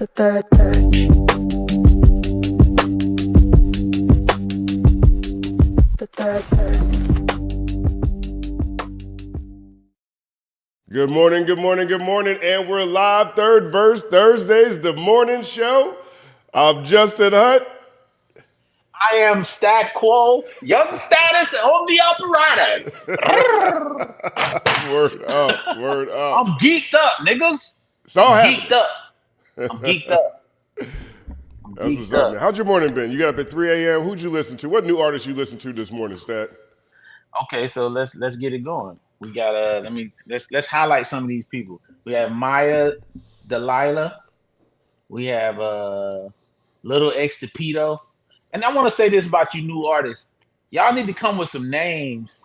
The third verse. The third verse. Good morning, good morning, good morning, and we're live. Third verse Thursdays, the morning show. I'm Justin Hunte. I am Stat Quo, young status on the apparatus. Word up, word up. I'm geeked up, niggas. It's all I'm happening. geeked up. I'm geeked up. That's what's up, man. How'd your morning been? You got up at 3 a.m. Who'd you listen to? What new artist you listened to this morning, Stat? Okay, so let's get it going. We got let's highlight some of these people. We have Maya Delilah. We have Little X Tepedo. And I want to say this about you new artists. Y'all need to come with some names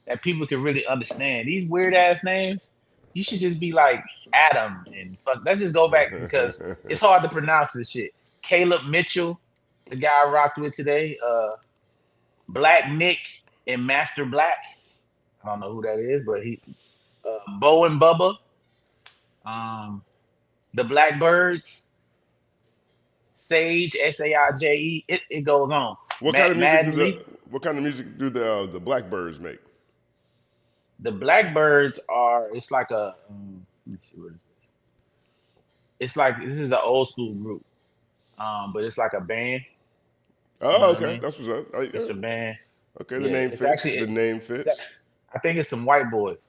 that people can really understand. These weird ass names, you should just be like Adam and fuck. Let's just go back because it's hard to pronounce this shit. Caleb Mitchell, the guy I rocked with today. Black Nick and Master Black. I don't know who that is, but he Bo and Bubba. The Blackbirds. Sage, Saije. It goes on. What kind of music do the Blackbirds make? The Blackbirds are. It's like a. Let me see what is this. It's like this is an old school group, but it's like a band. Oh, okay, that's what's up. It's a band. Okay, the name fits. The name fits. I think it's some white boys.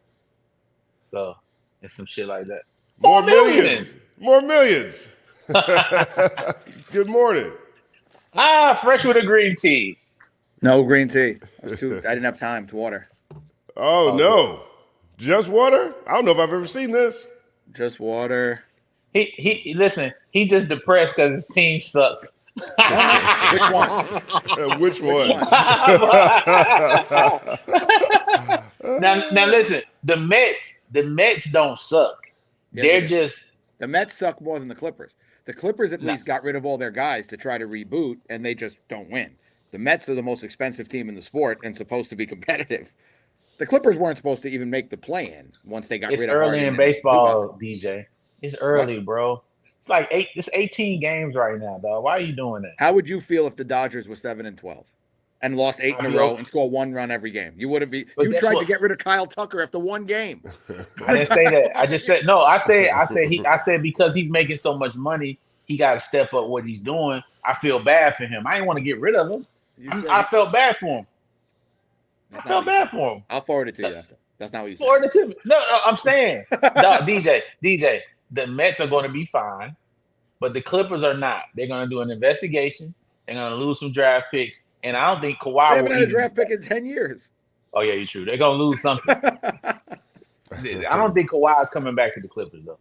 So it's some shit like that. More millions. More millions. Good morning. Fresh with a green tea. No green tea. I didn't have time to water. Oh no. Just water? I don't know if I've ever seen this. Just water. He listen, he just depressed because his team sucks. Which one? Which one? now listen, the Mets don't suck. Yes, the Mets suck more than the Clippers. The Clippers at least got rid of all their guys to try to reboot, and they just don't win. The Mets are the most expensive team in the sport and supposed to be competitive. The Clippers weren't supposed to even make the play-in once they got rid of. It's early in baseball, DJ. It's early, bro. It's like 18 games right now, dog. Why are you doing that? How would you feel if the Dodgers were 7-12 and lost 8 in a row and score 1 run every game? You wouldn't be. You tried to get rid of Kyle Tucker after 1 game. I didn't say that. I just said no. I said because he's making so much money, he got to step up what he's doing. I feel bad for him. I didn't want to get rid of him. I felt bad for him. I felt bad for him. I'll forward it to you after. That's not what you said. Forward it to me. No, I'm saying, dog, DJ, the Mets are going to be fine, but the Clippers are not. They're going to do an investigation. They're going to lose some draft picks, and I don't think Kawhi. They haven't had a draft pick in 10 years. Oh yeah, you're true. They're going to lose something. I don't think Kawhi is coming back to the Clippers though.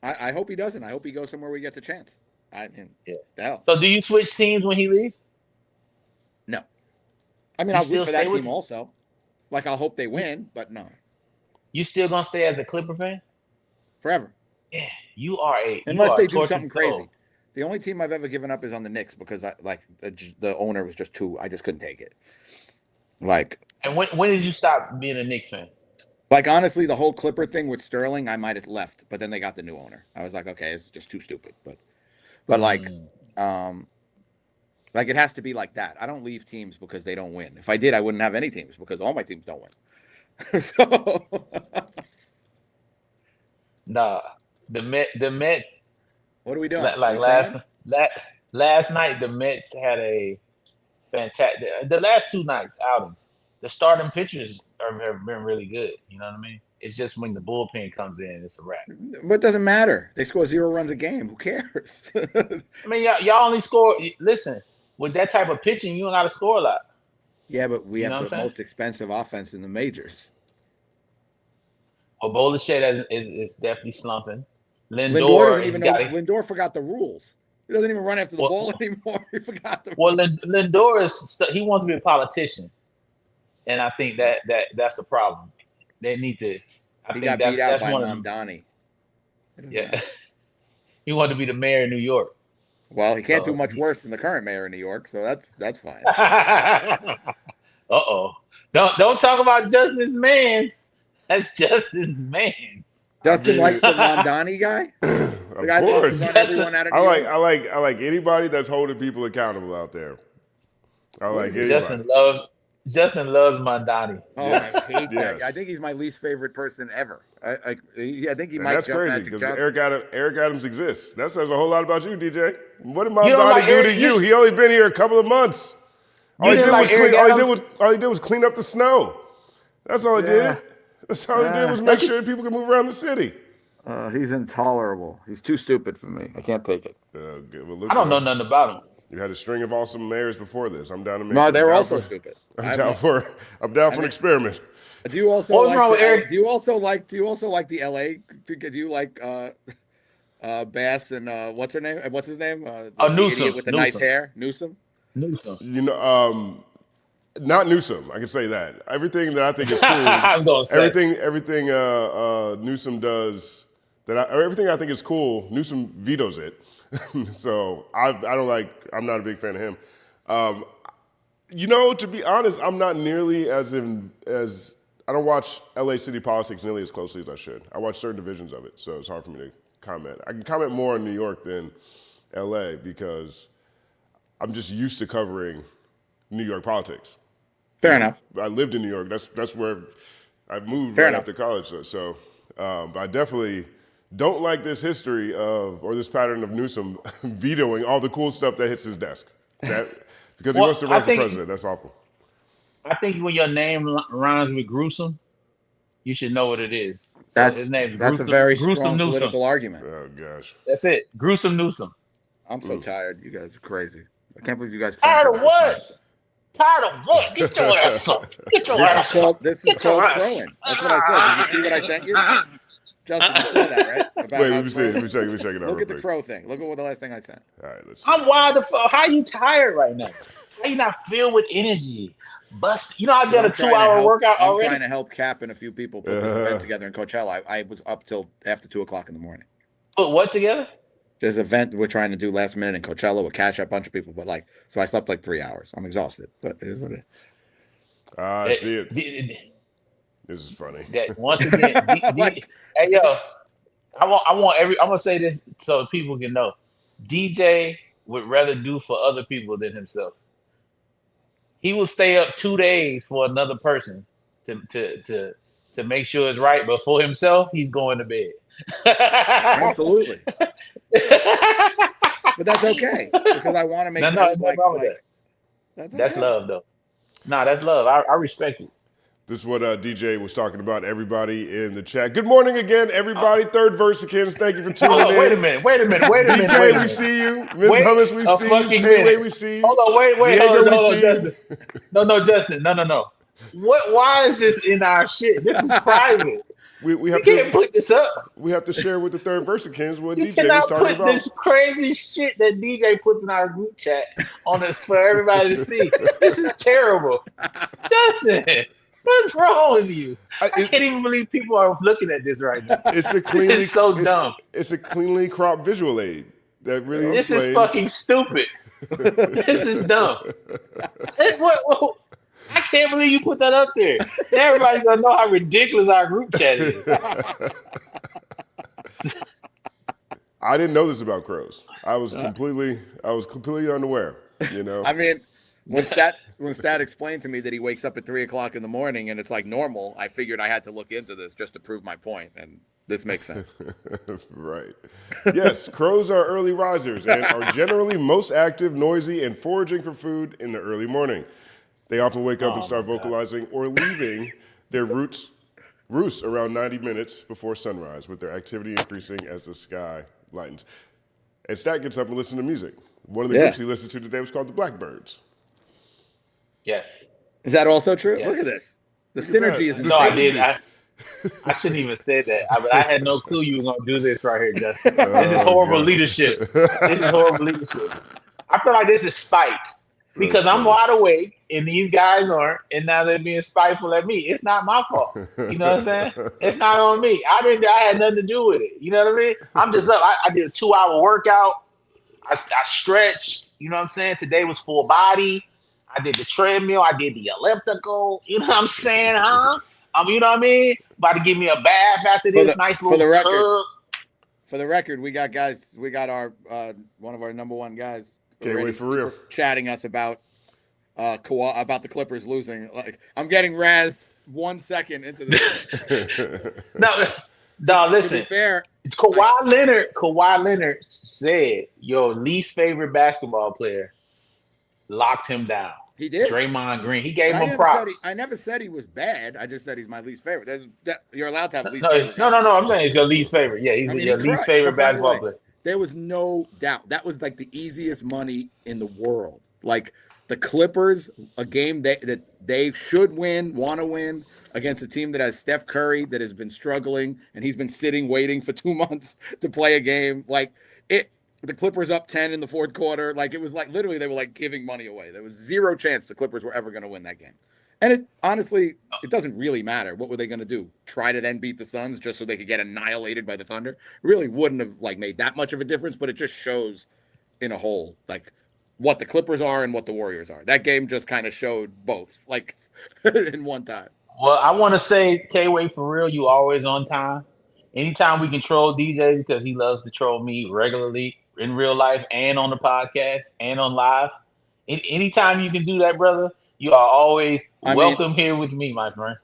I hope he doesn't. I hope he goes somewhere where he gets a chance. Hell. So do you switch teams when he leaves? No. I mean, I'll root for that team also. Like, I'll hope they win, but no. You still gonna stay as a Clipper fan? Forever. Yeah, you are unless they do something crazy. The only team I've ever given up is on the Knicks because the owner was just too. I just couldn't take it. And when did you stop being a Knicks fan? Like, honestly, the whole Clipper thing with Sterling, I might have left, but then they got the new owner. I was like, okay, it's just too stupid. But it has to be like that. I don't leave teams because they don't win. If I did, I wouldn't have any teams because all my teams don't win. So, nah, the Mets. What are we doing? Last night, the Mets had a fantastic. The last 2 nights outings, the starting pitchers have been really good. You know what I mean? It's just when the bullpen comes in, it's a wrap. But it doesn't matter. They score 0 runs a game. Who cares? I mean, y'all only score. Listen, with that type of pitching, you don't got to score a lot. Yeah, but we have the most expensive offense in the majors. Well, Bolishek is definitely slumping. Lindor doesn't even know. Lindor forgot the rules. He doesn't even run after the ball anymore. He forgot the rules. Lindor he wants to be a politician, and I think that's a problem. They need to. He got beat out by Mamdani. Yeah, he wanted to be the mayor of New York. Well, he can't do much worse than the current mayor of New York, so that's fine. Don't talk about Justin's Mans. That's Justin's Mans. Justin likes the Mamdani guy? Of course. I I like anybody that's holding people accountable out there. I like anybody. Justin loves Mondani. Oh, Yes. I hate that. Yes. I think he's my least favorite person ever. I think he And might. that's jump crazy Magic because Johnson. Eric Adams exists. That says a whole lot about you, DJ. What did You don't Mondani like do Eric- to you? He only been here a couple of months. All he didn't like Eric Adams? did was clean up the snow. That's all he Yeah. did. That's all he did was make sure people could move around the city. He's intolerable. He's too stupid for me. I can't take it. Good. Well, look, I don't know nothing about him. You had a string of awesome mayors before this. I'm down to make. No, they were also for, stupid. I'm down for an experiment. Do you also What was like? wrong with Eric? Do you also like the LA? Do you like Bass and what's her name? What's his name? The Newsom. idiot with the nice hair, Newsom. You know, not Newsom. I can say that. Everything that I think is cool. I was gonna say. Everything Newsom does everything I think is cool. Newsom vetoes it. So I don't like. I'm not a big fan of him. You know, to be honest, I'm not nearly as I don't watch LA city politics nearly as closely as I should. I watch certain divisions of it, so it's hard for me to comment. I can comment more on New York than LA because I'm just used to covering New York politics. Fair enough. I lived in New York. That's where I moved Fair right enough. after college. So but I definitely don't like this history or this pattern of Newsom vetoing all the cool stuff that hits his desk. Because he wants to run for president. That's awful. I think when your name rhymes with gruesome, you should know what it is. So his name's that's Gruesome, a very Gruesome strong Newsom. political argument. Oh gosh. That's it. Gruesome Newsom. I'm so tired. You guys are crazy. I can't believe you guys. Tired of function what? like this. Tired of what? Get your ass up. Get your ass up. This is called throwing. That's what I said. Did you see what I sent you? Justin, you saw that, right? About Wait, how let me see. throwing- Let me check it out. Look real at the quick. crow thing. Look at what the last thing I sent. All right, let's see. I'm wild the fuck. How you tired right now? How you not filled with energy? Bust. You know I've done a I'm trying to 2-hour help- workout I'm already. trying to help Cap and a few people put this event together in Coachella. I was up till after 2:00 in the morning. Put what together? There's an event we're trying to do last minute in Coachella. We'll catch up a bunch of people, but so I slept like 3 hours. I'm exhausted, but it is what it is. I see it. This is funny. That once again, hey yo, I'm gonna say this so people can know. DJ would rather do for other people than himself. He will stay up 2 days for another person to make sure it's right, but for himself, he's going to bed. Absolutely. But that's okay because I want to make sure that's okay. That's love though. Nah, that's love. I respect it. This is what DJ was talking about. Everybody in the chat. Good morning again, everybody. Third Versicans. Thank you for tuning in. Wait a minute. DK, we see you. Ms. Hummus, we see you. Pele, we see you. Hold on, wait, Diego, hold on, we see you. Justin. No, Justin. No. Why is this in our shit? This is private. We can't put this up. We have to share with the Third Versicans what You DJ was cannot talking put about. this crazy shit that DJ puts in our group chat on it for everybody to see. This is terrible. Justin, what's wrong with you? I can't even believe people are looking at this right now. It's a cleanly, This is so dumb. It's a cleanly cropped visual aid that really This explains. is fucking stupid. This is dumb. What? I can't believe you put that up there. Everybody's gonna know how ridiculous our group chat is. I didn't know this about crows. I was completely unaware. You know. I mean, when Stat explained to me that he wakes up at 3:00 in the morning and it's like normal, I figured I had to look into this just to prove my point, and this makes sense. Right. Yes, crows are early risers and are generally most active, noisy, and foraging for food in the early morning. They often wake up and start vocalizing or leaving their roosts around 90 minutes before sunrise, with their activity increasing as the sky lightens. And Stat gets up and listens to music. One of the groups he listened to today was called the Blackbirds. Yes. Is that also true? Yes. Look at this. The Look at synergy that. is No, I insane. did. I shouldn't even say that. But I had no clue you were gonna do this right here, Justin. This is horrible leadership. This is horrible leadership. I feel like this is spite. Because I'm wide awake and these guys aren't, and now they're being spiteful at me. It's not my fault. You know what I'm saying? It's not on me. I had nothing to do with it. You know what I mean? I'm just up. I did a 2-hour workout. I stretched. You know what I'm saying? Today was full body. I did the treadmill. I did the elliptical. You know what I'm saying, huh? You know what I mean? About to give me a bath after this. Nice little tub. For the record, we got our one of our number one guys. Can't wait for real. Chatting us about about the Clippers losing. Like, I'm getting razzed 1 second into the No, listen. To be fair, Kawhi Leonard said your least favorite basketball player locked him down. He did. Draymond Green. He gave But him props. I never said he was bad. I just said he's my least favorite. You're allowed to have least No, favorite. No. I'm saying it's your least favorite. Yeah, he's your least favorite basketball player. There was no doubt. That was like the easiest money in the world. Like the Clippers, a game that they should win, want to win against a team that has Steph Curry that has been struggling, and he's been sitting waiting for 2 months to play a game. Like the Clippers up 10 in the fourth quarter. Like it was like literally they were like giving money away. There was zero chance the Clippers were ever going to win that game. And it honestly, it doesn't really matter. What were they going to do? Try to then beat the Suns just so they could get annihilated by the Thunder? Really wouldn't have like made that much of a difference, but it just shows in a whole like what the Clippers are and what the Warriors are. That game just kind of showed both like in one time. Well, I want to say, K-Way, for real, you always on time. Anytime we can troll DJ because he loves to troll me regularly in real life and on the podcast and on live. Anytime you can do that, brother, you are always welcome here with me, my friend.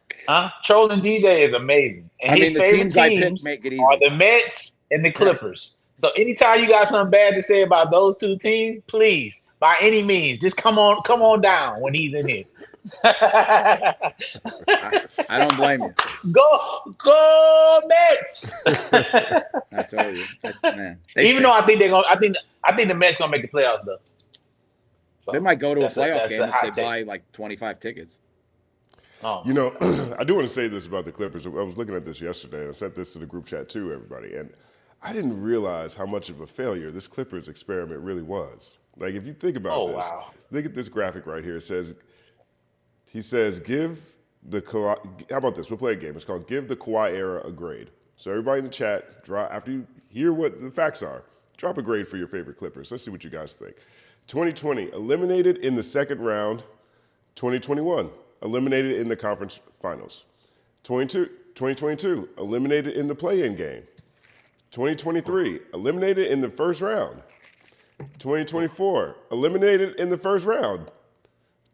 Trolling DJ is amazing. And his the favorite teams I pick make it easy. Are the Mets and the Clippers. So anytime you got something bad to say about those two teams, please, by any means, just come on down when he's in here. I don't blame you. Go Mets! I told you, man. Even though I think the Mets gonna make the playoffs though. So they might go to a playoff game if they buy like 25 tickets. Oh. You know, I do want to say this about the Clippers. I was looking at this yesterday, and I sent this to the group chat too, everybody, and I didn't realize how much of a failure this Clippers experiment really was. Like, if you think about this, look at this graphic right here. He says, give the Kawhi, how about this? We'll play a game. It's called Give the Kawhi Era a Grade. So everybody in the chat, after you hear what the facts are, drop a grade for your favorite Clippers. Let's see what you guys think. 2020, eliminated in the second round. 2021, eliminated in the conference finals. 2022, eliminated in the play-in game. 2023, eliminated in the first round. 2024, eliminated in the first round.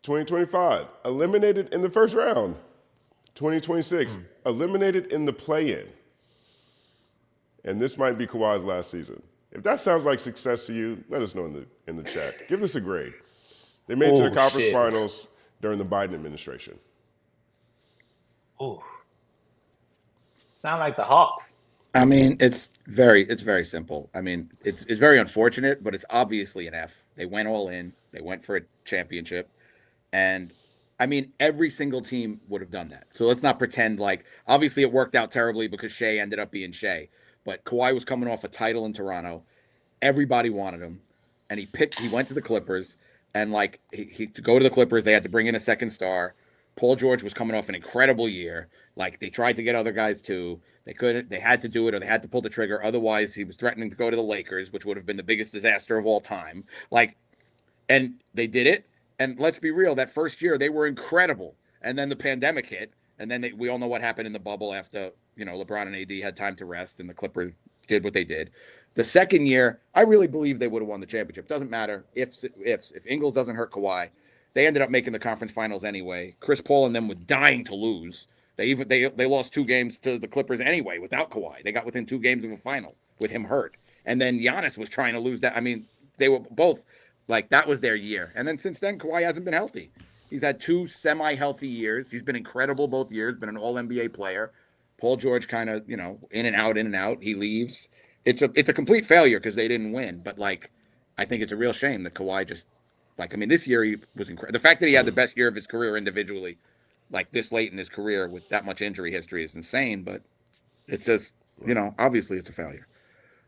2025, eliminated in the first round. 2026, eliminated in the play-in. And this might be Kawhi's last season. If that sounds like success to you, let us know in the chat. Give this a grade. They made it to the conference finals during the Biden administration. Ooh. Sound like the Hawks. I mean, it's very simple. I mean, it's very unfortunate, but it's obviously an F. They went all in. They went for a championship. And I mean, every single team would have done that. So let's not pretend like, obviously it worked out terribly because Shea ended up being Shea. But Kawhi was coming off a title in Toronto. Everybody wanted him. And he went to the Clippers. And like, he to go to the Clippers, they had to bring in a second star. Paul George was coming off an incredible year. Like, they tried to get other guys too. They couldn't. They had to do it, or they had to pull the trigger. Otherwise, he was threatening to go to the Lakers, which would have been the biggest disaster of all time. Like, and they did it. And let's be real, that first year, they were incredible. And then the pandemic hit. And then we all know what happened in the bubble after, LeBron and AD had time to rest and the Clippers did what they did. The second year, I really believe they would have won the championship. Doesn't matter if Ingles doesn't hurt Kawhi. They ended up making the conference finals anyway. Chris Paul and them were dying to lose. They lost 2 games to the Clippers anyway without Kawhi. They got within 2 games of a final with him hurt. And then Giannis was trying to lose that. I mean, they were both like, that was their year. And then since then, Kawhi hasn't been healthy. He's had 2 semi-healthy years. He's been incredible both years, been an all-NBA player. Paul George kind of, in and out. He leaves. It's a complete failure because they didn't win. But, like, I think it's a real shame that Kawhi just, like, I mean, this year he was incredible. The fact that he had the best year of his career individually, like this late in his career with that much injury history, is insane. But it's just, obviously it's a failure.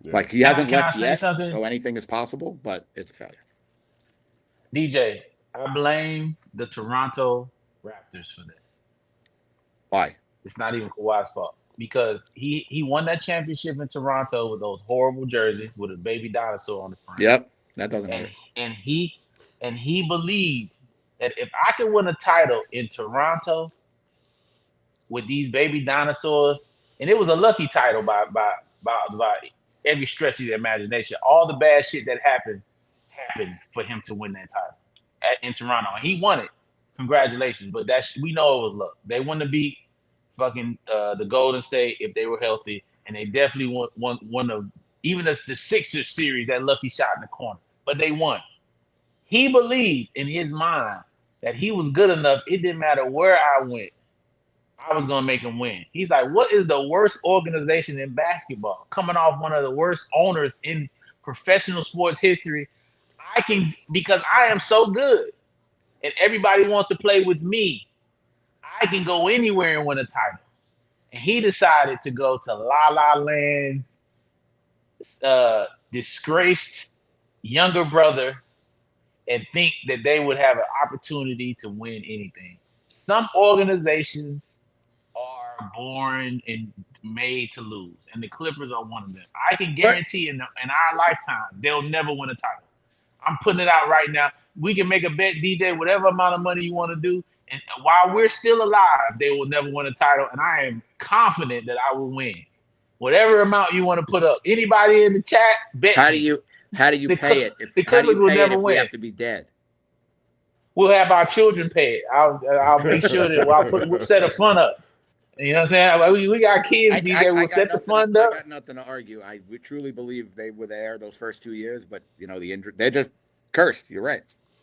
Yeah. Like, he hasn't left yet, so anything is possible, but it's a failure. DJ, I blame the Toronto Raptors for this. Why? It's not even Kawhi's fault because he won that championship in Toronto with those horrible jerseys with a baby dinosaur on the front. Yep, that doesn't matter. And he believed that if I could win a title in Toronto with these baby dinosaurs, and it was a lucky title by every stretch of the imagination. All the bad shit that happened for him to win that title in Toronto, and he won it. Congratulations, but we know it was luck. They wouldn't have beat fucking the Golden State if they were healthy, and they definitely won of even the Sixers series, that lucky shot in the corner. But they won. He believed in his mind that he was good enough. It didn't matter where I went, I was gonna make him win. He's like, what is the worst organization in basketball? Coming off one of the worst owners in professional sports history, because I am so good, and everybody wants to play with me. I can go anywhere and win a title. And he decided to go to La La Land's disgraced younger brother and think that they would have an opportunity to win anything. Some organizations are born and made to lose, and the Clippers are one of them. I can guarantee in our lifetime, they'll never win a title. I'm putting it out right now. We can make a bet, DJ, whatever amount of money you want to do. And while we're still alive, they will never win a title. And I am confident that I will win. Whatever amount you want to put up. Anybody in the chat, bet. How do you pay it? The Clippers will never win. We have to be dead. We'll have our children pay it. I'll make sure that we'll set a fund up. You know what I'm saying? We got kids, DJ. We'll set the fund up. I got nothing to argue. I truly believe they were there those first 2 years, but the injury, they're just cursed. You're right.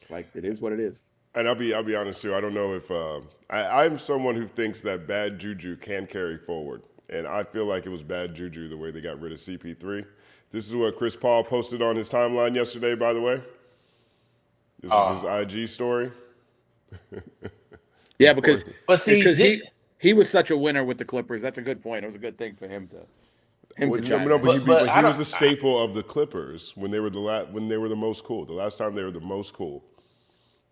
Like, it is what it is. And I'll be honest too. I don't know if I'm someone who thinks that bad juju can carry forward, and I feel like it was bad juju the way they got rid of CP3. This is what Chris Paul posted on his timeline yesterday. By the way, this was his IG story. Yeah, because he was such a winner with the Clippers. That's a good point. It was a good thing for him to. But he was a staple of the Clippers when they were the most cool. The last time they were the most cool.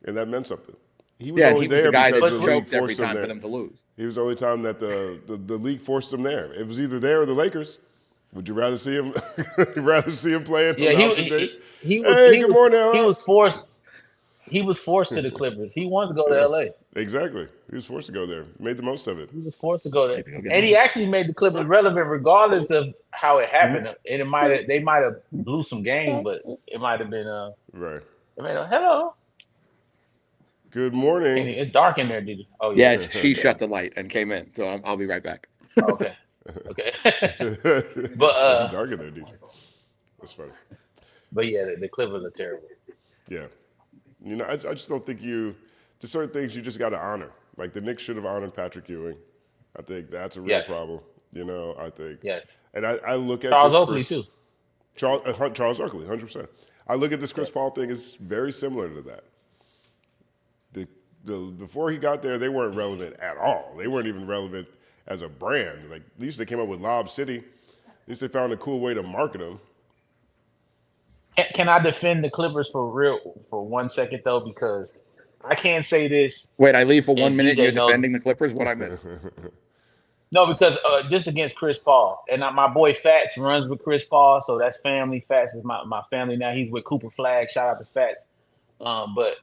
And that meant something. He was only there because the league forced him there. For them to lose. He was the only time that the league forced him there. It was either there or the Lakers. Would you rather see him? Playing? Yeah, good morning. He was forced. He was forced to the Clippers. He wanted to go to LA. Exactly. He was forced to go there. Made the most of it. He was forced to go there, and he actually made the Clippers relevant, regardless of how it happened. And they might have blew some games, but it might have been right. Hello. Good morning. It's dark in there, did you? Oh yeah. She shut the light and came in, so I'll be right back. Okay. But dark in there, DJ. That's funny. But yeah, the Clippers are terrible. Yeah. I just don't think there's certain things you just got to honor. Like the Knicks should have honored Patrick Ewing. I think that's a real problem. I think. Yes. And I look at Charles Oakley too. Charles Oakley, 100%. I look at this Chris Paul thing as very similar to that. Before he got there, they weren't relevant at all. They weren't even relevant as a brand. Like, at least they came up with Lob City. At least they found a cool way to market them. Can I defend the Clippers for 1 second though? Because I can't say this. Wait, I leave for 1 minute. You're defending the Clippers? What I miss? No, because just against Chris Paul, and my boy Fats runs with Chris Paul, so that's family. Fats is my family now. He's with Cooper Flag. Shout out to Fats. But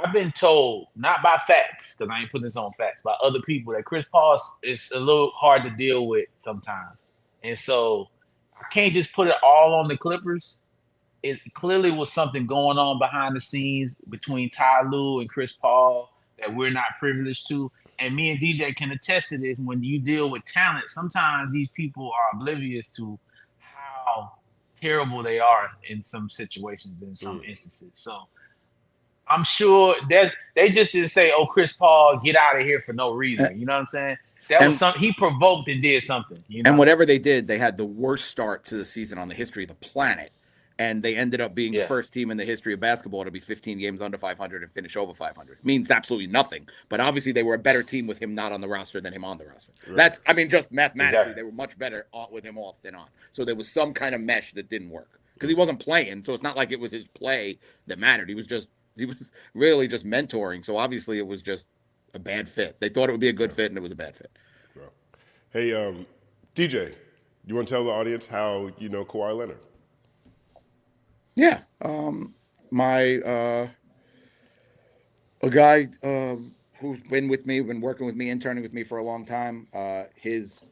I've been told, not by Fats, because I ain't putting this on Fats, by other people, that Chris Paul is a little hard to deal with sometimes. And so I can't just put it all on the Clippers. It clearly was something going on behind the scenes between Ty Lue and Chris Paul that we're not privileged to. And me and DJ can attest to this. When you deal with talent, sometimes these people are oblivious to how terrible they are in some situations, in some instances. So I'm sure that they just didn't say, "Oh, Chris Paul, get out of here" for no reason. You know what I'm saying? That was something he provoked and did something. And whatever they did, they had the worst start to the season on the history of the planet, and they ended up being the first team in the history of basketball to be 15 games under 500 and finish over 500. Means absolutely nothing, but obviously they were a better team with him not on the roster than him on the roster. Right. Just mathematically, they were much better with him off than on. So there was some kind of mesh that didn't work because he wasn't playing. So it's not like it was his play that mattered. He was really just mentoring. So obviously it was just a bad fit. They thought it would be a good fit, and it was a bad fit. Well, hey, DJ, you want to tell the audience how you know Kawhi Leonard? Yeah, a guy who's been working with me, interning with me for a long time. His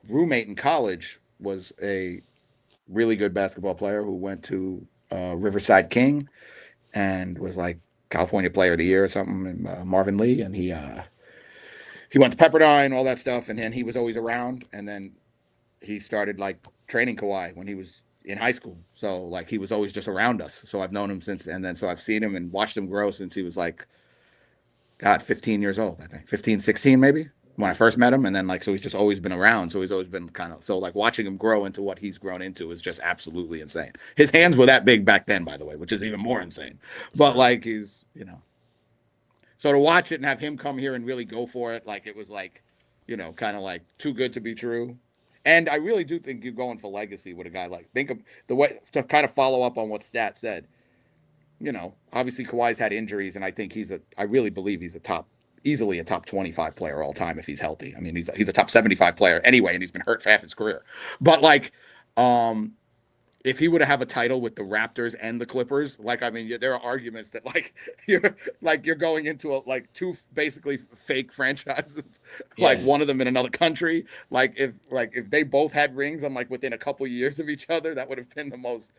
roommate in college was a really good basketball player who went to Riverside King and was like California Player of the Year or something, and Marvin Lee, and he went to Pepperdine, all that stuff, and then he was always around, and then he started like training Kawhi when he was in high school. So like he was always just around us. So I've known him since, and then so I've seen him and watched him grow since he was like, God, 15 years old, I think 15, 16 maybe when I first met him. And then like, so he's just always been around. So he's always been kind of, so like watching him grow into what he's grown into is just absolutely insane. His hands were that big back then, by the way, which is even more insane. But like he's, you know, so to watch it and have him come here and really go for it, like it was like, you know, kind of like too good to be true. And I really do think you're going for legacy with a guy like, think of the way to kind of follow up on what Stat said. You know, obviously Kawhi's had injuries, and I think I really believe he's easily a top 25 player all time if he's healthy. I mean, he's a top 75 player anyway, and he's been hurt for half his career. But like, if he were to have a title with the Raptors and the Clippers, like, I mean, there are arguments that like you're going into like two basically fake franchises, like one of them in another country. Like if they both had rings, I'm like within a couple years of each other, that would have been the most.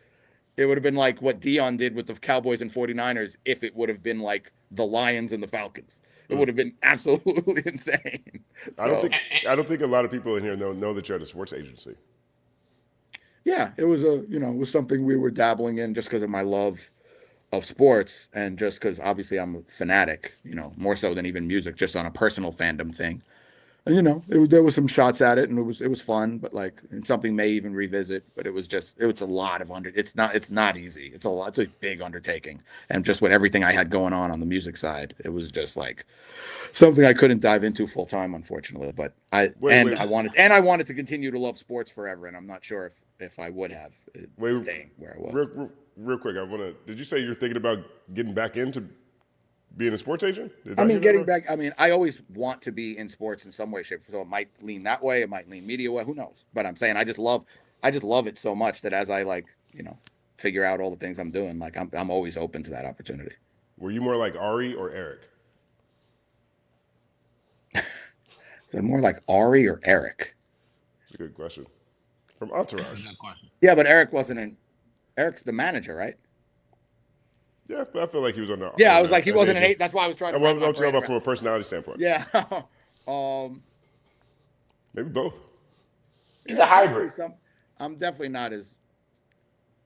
It would have been like what Dion did with the Cowboys and 49ers if it would have been like the Lions and the Falcons. It would have been absolutely insane. I don't think a lot of people in here know that you're at a sports agency. Yeah, it was it was something we were dabbling in just because of my love of sports and just because obviously I'm a fanatic, you know, more so than even music, just on a personal fandom thing. And you know, there was some shots at it, and it was fun, but like something may even revisit. But it was a lot of It's not easy. It's a big undertaking, and just with everything I had going on the music side, it was just like something I couldn't dive into full time, unfortunately. But I wanted to continue to love sports forever, and I'm not sure if I would have staying where I was. Real quick, did you say you're thinking about getting back into being a sports agent? I mean, getting back. I mean, I always want to be in sports in some way, shape. So it might lean that way. It might lean media way. Who knows? But I'm saying I just love it so much that as I like, you know, figure out all the things I'm doing, like I'm always open to that opportunity. Were you more like Ari or Eric? Is it more like Ari or Eric? That's a good question. From Entourage. That's a good question. Yeah, but Eric wasn't in. Eric's the manager, right? Yeah, but I feel like he was on the. Yeah, I was like, he wasn't an eight. That's why I was trying to. I'm talking about from a personality standpoint. Yeah. Maybe both. He's a hybrid. I'm definitely not as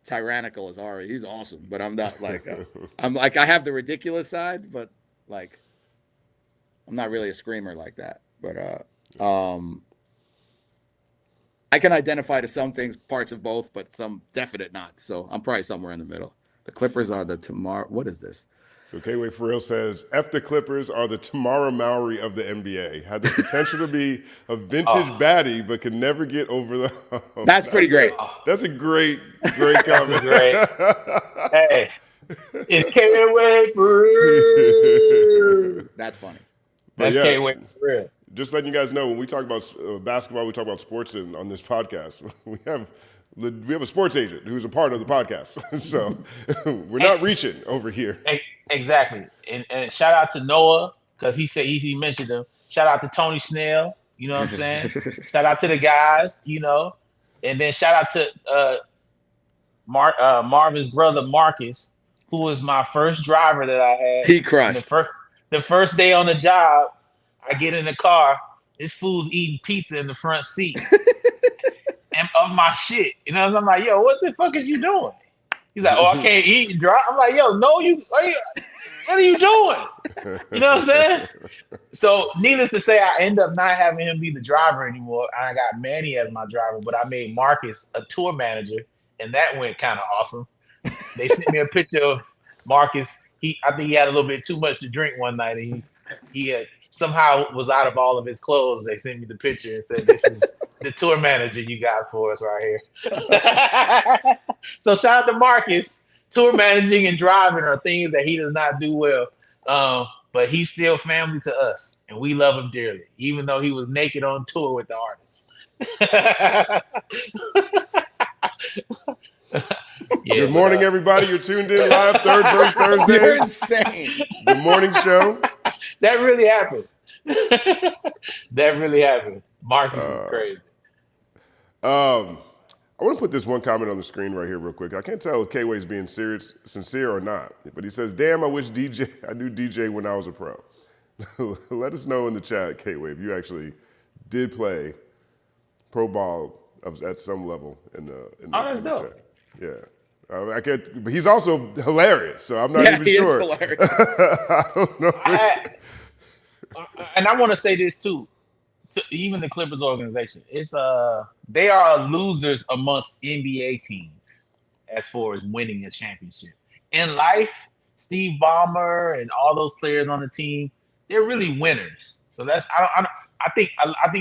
tyrannical as Ari. He's awesome, but I'm not like. I'm like I have the ridiculous side, but like, I'm not really a screamer like that. But I can identify to some things, parts of both, but some definite not. So I'm probably somewhere in the middle. The Clippers are the tomorrow. What is this? So K-Way for real says, F the Clippers are the tomorrow Maori of the NBA. Had the potential to be a vintage baddie, but can nerever get over the hump. That's pretty great. That's a great comment. Great. Hey, it's K-Way for real. That's funny. That's K-Way for real. Just letting you guys know, when we talk about basketball, we talk about sports on this podcast. We have a sports agent who's a part of the podcast. So we're not reaching over here. Exactly. And shout out to Noah, because he said he mentioned him. Shout out to Tony Snell, you know what I'm saying? Shout out to the guys, you know. And then shout out to Marvin's brother Marcus, who was my first driver that I had. He crushed. The first day on the job, I get in the car, this fool's eating pizza in the front seat. And of my shit. You know, I'm like, yo, what the fuck is you doing? He's like, oh, I can't eat and drive. I'm like, yo, no, what are you doing? You know what I'm saying? So needless to say, I end up not having him be the driver anymore. I got Manny as my driver, but I made Marcus a tour manager, and that went kind of awesome. They sent me a picture of Marcus. I think he had a little bit too much to drink one night, and he had somehow was out of all of his clothes. They sent me the picture and said, this is the tour manager you got for us right here. So shout out to Marcus. Tour managing and driving are things that he does not do well. But he's still family to us, and we love him dearly, even though he was naked on tour with the artists. Good morning, everybody. You're tuned in live, Third Verse Thursdays. You're insane. The morning show. That really happened. That really happened. Marcus is crazy. I want to put this one comment on the screen right here real quick. I can't tell if K-Way's being sincere or not, but he says, damn, I wish I knew DJ when I was a pro. Let us know in the chat, K-Way, if you actually did play pro ball at some level in the that's dope. chat. Yeah. I can't, but he's also hilarious, so I'm not even sure. Is hilarious. I don't know. And I want to say this too, to even the Clippers organization. It's they are losers amongst NBA teams as far as winning a championship. In life, Steve Ballmer and all those players on the team, they're really winners. So that's I think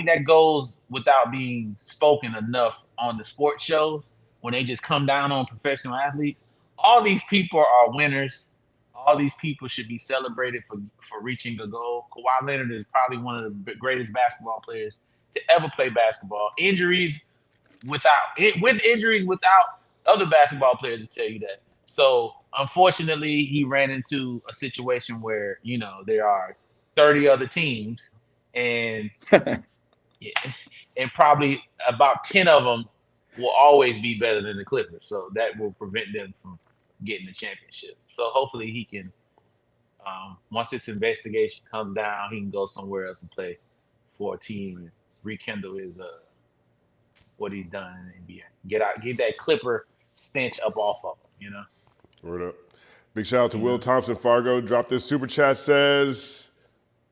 that goes without being spoken enough on the sports shows when they just come down on professional athletes. All these people are winners. All these people should be celebrated for reaching a goal. Kawhi Leonard is probably one of the greatest basketball players to ever play basketball. With injuries without other basketball players to tell you that. So unfortunately, he ran into a situation where there are 30 other teams, and and probably about 10 of them will always be better than the Clippers. So that will prevent them from getting the championship. So hopefully he can, once this investigation comes down, he can go somewhere else and play for a team and rekindle his what he's done in the NBA. Get that Clipper stench up off of him, Word up. Big shout out to Will Thompson Fargo. Dropped this super chat, says,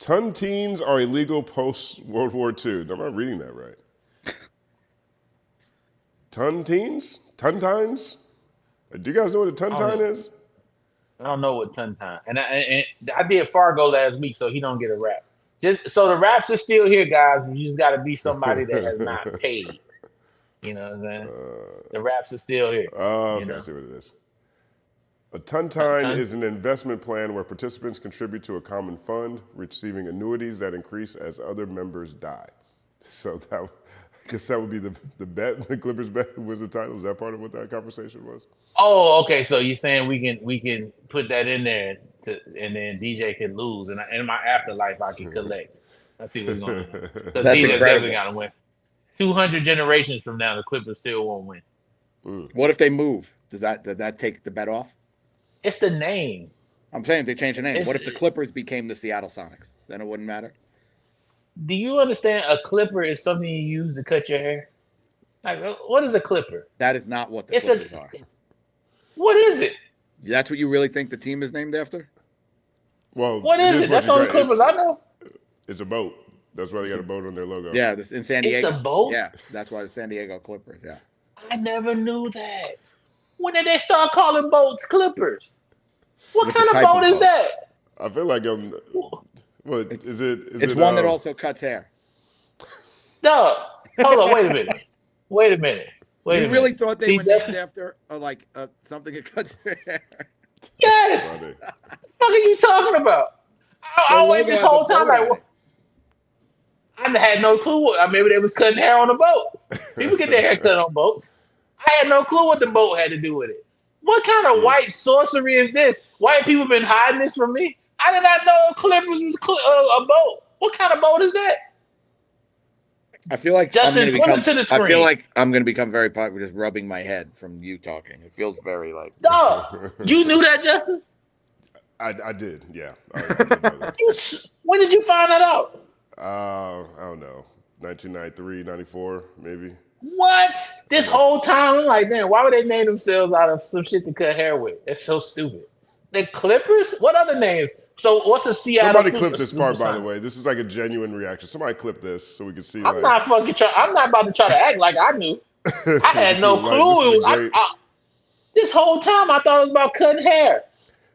tontines are illegal post World War II. Am I reading that right? Tontines? Tontines? Do you guys know what a tontine is? I don't know what tontine. And I did Fargo last week, so he don't get a rap. So the raps are still here, guys. You just got to be somebody that has not paid. You know what I'm saying? The raps are still here. Oh, okay, I see what it is. A tontine is an investment plan where participants contribute to a common fund, receiving annuities that increase as other members die. So I guess that would be the bet. The Clippers bet was the title. Is that part of what that conversation was? Oh, okay. So you're saying we can put that in there and then DJ can lose, and in my afterlife I can collect. I see what's going on. Because DJ definitely got to win. 200 generations from now, the Clippers still won't win. What if they move? Does that take the bet off? It's the name. I'm saying they change the name. What if the Clippers became the Seattle Sonics? Then it wouldn't matter. Do you understand? A clipper is something you use to cut your hair. Like, what is a clipper? That is not what the Clippers are. What is it? That's what you really think the team is named after? Well, what is it? That's all the Clippers I know. It's a boat. That's why they got a boat on their logo. Yeah, this in San Diego. It's a boat? Yeah, that's why the San Diego Clippers, yeah. I never knew that. When did they start calling boats Clippers? What kind of boat is that? I feel like what is it? It's one that also cuts hair. No, hold on. Wait a minute. You really thought they were named after something that cuts their hair? Yes. What are you talking about? I waited this whole time. I had no clue. Maybe they was cutting hair on a boat. People get their hair cut on boats. I had no clue what the boat had to do with it. What kind of white sorcery is this? White people been hiding this from me? I did not know Clippers was a boat. What kind of boat is that? I feel like Justin, I feel like I'm going to become very popular just rubbing my head from you talking. It feels very like. No, you knew that, Justin? I did, yeah. When did you find that out? I don't know, 1993, 94, maybe. What? This whole time, I'm like, man, why would they name themselves out of some shit to cut hair with? That's so stupid. The Clippers? What other names? So what's the Seattle? Somebody clip this part, by the way. This is like a genuine reaction. Somebody clip this so we can see. I'm not about to try to act like I knew. I had no clue. This whole time I thought it was about cutting hair.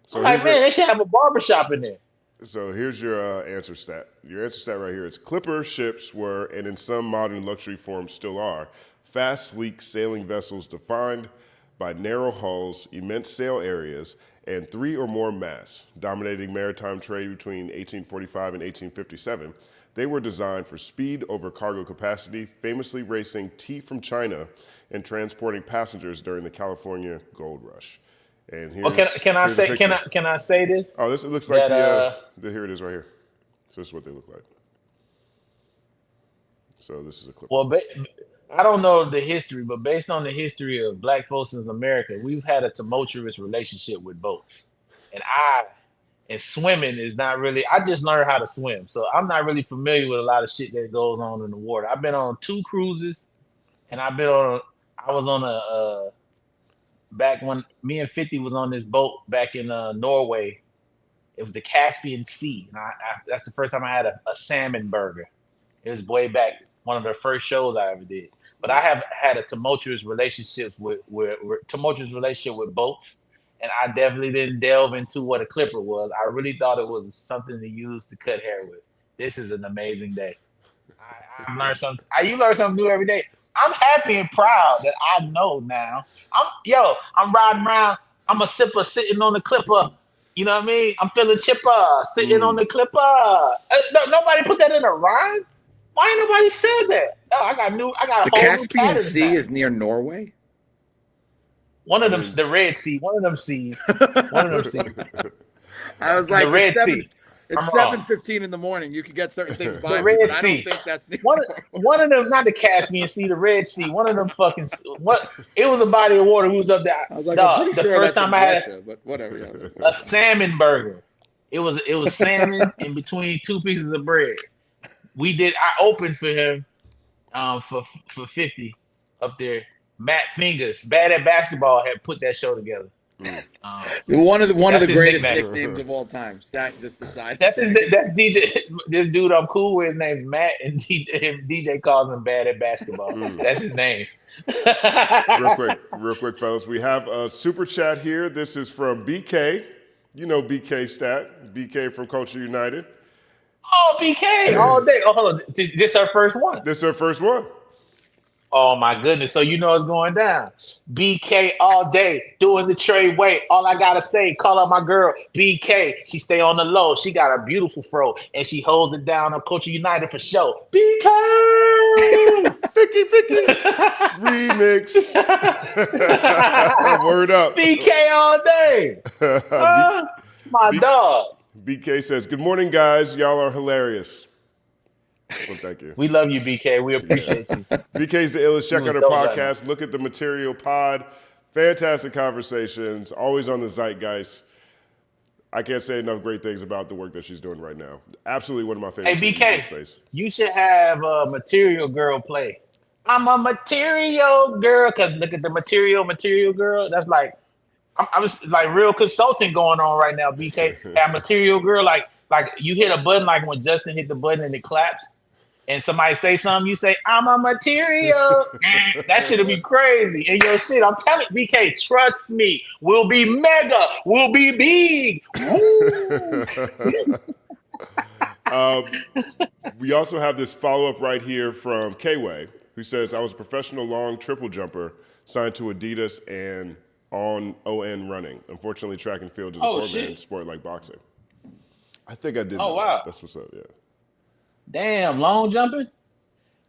So I'm like, man, they should have a barbershop in there. So here's your answer stat. Your answer stat right here. It's Clipper ships were, and in some modern luxury forms still are, fast, sleek sailing vessels defined by narrow hulls, immense sail areas, and 3 or more masts, dominating maritime trade between 1845 and 1857. They were designed for speed over cargo capacity, famously racing tea from China and transporting passengers during the California Gold Rush. And here's, can I say this? Oh, it looks like here it is right here. So this is what they look like. So this is a clip. Well, I don't know the history, but based on the history of Black folks in America, we've had a tumultuous relationship with boats, and swimming is not really. I just learned how to swim, so I'm not really familiar with a lot of shit that goes on in the water. I've been on 2 cruises, and I was on back when me and 50 was on this boat back in Norway. It was the Caspian Sea, and that's the first time I had a salmon burger. It was way back, one of the first shows I ever did. But I have had a tumultuous relationship with boats, and I definitely didn't delve into what a clipper was. I really thought it was something to use to cut hair with. This is an amazing day. I learned something. You learn something new every day. I'm happy and proud that I know now. I'm riding around. I'm a sipper sitting on the clipper. You know what I mean? I'm feeling chipper sitting on the clipper. Nobody put that in a rhyme. Why ain't nobody said that? Oh, I got a The whole new Caspian pattern Sea now. is near Norway. One of them, the Red Sea. One of them seas. I was like, The Red Sea. It's I'm wrong. 7:15 in the morning. You could get certain things by The me, Red but I Sea. don't think that's near One of them, not the Caspian Sea, the Red Sea. One of them fucking. What? It was a body of water. We was up there. I was like, Dog, I'm pretty the sure first that's time in I had Russia, but whatever. Yeah. a salmon burger. It was salmon in between 2 pieces of bread. I opened for him for 50 up there. Matt Fingers, Bad at Basketball, had put that show together. One of the That's his greatest nickname. nicknames of all time. Stat just decided. That's DJ. This dude I'm cool with, his name's Matt, and DJ calls him Bad at Basketball. That's his name. Real quick, fellas. We have a super chat here. This is from BK. You know BK Stat. BK from Culture United. Oh, BK all day. Oh, hold on. This her first one. This is her first one. Oh my goodness! So you know it's going down. BK all day doing the trade weight. All I gotta say, call up my girl BK. She stay on the low. She got a beautiful fro and she holds it down on Culture United for show. BK, Ficky remix. Word up. BK all day. My dog. BK says, "Good morning, guys. Y'all are hilarious." Well, thank you. We love you, BK. We appreciate you. BK's the illest. Check You out her was dope that podcast. Look at the Material Pod. Fantastic conversations. Always on the zeitgeist. I can't say enough great things about the work that she's doing right now. Absolutely one of my favorite. Hey, things in BK, space. you should have a Material Girl play. I'm a Material Girl, because look at the Material Girl. That's like, I was like real consulting going on right now, BK. That Material Girl, like you hit a button, like when Justin hit the button and it claps, and somebody say something, you say, I'm a Material. That shit'll be crazy. And your shit, I'm telling you, BK, trust me, we'll be mega, we'll be big. We also have this follow-up right here from K-Way, who says, I was a professional long triple jumper signed to Adidas and on ON running. Unfortunately, track and field is a poor man's sport like boxing. I think I did. Oh, wow. That's what's up, yeah. Damn, long jumping?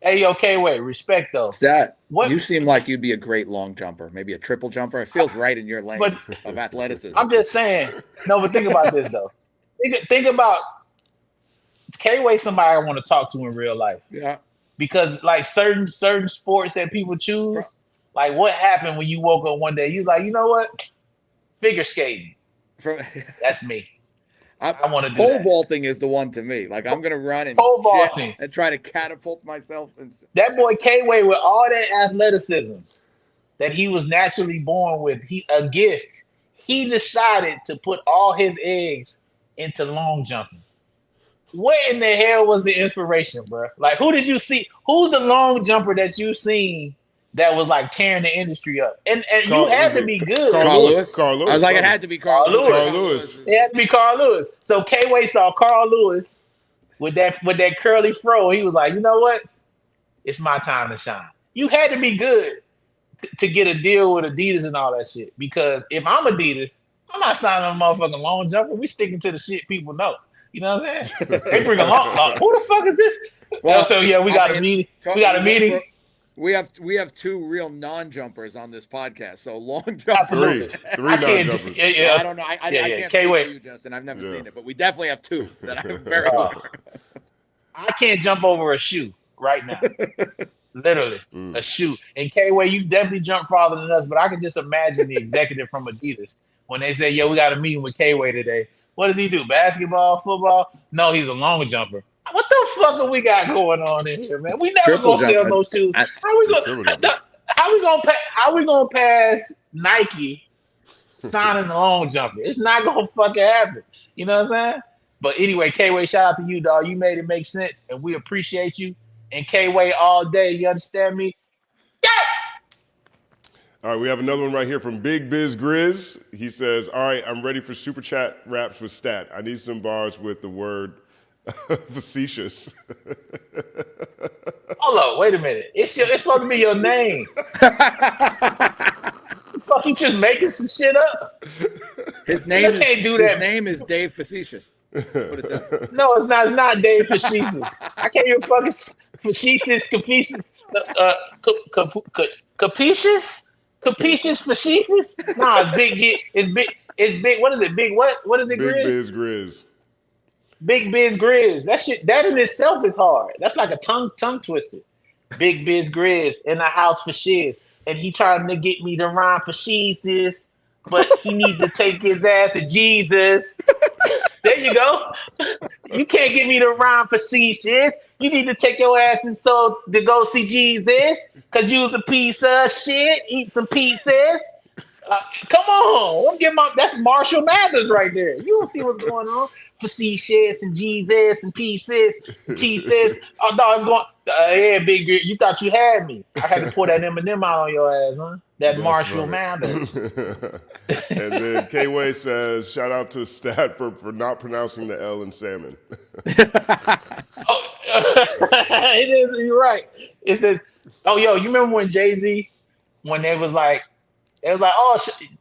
Hey, yo, K-Way, respect though. Stat, What? you seem like you'd be a great long jumper, maybe a triple jumper. It feels right in your lane But- of athleticism. I'm just saying. No, but think about this though. Think about K-Way, somebody I want to talk to in real life. Yeah. Because like certain sports that people choose, like what happened when you woke up one day? You was like, you know what? Figure skating. That's me. I want to do pole that. vaulting is the one to me. Like I'm gonna run and Pole jet vaulting. and try to catapult myself. And That boy K-Way with all that athleticism that he was naturally born with, a gift. He decided to put all his eggs into long jumping. What in the hell was the inspiration, bro? Like, who did you see? Who's the long jumper that you seen that was like tearing the industry up? And you had to be good. Carl Lewis. I was like, it had to be Carl Lewis. Carl Lewis. It had to be Carl Lewis. So K-Way saw Carl Lewis with that curly fro. He was like, you know what? It's my time to shine. You had to be good to get a deal with Adidas and all that shit. Because if I'm Adidas, I'm not signing a motherfucking long jumper. We sticking to the shit people know. You know what I'm saying? They bring a long. Who the fuck is this? Well, so yeah, we got a meeting. We got a meeting. We have two real non-jumpers on this podcast. So long jumper. Absolutely. Three I can't- non-jumpers. yeah. I don't know. I can't speak K-Way. for you, Justin. I've never Yeah. seen it, but we definitely have two that I'm very aware of. I can't jump over a shoe right now. Literally, a shoe. And K-Way, you definitely jump farther than us, but I can just imagine the executive from Adidas when they say, yo, we got a meeting with K-Way today. What does he do? Basketball, football? No, he's a long jumper. What the fuck are we got going on in here, man? We never Triple gonna sell jump. no shoes. Triple jump. How we gonna pass Nike signing the long jumper? It's not gonna fucking happen. You know what I'm saying? But anyway, K-Way, shout out to you, dog. You made it make sense, and we appreciate you. And K-Way all day. You understand me? Yeah! All right, we have another one right here from Big Biz Grizz. He says, all right, I'm ready for super chat raps with Stat. I need some bars with the word facetious. Hold on, wait a minute. It's supposed to be your name. Fuck, you just making some shit up? His name can't do that. His name is Dave Facetious. What it says. No, it's not. It's not Dave Facetious. I can't even fucking facetious, capitious, facetious. No, it's big. It's big. It's big. What is it? Big what? What is it? Big Grizz? Biz Grizz. Big Biz Grizz. That shit. That in itself is hard. That's like a tongue twister. Big Biz Grizz in the house for shiz, and he trying to get me to rhyme for Jesus, but he needs to take his ass to Jesus. There you go. You can't get me to rhyme facetious. You need to take your ass and so to go see Jesus, cause you was a piece of shit. Eat some pizzas. Come on, that's Marshall Mathers right there. You don't see what's going on. Facetious and Jesus and pieces, Jesus. Oh no, I'm going. Yeah, big. You thought you had me. I had to pour that Eminem out on your ass, huh? That That's Marshall funny. Mathers. And then K-Way says, shout out to Stat for not pronouncing the L in salmon. Oh, it is. You're right. It says, "Oh, yo, you remember when Jay-Z, when they was like, oh,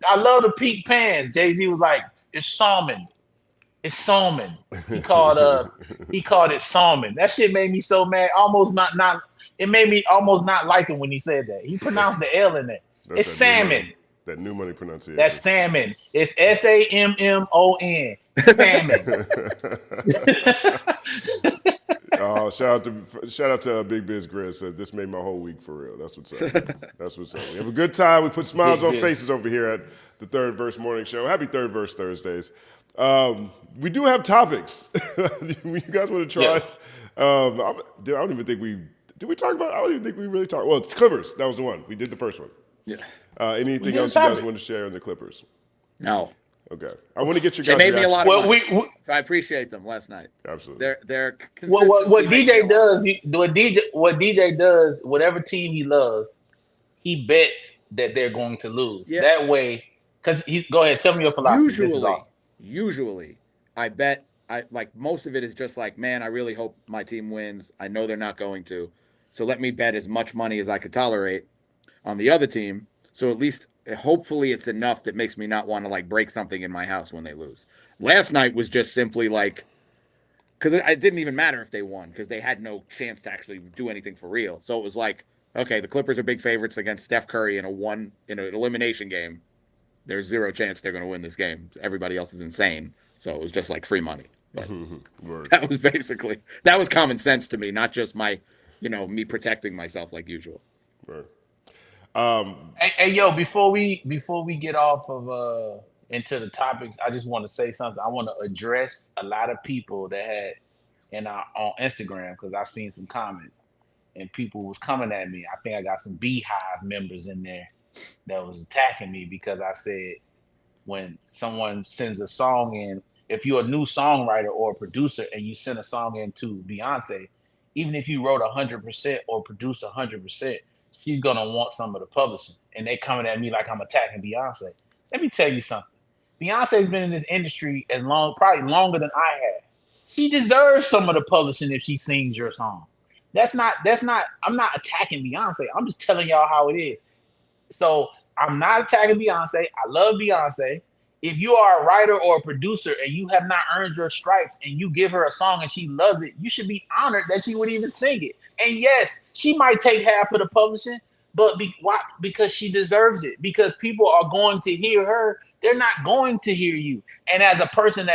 I love the peak pans." Jay-Z was like, "It's salmon. It's salmon." He called it salmon. That shit made me so mad. Almost not. It made me almost not like him when he said that. He pronounced the L in it. That's It's that new salmon. money- That new money pronunciation. That's salmon. It's SAMMON. Salmon. Oh, shout out to Big Biz Grizz. Says this made my whole week for real. That's what's up. That's what's up. We have a good time. We put smiles Big on Biz. faces over here at the Third Verse Morning Show. Happy Third Verse Thursdays. We do have topics. You guys want to try? Yeah. I don't even think did we talk about? I don't even think we really talked. Well, it's Clippers. That was the one we did the first one. Yeah. Anything did else you guys topic. want to share on the Clippers? No. Okay, I want to get your They guys. made me a lot of Well, money. we So I appreciate them last night. Absolutely. They're what consistently making DJ me a lot. does, what DJ does, whatever team he loves, he bets that they're going to lose. Yeah. That way, because go ahead, tell me your philosophy. This is awesome. Usually, I bet like most of it is just like, man, I really hope my team wins. I know they're not going to, so let me bet as much money as I could tolerate on the other team. So at least, hopefully, it's enough that makes me not want to like break something in my house when they lose. Last night was just simply like, because it didn't even matter if they won because they had no chance to actually do anything for real. So it was like, okay, the Clippers are big favorites against Steph Curry in an elimination game. There's zero chance they're going to win this game. Everybody else is insane. So it was just like free money. But Word. that was common sense to me, not just my, me protecting myself like usual. Word. Hey, yo, before we get off of into the topics, I just want to say something. I want to address a lot of people that had on Instagram, because I seen some comments and people was coming at me. I think I got some Beehive members in there that was attacking me because I said when someone sends a song in, if you're a new songwriter or a producer and you send a song in to Beyonce, even if you wrote 100% or produced 100%, she's gonna want some of the publishing. And they coming at me like I'm attacking Beyonce. Let me tell you something. Beyonce's been in this industry probably longer than I have. She deserves some of the publishing if she sings your song. I'm not attacking Beyonce. I'm just telling y'all how it is. So I'm not attacking Beyonce. I love Beyonce. If you are a writer or a producer and you have not earned your stripes and you give her a song and she loves it, you should be honored that she would even sing it. And yes, she might take half of the publishing, but why? Because she deserves it. Because people are going to hear her. They're not going to hear you. And as a person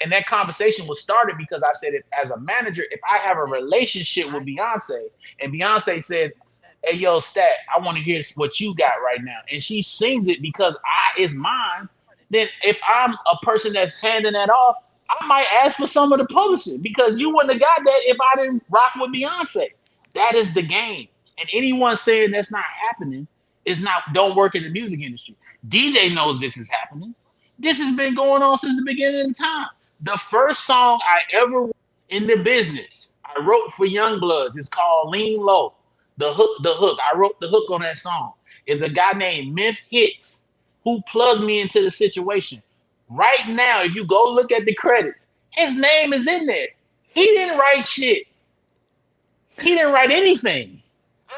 and that conversation was started because I said, as a manager, if I have a relationship with Beyonce and Beyonce said, hey, yo, Stat, I want to hear what you got right now. And she sings it because it's mine. Then if I'm a person that's handing that off, I might ask for some of the publishing because you wouldn't have got that if I didn't rock with Beyonce. That is the game. And anyone saying that's not happening don't work in the music industry. DJ knows this is happening. This has been going on since the beginning of time. The first song I ever wrote in the business, I wrote for Youngbloods. It's called Lean Low. The hook. I wrote the hook on that song. Is a guy named Myth Hits who plugged me into the situation. Right now, if you go look at the credits, his name is in there. He didn't write shit. He didn't write anything.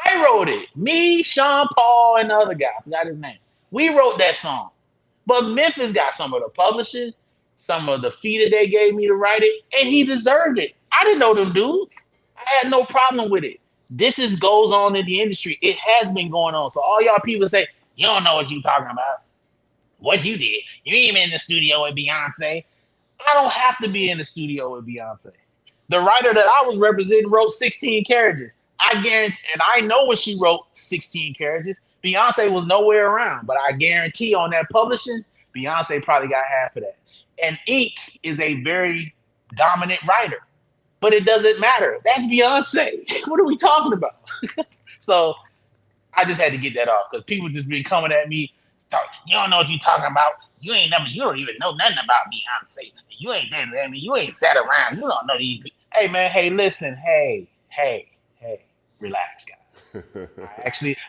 I wrote it. Me, Sean Paul, and the other guy. I forgot his name. We wrote that song. But Memphis got some of the publishing, some of the fee that they gave me to write it, and he deserved it. I didn't know them dudes. I had no problem with it. This goes on in the industry. It has been going on. So all y'all people say, you don't know what you talking about. What you did. You ain't been in the studio with Beyonce. I don't have to be in the studio with Beyonce. The writer that I was representing wrote 16 carriages. I guarantee, and I know when she wrote 16 carriages, Beyonce was nowhere around. But I guarantee on that publishing, Beyonce probably got half of that. And Ink is a very dominant writer. But it doesn't matter. That's Beyonce. What are we talking about? So I just had to get that off because people just been coming at me. You don't know what you talking about. You don't even know nothing about Beyonce. You ain't there. I mean, you ain't sat around. You don't know these people. Hey man, hey, listen, hey, relax, guys.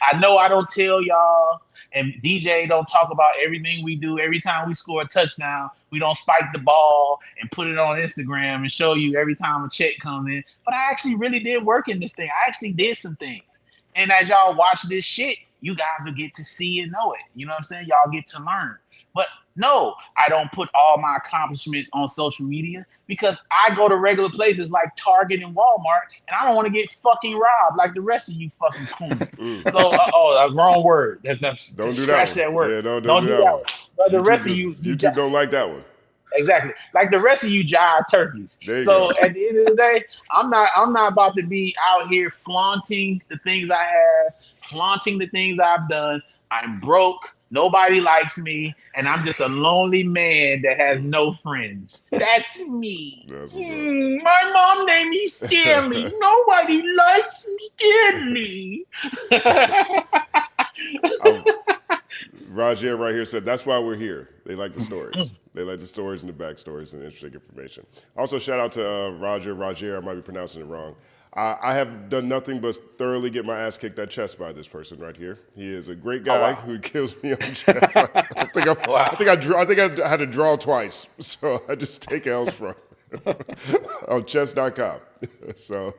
I know I don't tell y'all, and DJ don't talk about everything we do. Every time we score a touchdown, we don't spike the ball and put it on Instagram and show you every time a check comes in. But I actually really did work in this thing. I actually did some things. And as y'all watch this shit, you guys will get to see and know it. You know what I'm saying? Y'all get to learn. But no, I don't put all my accomplishments on social media because I go to regular places like Target and Walmart, and I don't want to get fucking robbed like the rest of you fucking coons. So, wrong word. Don't do that word. Yeah, don't do that one. But the rest of you YouTube don't like that one. Exactly. Like the rest of you jive turkeys. So at the end of the day, I'm not about to be out here flaunting the things I have, flaunting the things I've done. I'm broke. Nobody likes me, and I'm just a lonely man that has no friends. That's me. My mom named me Stanley. Nobody likes Stanley. Roger right here said, that's why we're here. They like the stories. They like the stories and the backstories and interesting information. Also, shout out to Roger, I might be pronouncing it wrong. I have done nothing but thoroughly get my ass kicked at chess by this person right here. He is a great guy who kills me on chess. I think I had to draw twice, so I just take L's from him on chess.com. So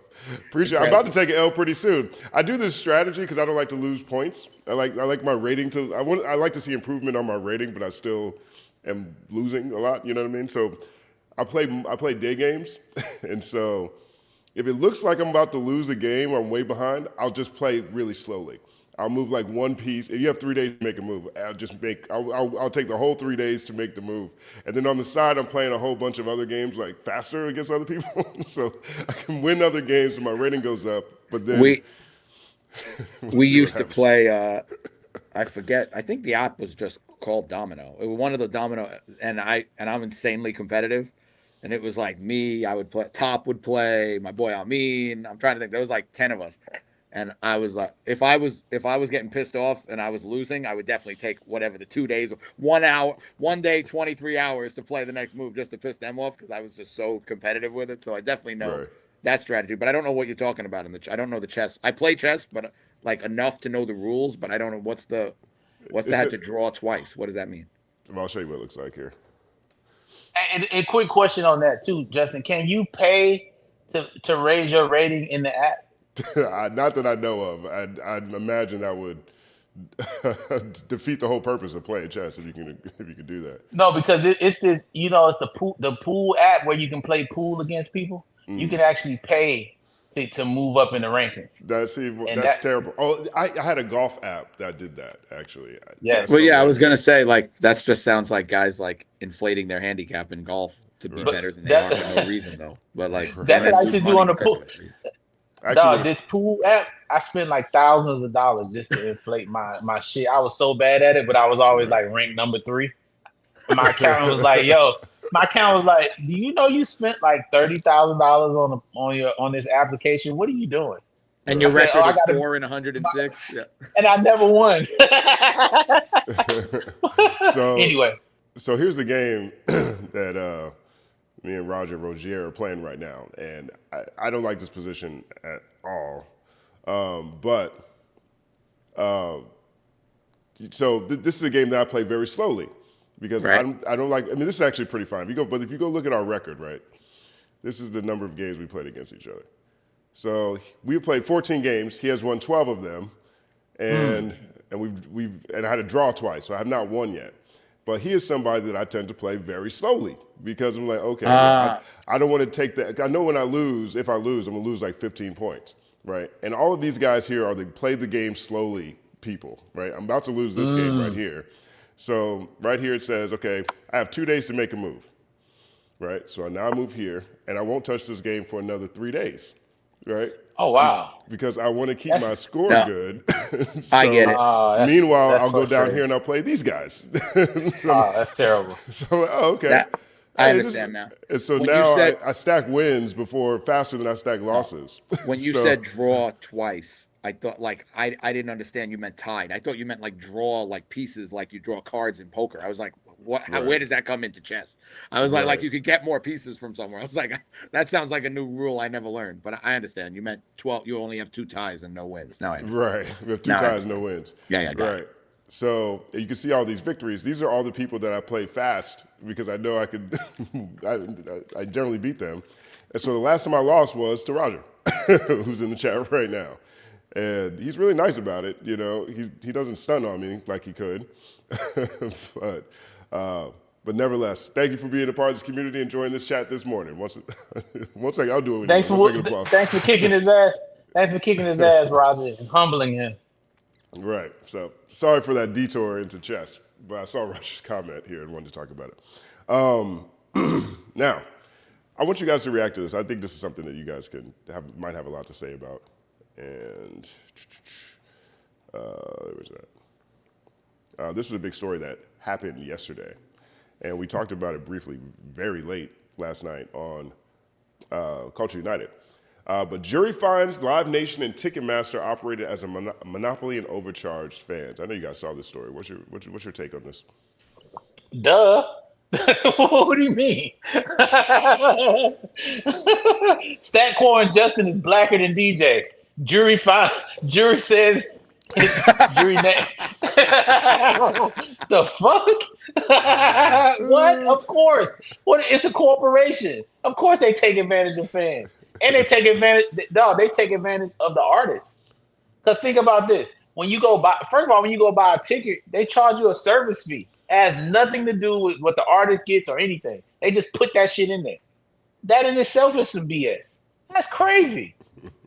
appreciate it. I'm about to take an L pretty soon. I do this strategy because I don't like to lose points. I like my rating I like to see improvement on my rating, but I still am losing a lot. You know what I mean? So I play day games, and so if it looks like I'm about to lose a game or I'm way behind, I'll just play really slowly. I'll move like one piece. If you have 3 days to make a move, I'll take the whole 3 days to make the move. And then on the side, I'm playing a whole bunch of other games like faster against other people. So I can win other games so my rating goes up. But then we used to play, I forget, I think the app was just called Domino. It was one of the Domino, and I'm insanely competitive. And it was like me, I would play, Top would play, my boy Amin. I'm trying to think, there was like 10 of us. And I was like, if I was getting pissed off and I was losing, I would definitely take whatever the 2 days, 1 hour, 1 day, 23 hours to play the next move just to piss them off because I was just so competitive with it. So I definitely know that strategy. But I don't know what you're talking about I don't know the chess. I play chess, but like enough to know the rules. But I don't know what's that to draw twice. What does that mean? I'll show you what it looks like here. And a quick question on that too, Justin. Can you pay to raise your rating in the app? Not that I know of. I'd imagine that would defeat the whole purpose of playing chess if you can do that. No, because it's this. It's the pool app where you can play pool against people. You can actually pay to move up in the rankings. That's terrible. Oh, I had a golf app that did that actually. Yes. Well, yeah, I was gonna say like that just sounds like guys like inflating their handicap in golf to be better than they are for no reason though. But like that's what I used to do on the pool. Dog, this pool app, I spent like thousands of dollars just to inflate my shit. I was so bad at it, but I was always like ranked number 3. And my accountant was like, "Yo," my accountant was like, "Do you know you spent like $30,000 on this application? What are you doing?" And your I said, record I is gotta, 4-106. Yeah. and I never won. So Anyway, so here's the game that me and Rogier are playing right now, and I don't like this position at all. This is a game that I play very slowly because Right. I don't like. I mean, this is actually pretty fine. But if you go look at our record, right, this is the number of games we played against each other. So we played 14 games. He has won 12 of them, and I had to draw twice, so I have not won yet. But he is somebody that I tend to play very slowly because I'm like, okay, I don't want to take that. I know when I lose, if I lose, I'm gonna lose like 15 points, right? And all of these guys here are the play the game slowly people, right? I'm about to lose this game right here. So right here it says, okay, I have 2 days to make a move, right? So now I move here, and I won't touch this game for another 3 days, right? oh wow, Because I want to keep my score No. good. I get it. Meanwhile, that's I'll go down frustrating. here and I'll play these guys. That's terrible. So, okay. I Hey, understand now. And so When you now said- I stack wins faster than I stack losses. When you So- said draw twice, I thought like I didn't understand you meant tied. I thought you meant like draw like pieces, like you draw cards in poker. I was like, what? Right. Where does that come into chess? I was like Right. you could get more pieces from somewhere. I was like, that sounds like a new rule I never learned. But I understand. You meant 12. You only have 2 ties and no wins. Now I understand. Right. We have 2 Now I ties, no wins. Yeah, got Right. it. So you can see all these victories. These are all the people that I play fast because I know I could. I generally beat them. And so the last time I lost was to Roger, who's in the chat right now, and he's really nice about it. You know, he doesn't stun on me like he could, but nevertheless, thank you for being a part of this community and joining this chat this morning. One second, I'll do it. Thanks One second applause. thanks for kicking his ass. Thanks for kicking his ass, Roger, and humbling him. Right. So sorry for that detour into chess, but I saw Roger's comment here and wanted to talk about it. Now, I want you guys to react to this. I think this is something that you guys might have a lot to say about. And where's that? This was a big story that happened yesterday, and we talked about it briefly very late last night on Culture United. But jury finds Live Nation and Ticketmaster operated as a monopoly and overcharged fans. I know you guys saw this story. What's your take on this? Duh. What do you mean? Stat Quo and Justin is blacker than DJ. Jury says jury next. The fuck? What? Of course. What? It's a corporation. Of course they take advantage of fans. And they take advantage. Dog, they take advantage of the artists. Because think about this: when you go buy, first of all, when you go buy a ticket, they charge you a service fee. It has nothing to do with what the artist gets or anything. They just put that shit in there. That in itself is some BS. That's crazy.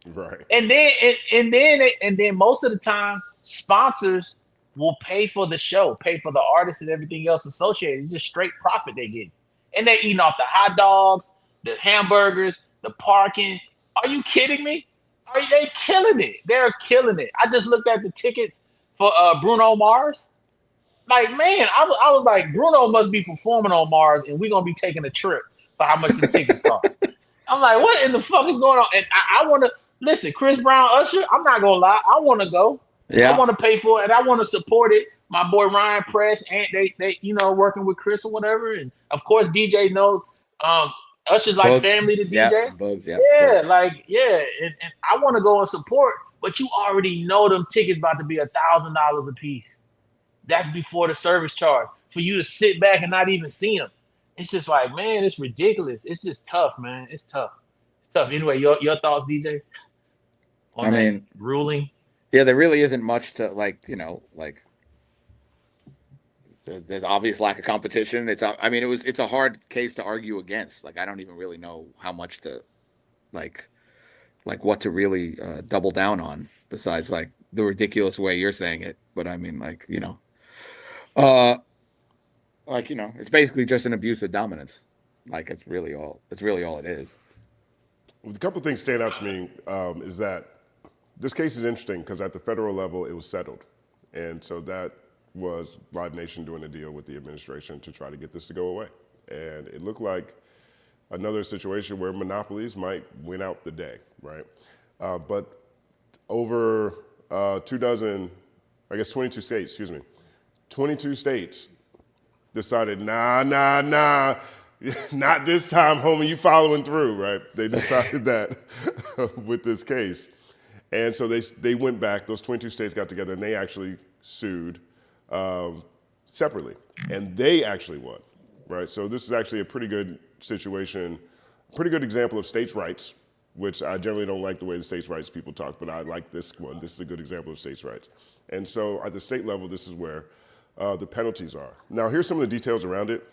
Right. And then most of the time, sponsors will pay for the show, pay for the artists and everything else associated. It's just straight profit they get, and they're eating off the hot dogs, the hamburgers, the parking. Are you kidding me? Are they killing it? They're killing it. I just looked at the tickets for Bruno Mars. Like, man, I was like, Bruno must be performing on Mars, and we're gonna be taking a trip for how much the tickets cost. I'm like, what in the fuck is going on? And I want to listen, Chris Brown, Usher. I'm not gonna lie, I want to go. Yeah. I want to pay for it, and I want to support it. My boy Ryan Press, and they working with Chris or whatever, and of course DJ knows. Usher's like Bugs. family to DJ. Yeah, Bugs, yeah. Yeah, like, yeah, and I want to go and support, but you already know them tickets about to be $1,000 a piece. That's before the service charge. For you to sit back and not even see them, it's just like, man, it's ridiculous. It's just tough, man. It's tough. It's tough. Anyway, your thoughts, DJ? On that ruling? Yeah, there really isn't much to there's obvious lack of competition. It's a hard case to argue against. Like, I don't even really know how much to like what to really double down on besides like the ridiculous way you're saying it. But I mean, it's basically just an abuse of dominance. Like, it's really all it is. A couple of things stand out to me is that this case is interesting because at the federal level, it was settled. And so that was Live Nation doing a deal with the administration to try to get this to go away. And it looked like another situation where monopolies might win out the day, right? But over 22 states, 22 states decided, nah, not this time, homie, you following through, right? They decided that with this case. And so they went back, those 22 states got together and they actually sued separately. And they actually won, right? So this is actually a pretty good situation, pretty good example of states' rights, which I generally don't like the way the states' rights people talk, but I like this one. This is a good example of states' rights. And so at the state level, this is where the penalties are. Now, here's some of the details around it.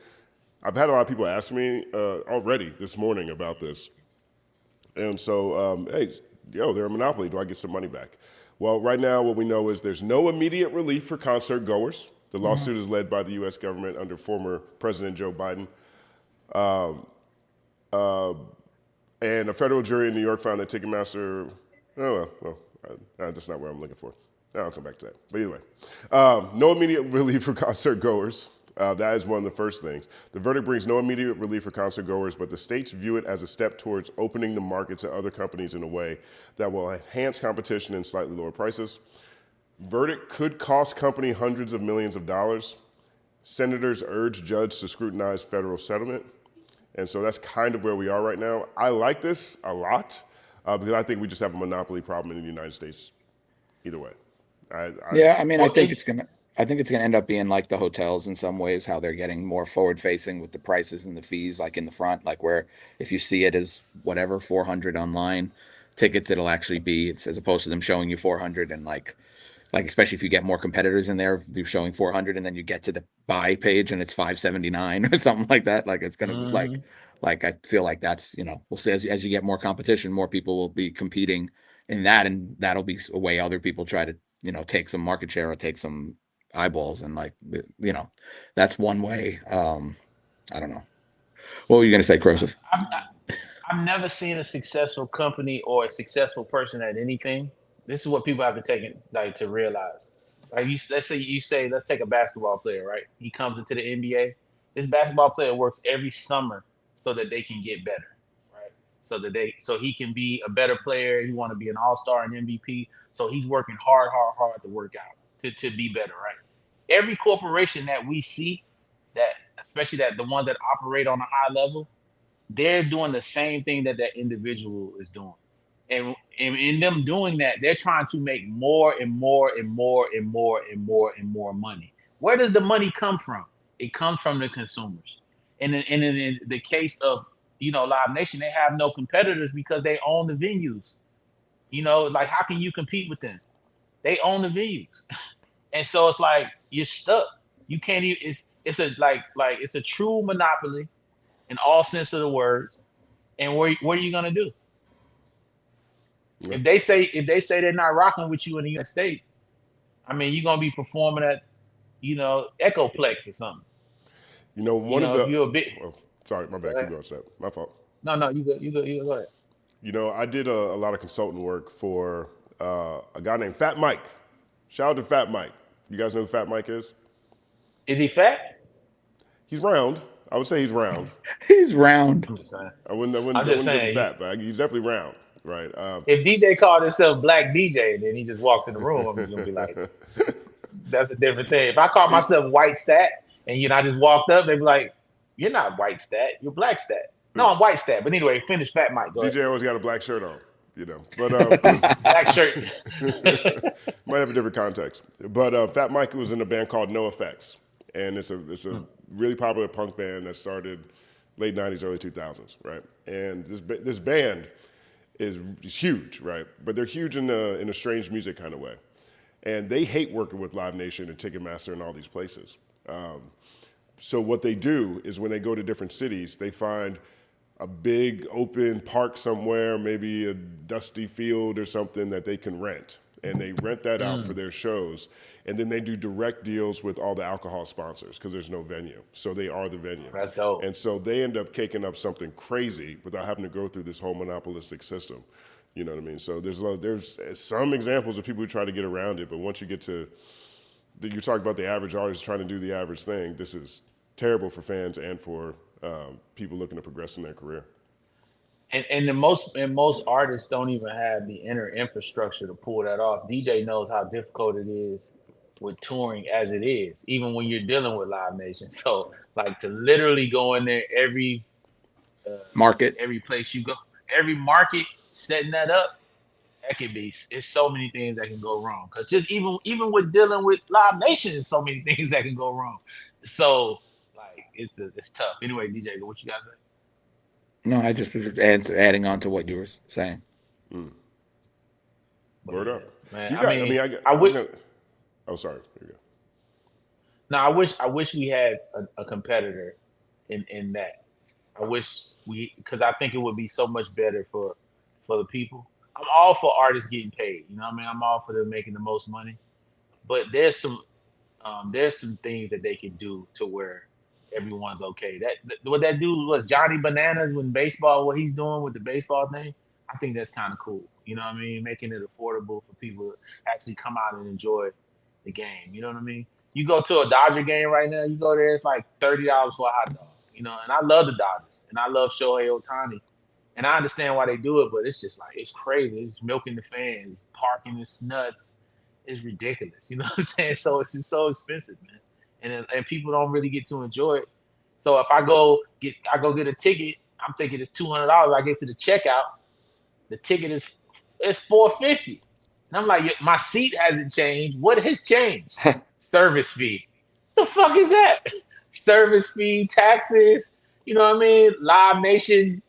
I've had a lot of people ask me already this morning about this. And so, hey, they're a monopoly. Do I get some money back? Well, right now, what we know is there's no immediate relief for concert goers. The lawsuit is led by the U.S. government under former President Joe Biden. And a federal jury in New York found that Ticketmaster, that's not what I'm looking for. I'll come back to that. But either way, no immediate relief for concert goers. That is one of the first things. The verdict brings no immediate relief for concert goers, but the states view it as a step towards opening the market to other companies in a way that will enhance competition and slightly lower prices. Verdict could cost company hundreds of millions of dollars. Senators urge judge to scrutinize federal settlement. And so that's kind of where we are right now. I like this a lot because I think we just have a monopoly problem in the United States either way. I think it's gonna end up being like the hotels in some ways, how they're getting more forward facing with the prices and the fees, like in the front, like where if you see it as whatever 400 online tickets, it'll actually be it's as opposed to them showing you 400 and like especially if you get more competitors in there, they're showing 400 and then you get to the buy page and it's 579 or something like that. Like it's gonna like I feel like that's we'll see as you get more competition, more people will be competing in that, and that'll be a way other people try to take some market share or take some eyeballs, and that's one way. I don't know. What were you gonna say, Crosif? I've never seen a successful company or a successful person at anything. This is what people have to take it to realize. Like let's take a basketball player, right? He comes into the NBA. This basketball player works every summer so that they can get better, right? So he can be a better player. He want to be an all-star and MVP. So he's working hard to work out to be better, right? Every corporation that we see, that especially the ones that operate on a high level, they're doing the same thing that individual is doing. And in them doing that, they're trying to make more and more and more and more and more and more money. Where does the money come from? It comes from the consumers. And in the case of Live Nation, they have no competitors because they own the venues. Like how can you compete with them? They own the venues, and so it's like you're stuck. You can't even. It's a true monopoly in all sense of the words. And what are you gonna do? Yeah. If they say they're not rocking with you in the United States, I mean, you're gonna be performing at, Echoplex or something. If you're a bit. Oh, sorry, my bad. Keep going, Seth. My fault. No, you go ahead. I did a lot of consulting work for a guy named Fat Mike. Shout out to Fat Mike. You guys know who Fat Mike is? Is he fat? He's round. I would say he's round. He's round. I'm just saying. I wouldn't give him fat, but he's definitely round. Right. If DJ called himself Black DJ and then he just walked in the room, I'm just gonna be like, that's a different thing. If I call myself White Stat and I just walked up, they'd be like, you're not White Stat, you're Black Stat. No, I'm White Stat. But anyway, finish Fat Mike. Go DJ ahead. always got a black shirt on, But black shirt. Might have a different context. But Fat Mike was in a band called No Effects, and it's a really popular punk band that started late '90s, early 2000s, right? And this band is huge, right? But they're huge in a strange music kind of way. And they hate working with Live Nation and Ticketmaster and all these places. So what they do is when they go to different cities, they find a big open park somewhere, maybe a dusty field or something that they can rent. and they rent that out for their shows, and then they do direct deals with all the alcohol sponsors because there's no venue, so they are the venue. That's dope. And so they end up caking up something crazy without having to go through this whole monopolistic system. You know what I mean? So there's some examples of people who try to get around it, but once you get to you talk about the average artist trying to do the average thing, this is terrible for fans and for people looking to progress in their career. And most artists don't even have the inner infrastructure to pull that off. DJ knows how difficult it is with touring as it is, even when you're dealing with Live Nation. So like to literally go in there every Market. every place you go, every market, setting that up, that could be. It's so many things that can go wrong. Because just even with dealing with Live Nation, there's so many things that can go wrong. So like it's tough. Anyway, DJ, what you guys say? No, I just was adding on to what you were saying. Word up. Man, Do you guys, I wish. Oh, sorry. Here you go. No, I wish we had a competitor in that. I wish because I think it would be so much better for the people. I'm all for artists getting paid. You know what I mean? I'm all for them making the most money. But there's some things that they can do to where everyone's okay. What that dude was Johnny Bananas when baseball, what he's doing with the baseball thing, I think that's kind of cool. You know what I mean? Making it affordable for people to actually come out and enjoy the game. You know what I mean? You go to a Dodger game right now, you go there, it's like $30 for a hot dog. You know, and I love the Dodgers and I love Shohei Ohtani. And I understand why they do it, but it's just like it's crazy. It's milking the fans, parking, it's nuts. It's ridiculous. You know what I'm saying? So it's just so expensive, man. And people don't really get to enjoy it. So if I go get a ticket, I'm thinking it's $200. I get to the checkout, the ticket is $450. And I'm like, my seat hasn't changed. What has changed? Service fee. The fuck is that? Service fee, taxes. You know what I mean? Live Nation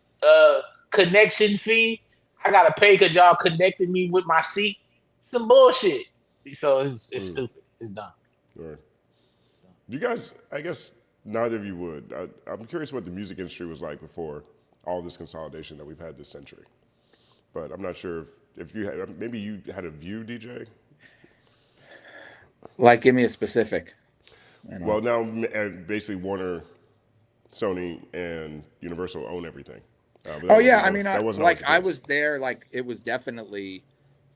connection fee. I gotta pay because y'all connected me with my seat. Some bullshit. So it's stupid. It's dumb. Right. Do you guys? I guess neither of you would. I'm curious what the music industry was like before all this consolidation that we've had this century. But I'm not sure if you had, maybe you had a view, DJ. Like, give me a specific. Well, now basically Warner, Sony, and Universal own everything. Oh yeah, I mean, that wasn't like always I the was case. there. Like it was definitely,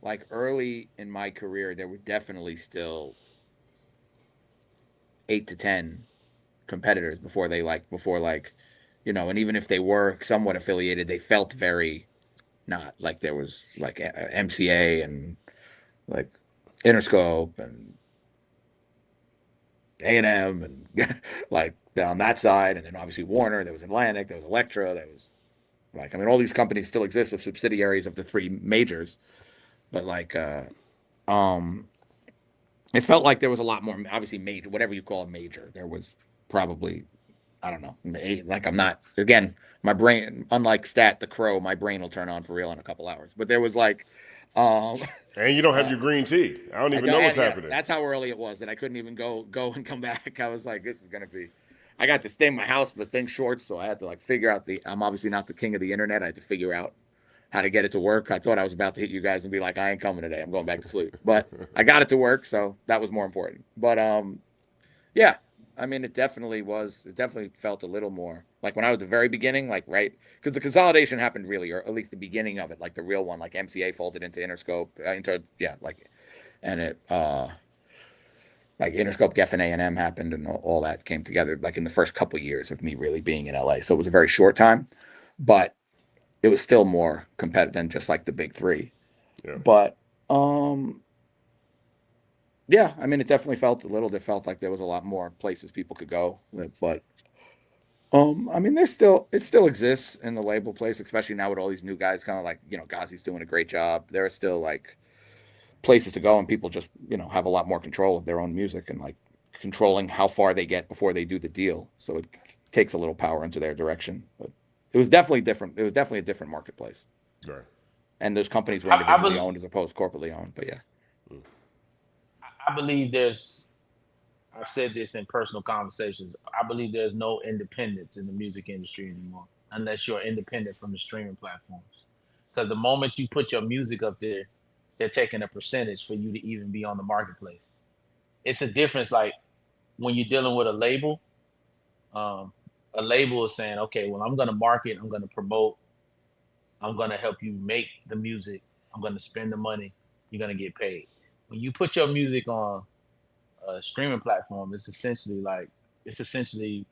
like early in my career, there were definitely still 8 to 10 competitors before you know, and even if they were somewhat affiliated, they felt very not like there was like MCA and like Interscope and A&M and like on that side, and then obviously Warner. There was Atlantic, there was Elektra, there was like, I mean, all these companies still exist as subsidiaries of the three majors, but like it felt like there was a lot more, obviously major, whatever you call a major. There was probably, I don't know, like I'm not, again, my brain, unlike Stat Quo, my brain will turn on for real in a couple hours. But there was like, And you don't have your green tea. I don't even know what's happening. that's how early it was that I couldn't even go and come back. I was like, this is gonna be. I got to stay in my house, but things short, so I had to like figure out I'm obviously not the king of the internet. I had to figure out how to get it to work. I thought I was about to hit you guys and be like, I ain't coming today. I'm going back to sleep. But I got it to work, so that was more important. But yeah, I mean, it definitely felt a little more like when I was at the very beginning, like, right? Because the consolidation happened really, or at least the beginning of it, like the real one, like MCA folded into Interscope, and it, like Interscope, Geffen, A&M happened, and all that came together, like in the first couple of years of me really being in LA. So it was a very short time, but it was still more competitive than just like the big three. Yeah. But yeah, I mean, it definitely felt like there was a lot more places people could go. But I mean, it still exists in the label place, especially now with all these new guys, kind of like, you know, Ghazi's doing a great job. There are still like places to go, and people just, you know, have a lot more control of their own music and like controlling how far they get before they do the deal. So it takes a little power into their direction. But it was definitely different. It was definitely a different marketplace. Right. And those companies were individually owned as opposed to corporately owned. But yeah. I believe I've said this in personal conversations. I believe there's no independence in the music industry anymore, unless you're independent from the streaming platforms. Because the moment you put your music up there, they're taking a percentage for you to even be on the marketplace. It's a difference, like when you're dealing with a label. A label is saying, okay, well, I'm going to market, I'm going to promote, I'm going to help you make the music, I'm going to spend the money, you're going to get paid. When you put your music on a streaming platform, it's essentially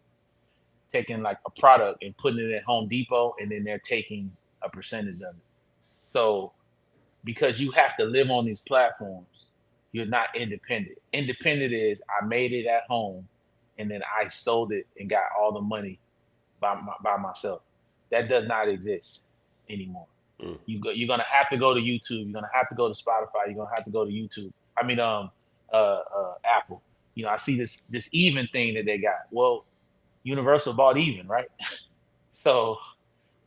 taking like a product and putting it at Home Depot, and then they're taking a percentage of it. So because you have to live on these platforms, you're not independent. Independent is I made it at home, and then I sold it and got all the money by myself. That does not exist anymore. You're gonna have to go to YouTube. You're gonna have to go to Spotify. You're gonna have to go to YouTube. I mean, Apple. You know, I see this even thing that they got. Well, Universal bought even, right? So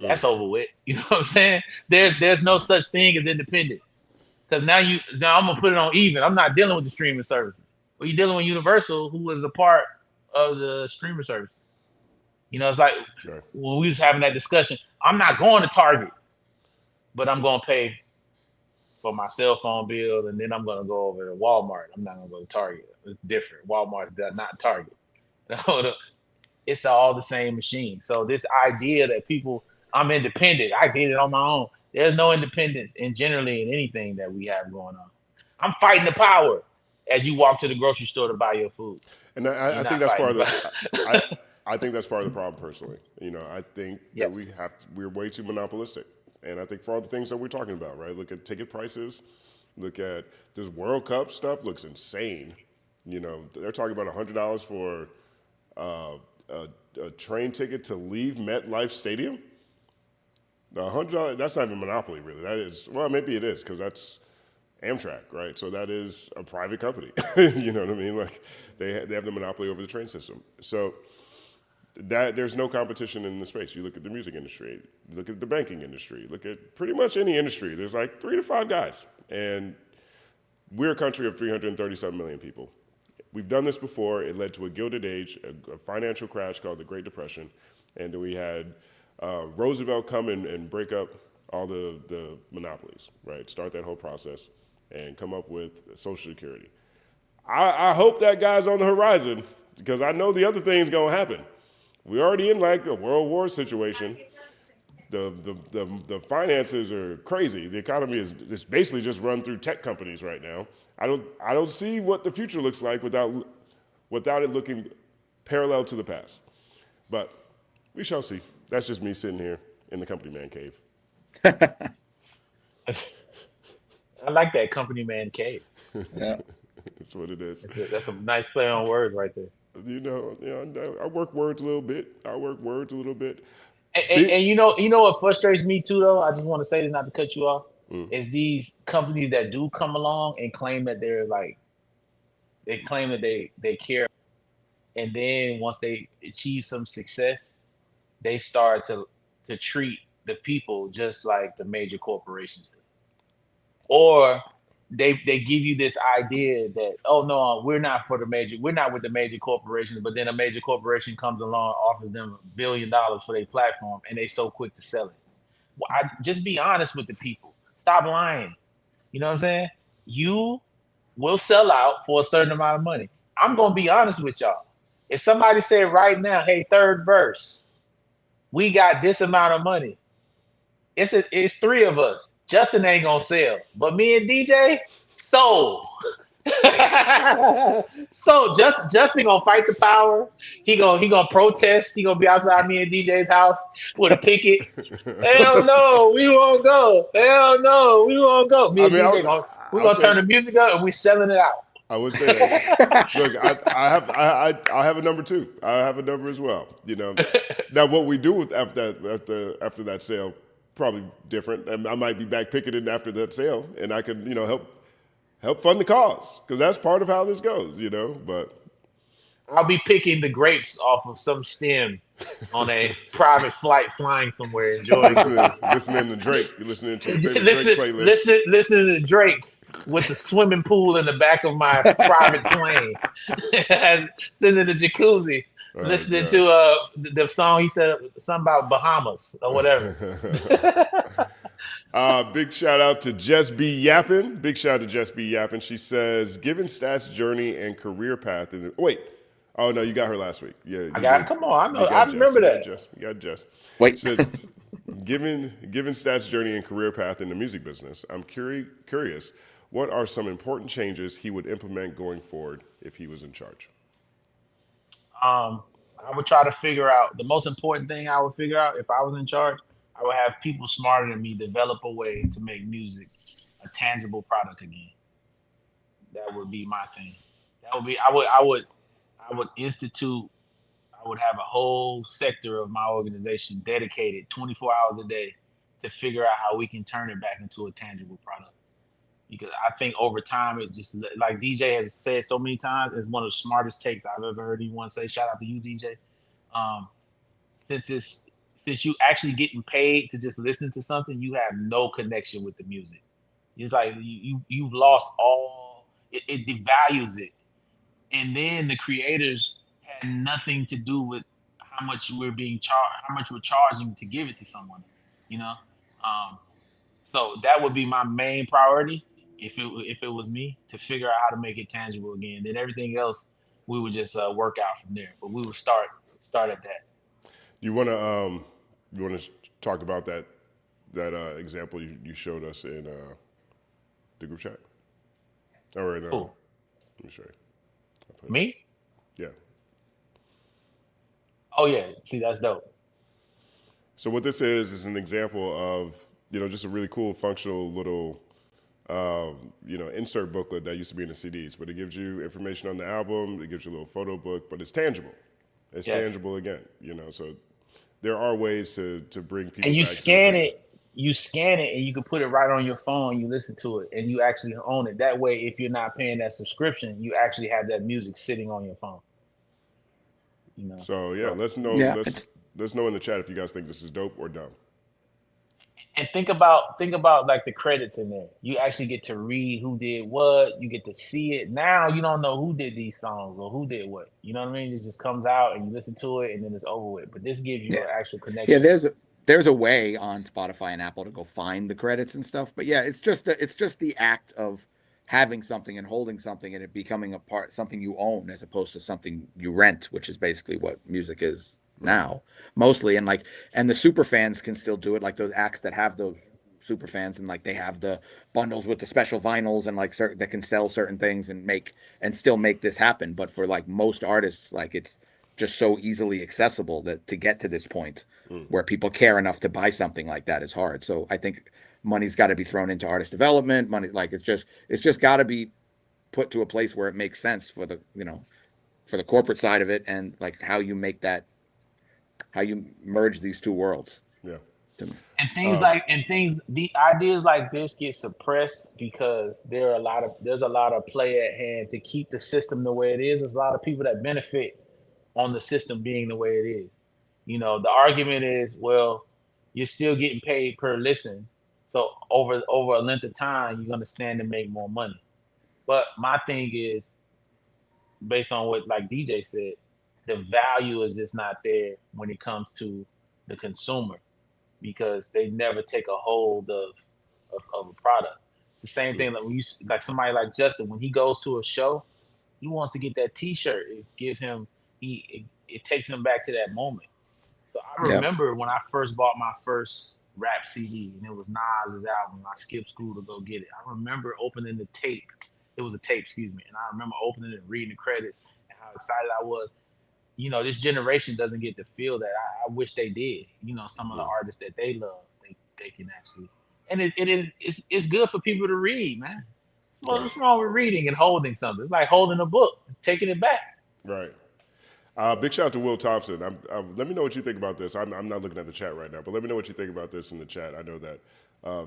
that's over with. You know what I'm saying? There's no such thing as independent. Because now I'm gonna put it on even. I'm not dealing with the streaming services. But you're dealing with Universal, who is a part of the streamer service. You know, it's like when we was having that discussion. I'm not going to Target, but I'm going to pay for my cell phone bill, and then I'm going to go over to Walmart. I'm not going to go to Target. It's different. Walmart's not Target. It's all the same machine. So this idea that I'm independent, I did it on my own. There's no independence generally in anything that we have going on. I'm fighting the power as you walk to the grocery store to buy your food. And I think that's part of the. I think that's part of the problem, personally. You know, I think that we're way too monopolistic, and I think for all the things that we're talking about, right? Look at ticket prices, look at this World Cup stuff. Looks insane. You know, they're talking about $100 for a train ticket to leave MetLife Stadium. $100. That's not even Monopoly, really. That is, well, maybe it is, because that's Amtrak, right? So that is a private company. You know what I mean? Like they have the monopoly over the train system. So that there's no competition in the space. You look at the music industry, you look at the banking industry, look at pretty much any industry. There's like 3 to 5 guys, and we're a country of 337 million people. We've done this before. It led to a gilded age, a financial crash called the Great Depression, and then we had Roosevelt come and break up all the monopolies, right? Start that whole process and come up with Social Security. I hope that guy's on the horizon, because I know the other thing's gonna happen. We're already in like a World War situation. The finances are crazy. The economy is basically just run through tech companies right now. I don't see what the future looks like without it looking parallel to the past. But we shall see. That's just me sitting here in the company man cave. I like that company man cave. Yeah, That's what it is. That's a nice play on words right there. You know, I work words a little bit. And you know what frustrates me too, though? I just want to say this, not to cut you off. Is these companies that do come along and claim that they care, and then once they achieve some success, they start to treat the people just like the major corporations do. Or they give you this idea that, oh no, we're not with the major corporations, but then a major corporation comes along, offers them $1 billion for their platform, and they so quick to sell it. Well, just be honest with the people. Stop lying. You know what I'm saying? You will sell out for a certain amount of money. I'm gonna be honest with y'all. If somebody said right now, hey, third verse, we got this amount of money. It's 3 of us. Justin ain't gonna sell, but me and DJ sold. So Justin gonna fight the power. He gonna protest. He gonna be outside me and DJ's house with a picket. Hell no, we won't go. Hell no, we won't go. Me and DJ we're gonna turn the music up and we selling it out. I would say that. Look, I have a number too. I have a number as well. You know, now what we do after that sale probably different. And I might be back picketing after that sale, and I could help fund the cause, because that's part of how this goes. You know, but I'll be picking the grapes off of some stem on a private flight flying somewhere, enjoying listening to Drake. You're listening to your favorite Drake playlist. Listening to Drake with the swimming pool in the back of my private plane, and sitting in the jacuzzi, listening to the song he said, something about Bahamas or whatever. Big shout out to Just Be Yappin'. Big shout out to Just Be Yappin'. She says, given Stat's journey and career path. Wait. Oh, no, you got her last week. Yeah, I got. Come on, I know. I remember that. You got Jess. Wait. She said, given Stat's journey and career path in the music business, I'm curious, what are some important changes he would implement going forward if he was in charge? I would try to figure out the most important thing. I would figure out if I was in charge. I would have people smarter than me develop a way to make music a tangible product again. That would be my thing. That would be. I would institute. I would have a whole sector of my organization dedicated 24 hours a day to figure out how we can turn it back into a tangible product. Because I think over time, it just, like DJ has said so many times, it's one of the smartest takes I've ever heard anyone say. Shout out to you, DJ. Since you actually getting paid to just listen to something, you have no connection with the music. It's like you've lost all. It devalues it, and then the creators had nothing to do with how much we're being charged, how much we're charging to give it to someone. You know, so that would be my main priority if it was me, to figure out how to make it tangible again. Then everything else we would just work out from there. But we would start at that. You want to talk about that example you showed us in the group chat? Or no? Cool. Let me show you. Me? Yeah. Oh yeah. See, that's dope. So what this is an example of, just a really cool functional little insert booklet that used to be in the CDs, but it gives you information on the album, it gives you a little photo book, but it's tangible. It's tangible again, so there are ways to bring people and you back scan it and you can put it right on your phone, you listen to it and you actually own it. That way, if you're not paying that subscription, you actually have that music sitting on your phone. So yeah, let's know let's know in the chat if you guys think this is dope or dumb. And think about like the credits in there. You actually get to read who did what. You get to see it. Now you don't know who did these songs or who did what. You know what I mean? It just comes out and you listen to it and then it's over with. But this gives you an actual connection. Yeah, there's a way on Spotify and Apple to go find the credits and stuff. But yeah, it's just the act of having something and holding something and it becoming something you own as opposed to something you rent, which is basically what music is now mostly. And the super fans can still do it, like those acts that have those super fans and they have the bundles with the special vinyls and certain that can sell certain things and still make this happen. But for most artists, it's just so easily accessible that to get to this point where people care enough to buy something like that is hard. So I think money's got to be thrown into artist development. Money, it's just got to be put to a place where it makes sense for the for the corporate side of it and how you make that. How you merge these two worlds. Yeah. And the ideas like this get suppressed because there's a lot of play at hand to keep the system the way it is. There's a lot of people that benefit on the system being the way it is. The argument is, well, you're still getting paid per listen. So over a length of time, you're gonna stand to make more money. But my thing is, based on what DJ said, the value is just not there when it comes to the consumer because they never take a hold of a product. The same thing when somebody like Justin, when he goes to a show, he wants to get that T-shirt. It gives him it takes him back to that moment. So I remember when I first bought my first rap CD and it was Nas' album. I skipped school to go get it. I remember opening the tape. It was a tape, excuse me, and I remember opening it and reading the credits and how excited I was. This generation doesn't get to feel that. I wish they did. Some of the artists that they love, they can actually, and it's good for people to read, man. What's wrong with reading and holding something? It's like holding a book. It's taking it back. Right. Big shout out to Will Thompson. Let me know what you think about this. I'm not looking at the chat right now, but let me know what you think about this in the chat. I know that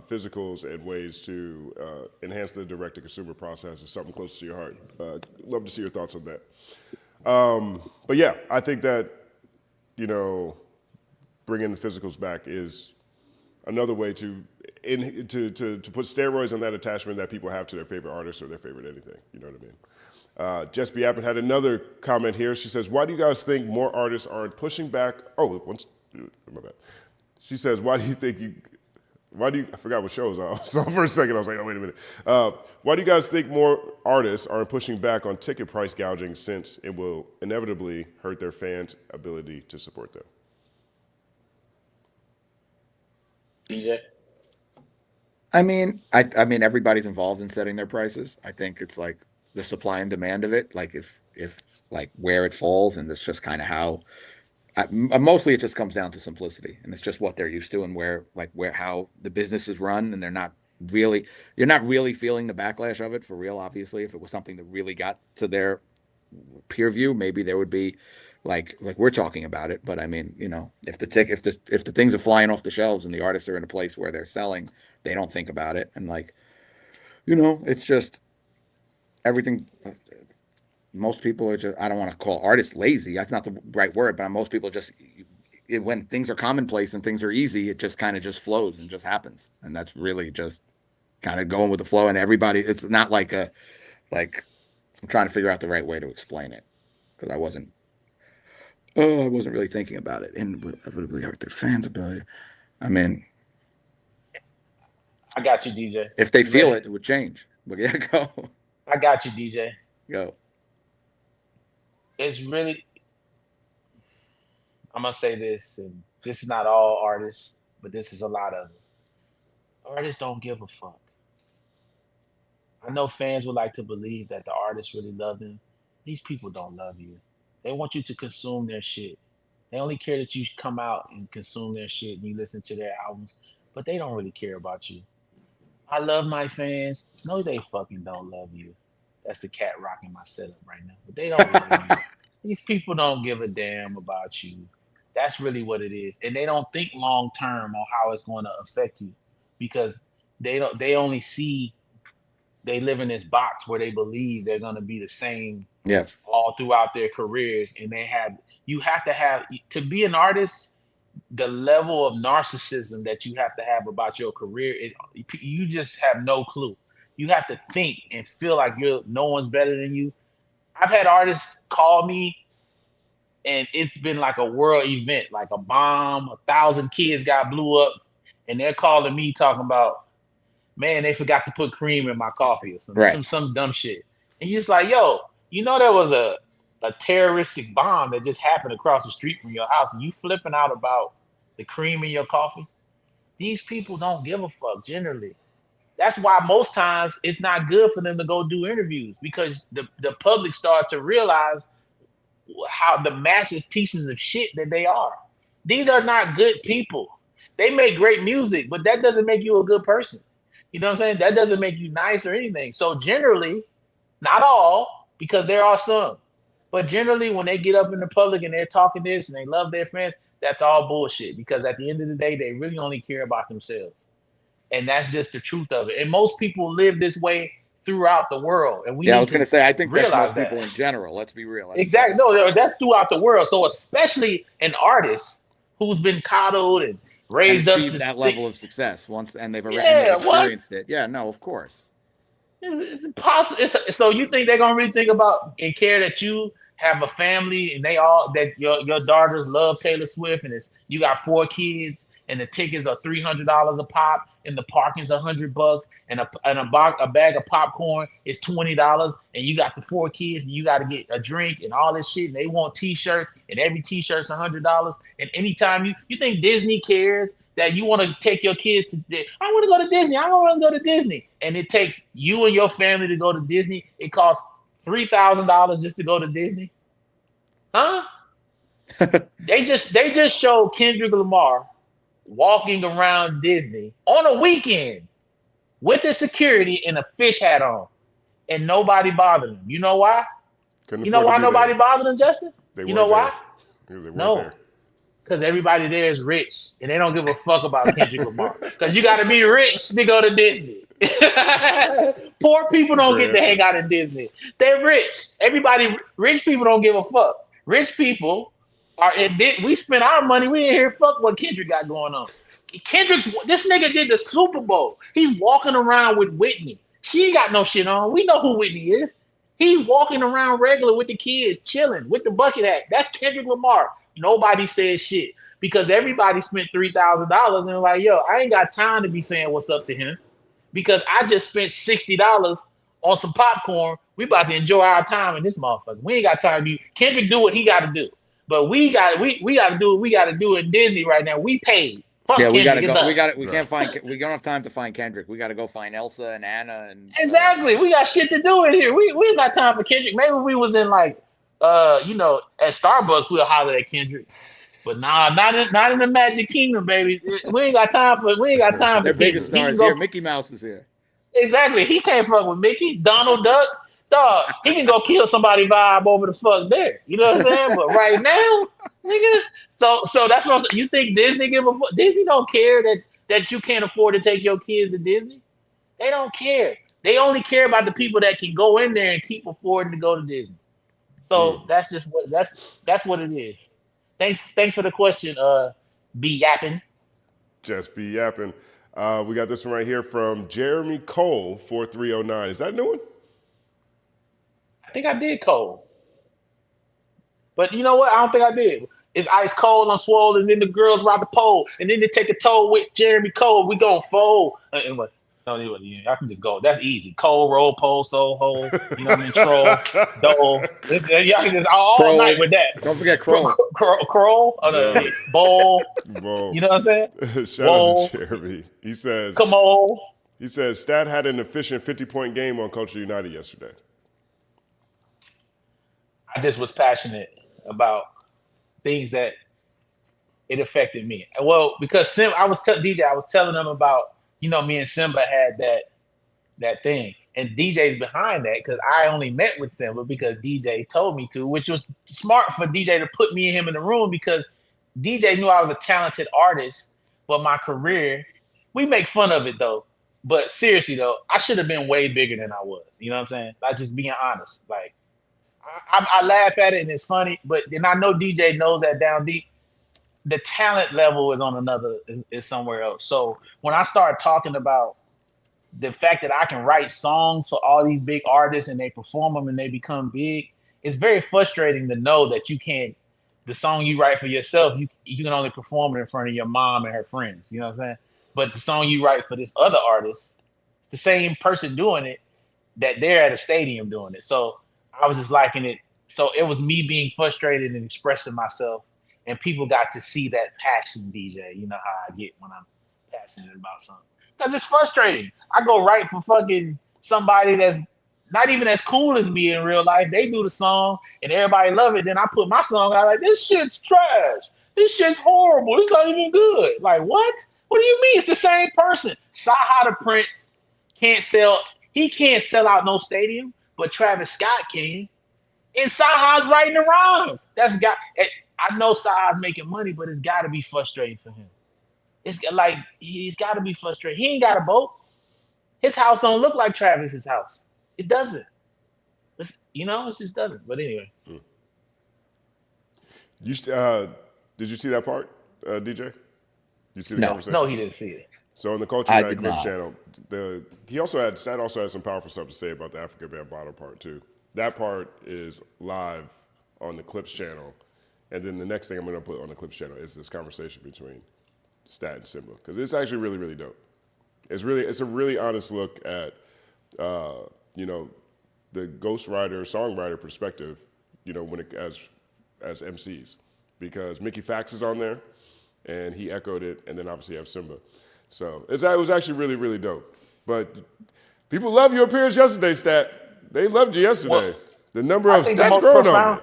physicals and ways to enhance the direct-to-consumer process is something close to your heart. Love to see your thoughts on that. But yeah, I think that, bringing the physicals back is another way to put steroids on that attachment that people have to their favorite artist or their favorite anything. You know what I mean? Jess B. Appen had another comment here. She says, why do you guys think more artists aren't pushing back? Oh, my bad. She says, why do you think I forgot what show it was on. So for a second I was like, oh, wait a minute. Why do you guys think more artists are pushing back on ticket price gouging since it will inevitably hurt their fans' ability to support them? DJ? I mean, I mean, everybody's involved in setting their prices. I think it's like the supply and demand of it. Like if like where it falls, and that's just kind of how. Mostly, it just comes down to simplicity, and it's just what they're used to, and where how the business is run, and you're not really feeling the backlash of it for real. Obviously, if it was something that really got to their peer view, maybe there would be like we're talking about it. But I mean, if the things are flying off the shelves and the artists are in a place where they're selling, they don't think about it, and it's just everything. Most people are just, I don't want to call artists lazy. That's not the right word, but most people just, when things are commonplace and things are easy, it just kind of just flows and just happens. And that's really just kind of going with the flow. And everybody, it's not like I'm trying to figure out the right way to explain it because I wasn't really thinking about it. And would it really hurt their fans' ability? I mean, I got you, DJ. If they feel it, it would change. But yeah, go. I got you, DJ. Go. It's really, I'm gonna say this, and this is not all artists, but this is a lot of it. Artists don't give a fuck. I know fans would like to believe that the artists really love them. These people don't love you. They want you to consume their shit. They only care that you come out and consume their shit and you listen to their albums, but they don't really care about you. I love my fans. No, they fucking don't love you. That's the cat rocking my setup right now. But they don't love you. These people don't give a damn about you. That's really what it is. And they don't think long term on how it's going to affect you because they only see, they live in this box where they believe they're going to be the same all throughout their careers. And you have to be an artist, the level of narcissism that you have to have about your career, you just have no clue. You have to think and feel like no one's better than you. I've had artists call me and it's been like a world event, like a bomb, 1,000 kids got blew up, and they're calling me talking about, man, they forgot to put cream in my coffee or some dumb shit. And you're just like, yo, there was a terroristic bomb that just happened across the street from your house and you flipping out about the cream in your coffee? These people don't give a fuck generally. That's why most times it's not good for them to go do interviews because the public start to realize how the massive pieces of shit that they are. These are not good people. They make great music, but that doesn't make you a good person. You know what I'm saying? That doesn't make you nice or anything. So generally, not all, because there are some, but generally when they get up in the public and they're talking this and they love their fans, that's all bullshit because at the end of the day, they really only care about themselves. And that's just the truth of it. And most people live this way throughout the world. And I was going to say, I think that's most people in general. Let's be real. Exactly. No, that's throughout the world. So especially an artist who's been coddled and raised up to that level of success once, and they've already experienced it. Yeah, no, of course. It's impossible. So you think they're gonna really think about and care that you have a family and that your daughters love Taylor Swift and you got 4 kids and the tickets are $300 a pop and the parking's $100 and a bag of popcorn is $20 and you got the 4 kids and you got to get a drink and all this shit and they want t-shirts and every t-shirt's $100 and anytime you think Disney cares that you want to take your kids to I want to go to Disney. I don't want to go to Disney. And it takes you and your family to go to Disney. It costs $3,000 just to go to Disney. Huh? They just showed Kendrick Lamar walking around Disney on a weekend with the security and a fish hat on, and nobody bothered him. You know why? You know why nobody bothered him, Justin? You know why? No, because everybody there is rich, and they don't give a fuck about Kendrick Lamar. Because you got to be rich to go to Disney. Poor people don't get to hang out in Disney. They're rich. Rich people don't give a fuck. Rich people we spent our money. We didn't hear fuck what Kendrick got going on. This nigga did the Super Bowl. He's walking around with Whitney. She ain't got no shit on. We know who Whitney is. He's walking around regular with the kids, chilling with the bucket hat. That's Kendrick Lamar. Nobody says shit. because everybody spent $3,000 and like, yo, I ain't got time to be saying what's up to him because I just spent $60 on some popcorn. We about to enjoy our time in this motherfucker. We ain't got time to do. Kendrick do what he got to do, but we got to do what we got to do in Disney right now. We paid. Fuck Yeah, we Kendrick, gotta go. it's us. We can't find. We don't have time to find Kendrick. We gotta go find Elsa and Anna and Exactly. We got shit to do in here. We ain't got time for Kendrick. Maybe we was in like at Starbucks we'll holler at Kendrick. But nah, not in the Magic Kingdom, baby. We ain't got time for their biggest Kendrick. stars here. Mickey Mouse is here. Exactly. He can't fuck with Mickey, Donald Duck. Dog, he can go kill somebody vibe over the fuck there. You know what I'm saying? But right now, nigga. So that's what I'm saying. You think Disney Disney don't care that you can't afford to take your kids to Disney? They don't care. They only care about the people that can go in there and keep affording to go to Disney. So that's just what that's what it is. Thanks for the question, be yapping. Just be yapping. We got this one right here from Jeremy Cole 4309. Is that a new one? I think I did cold. But you know what? I don't think I did. It's ice cold and swollen, and then the girls ride the pole, and then they take a toll with Jeremy Cole. We gon' fold. Anyway, no, I can just go. That's easy. Cole, roll, pole, soul, hole. You know what I mean? Troll, dole. Y'all can just all Kroll. night with that. Don't forget Kroll. Kroll. Bowl. Whoa. You know what I'm saying? Shout out to Jeremy. He says, come on. He says, Stat had an efficient 50-point game on Culture United yesterday. I just was passionate about things that it affected me. Well, because I was telling them about, me and Simba had that thing. And DJ's behind that because I only met with Simba because DJ told me to, which was smart for DJ to put me and him in the room because DJ knew I was a talented artist, but my career, we make fun of it though. But seriously though, I should have been way bigger than I was. You know what I'm saying? Like just being honest. Like I laugh at it and it's funny, but then I know DJ knows that down deep. The talent level is on is somewhere else. So when I start talking about the fact that I can write songs for all these big artists and they perform them and they become big, it's very frustrating to know that you can't. The song you write for yourself, you can only perform it in front of your mom and her friends. You know what I'm saying? But the song you write for this other artist, the same person doing it, that they're at a stadium doing it. So I was just liking it. So it was me being frustrated and expressing myself, and people got to see that passion, DJ. You know how I get when I'm passionate about something. Because it's frustrating. I go write for fucking somebody that's not even as cool as me in real life. They do the song and everybody love it. Then I put my song out like, this shit's trash. This shit's horrible. It's not even good. Like, what? What do you mean? It's the same person. Saha the Prince can't sell out no stadium, but Travis Scott can. And Saha's writing the rhymes. I know Saha's making money, but it's got to be frustrating for him. It's like he's got to be frustrated. He ain't got a boat. His house don't look like Travis's house. It doesn't. It just doesn't. But anyway. Did you see that part, DJ? You see the conversation? No, he didn't see it. So on the Culture United Clips channel, Stat also had some powerful stuff to say about the Africa Bambaataa part too. That part is live on the Clips channel, and then the next thing I'm going to put on the Clips channel is this conversation between Stat and Simba because it's actually really, really dope. It's a really honest look at the ghostwriter, songwriter perspective, as MCs, because Mickey Fax is on there, and he echoed it, and then obviously you have Simba. So it was actually really, really dope. But people love your appearance yesterday, Stat. They loved you yesterday. Well, the number of stats growing on me.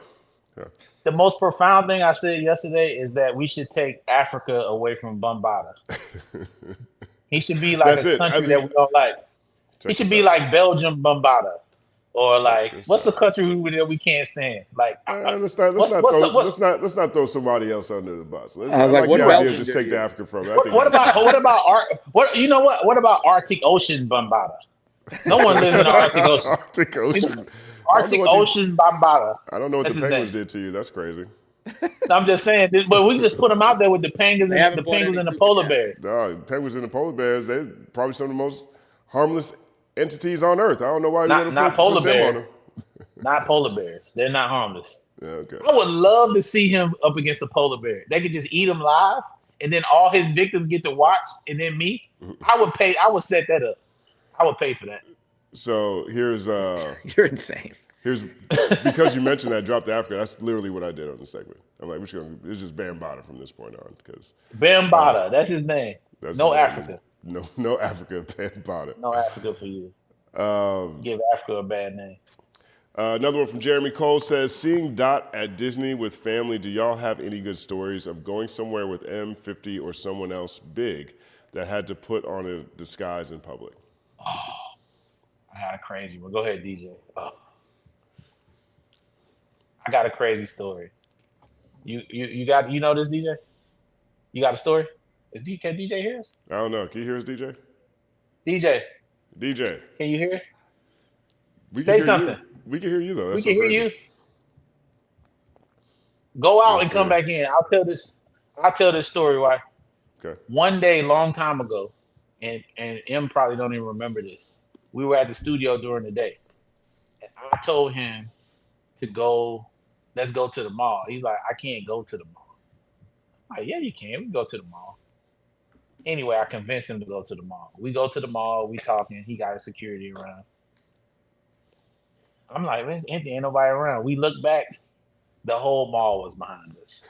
Yeah. The most profound thing I said yesterday is that we should take Africa away from Bambaataa. He should be like a country that we don't like. He should be like Belgium Bambaataa. Or like, what's the country that we can't stand? Like, let's not throw somebody else under the bus. I was like, what Belgium? Just take the Africa from it. What about Arctic Ocean Bambaataa? No one lives in the Arctic Ocean. Arctic Ocean. Arctic Ocean Bambaataa. I don't know what the penguins did to you. That's crazy. I'm just saying, but we just put them out there with the penguins and the polar bears. No, the penguins and the polar bears, they're probably some of the most harmless entities on Earth. I don't know why you want to put them on them. Not polar bears. They're not harmless. Okay. I would love to see him up against a polar bear. They could just eat him live, and then all his victims get to watch, and then me. I would pay. I would set that up. I would pay for that. So here's You're insane. because you mentioned that drop to Africa. That's literally what I did on the segment. I'm like, it's just Bambaataa from this point on because Bambaataa, that's his name. that's No his name. Africa. No Africa, Bambaataa. No Africa for you. Give Africa a bad name. Another one from Jeremy Cole says, seeing Dot at Disney with family, do y'all have any good stories of going somewhere with M, 50, or someone else big that had to put on a disguise in public? I got a crazy one. Go ahead, DJ. I got a crazy story. You know this, DJ? You got a story? Can DJ hear us? I don't know. Can you hear us, DJ? DJ, can you hear? We can Say hear something. You. We can hear you though. That's We can hear you. Go out and come back in. I'll tell this story. Why? Okay. One day, long time ago, and M probably don't even remember this. We were at the studio during the day, and I told him to go. Let's go to the mall. He's like, I can't go to the mall. I'm like, yeah, you can. We can go to the mall. Anyway, I convinced him to go to the mall. We go to the mall. We talking. He got a security around. I'm like, man, it's empty. Ain't nobody around. We look back. The whole mall was behind us.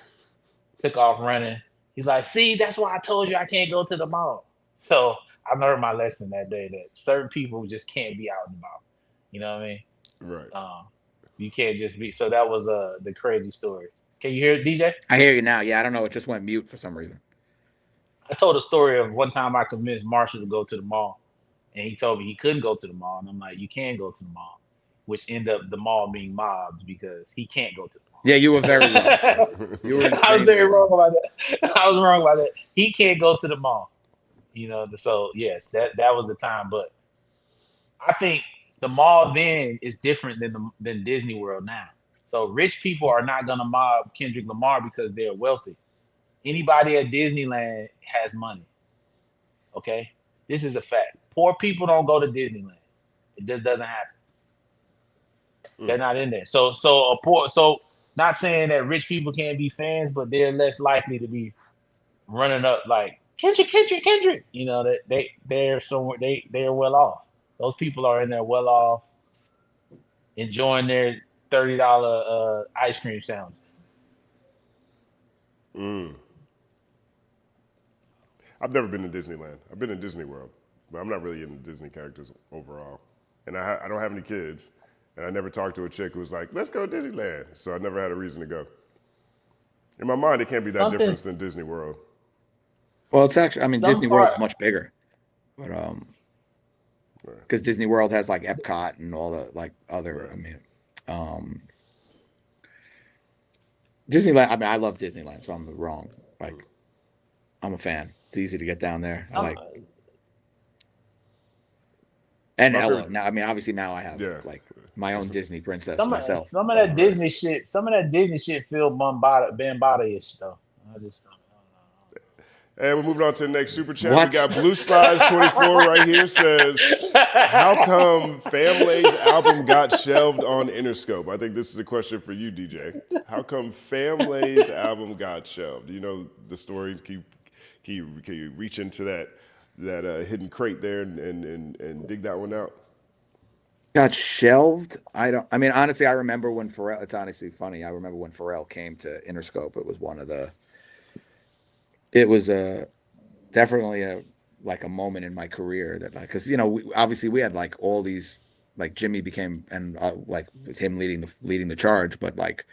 Took off running. He's like, see, that's why I told you I can't go to the mall. So I learned my lesson that day that certain people just can't be out and about. You know what I mean? Right. You can't just be. So that was the crazy story. Can you hear it, DJ? I hear you now. Yeah, I don't know. It just went mute for some reason. I told a story of one time I convinced Marshall to go to the mall, and he told me he couldn't go to the mall, and I'm like, you can go to the mall, which ended up the mall being mobbed because he can't go to the mall. Yeah, you were very wrong. You were I was very wrong about that. I was wrong about that. He can't go to the mall. You know, so yes, that was the time. But I think the mall then is different than Disney World now. So rich people are not gonna mob Kendrick Lamar because they're wealthy. Anybody at Disneyland has money. Okay? This is a fact. Poor people don't go to Disneyland. It just doesn't happen. They're not in there. So not saying that rich people can't be fans, but they're less likely to be running up like Kendrick. You know, that they're somewhere they're well off. Those people are in there well off, enjoying their $30 ice cream sandwiches. I've never been to Disneyland. I've been in Disney World, but I'm not really into Disney characters overall. And I don't have any kids, and I never talked to a chick who was like, let's go to Disneyland. So I never had a reason to go. In my mind, it can't be that different than Disney World. Well, it's actually, I mean, Disney World's much bigger, but because Disney World has like Epcot and all the like other. I mean, Disneyland. I mean, I love Disneyland, so I'm wrong. Like, I'm a fan. It's easy to get down there. I like. And Ella. Now, I mean, obviously now I have like my own Disney princess myself. Some of that Disney shit feel Bambaataa-ish though. I just don't know. And we're moving on to the next super chat. We got Blue Slides 24 right here says, how come Famlay's album got shelved on Interscope? I think this is a question for you, DJ. How come Famlay's album got shelved? Do you know the story? Can you reach into that hidden crate there and dig that one out? Got shelved? I mean, honestly, I remember when Pharrell, it's honestly funny. I remember when Pharrell came to Interscope. It was one of the, it was definitely a moment in my career that like, cause you know, we had like all these, like Jimmy became, and like with him leading the charge, but like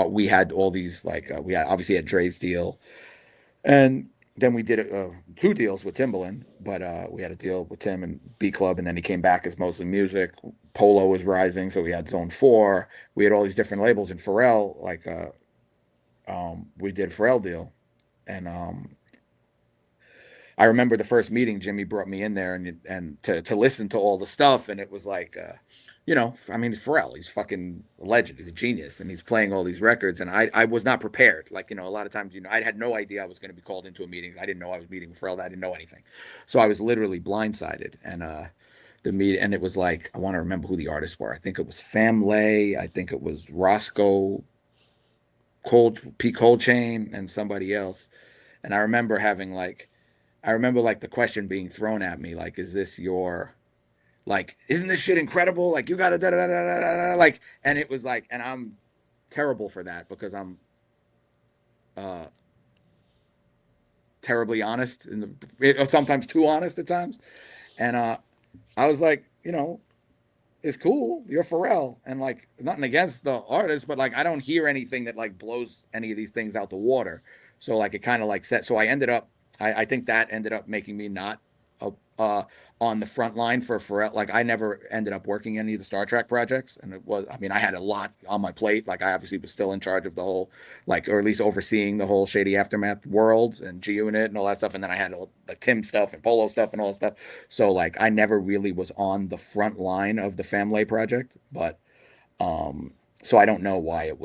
we had all these, like we obviously had Dre's deal, and then we did 2 deals with Timbaland, but we had a deal with Tim and B Club, and then he came back as mostly music. Polo was rising, so we had Zone 4. We had all these different labels, and Pharrell, like, we did Pharrell deal, and I remember the first meeting. Jimmy brought me in there and to listen to all the stuff, and it was like, you know, I mean, Pharrell, he's fucking a legend. He's a genius, and he's playing all these records, and I was not prepared. Like, you know, a lot of times, you know, I had no idea I was going to be called into a meeting. I didn't know I was meeting with Pharrell. I didn't know anything, so I was literally blindsided. And the meet, and it was like, I want to remember who the artists were. I think it was Famlay. I think it was Roscoe Cold Chain and somebody else. And I remember having like, the question being thrown at me, like, is this your, like, isn't this shit incredible? Like, you gotta da da da da da da, like, and it was like, and I'm terrible for that because I'm terribly honest and sometimes too honest at times. And I was like, it's cool. You're Pharrell, and like nothing against the artist, but like I don't hear anything that like blows any of these things out the water. So like it kind of like set. So I ended up, I think that ended up making me not on the front line for Pharrell. Like I never ended up working any of the Star Trek projects, and I mean, I had a lot on my plate. Like I obviously was still in charge of the whole, like, or at least overseeing the whole Shady Aftermath world and G Unit and all that stuff. And then I had all the Tim stuff and Polo stuff and all that stuff. So like I never really was on the front line of the Family project, but so I don't know why it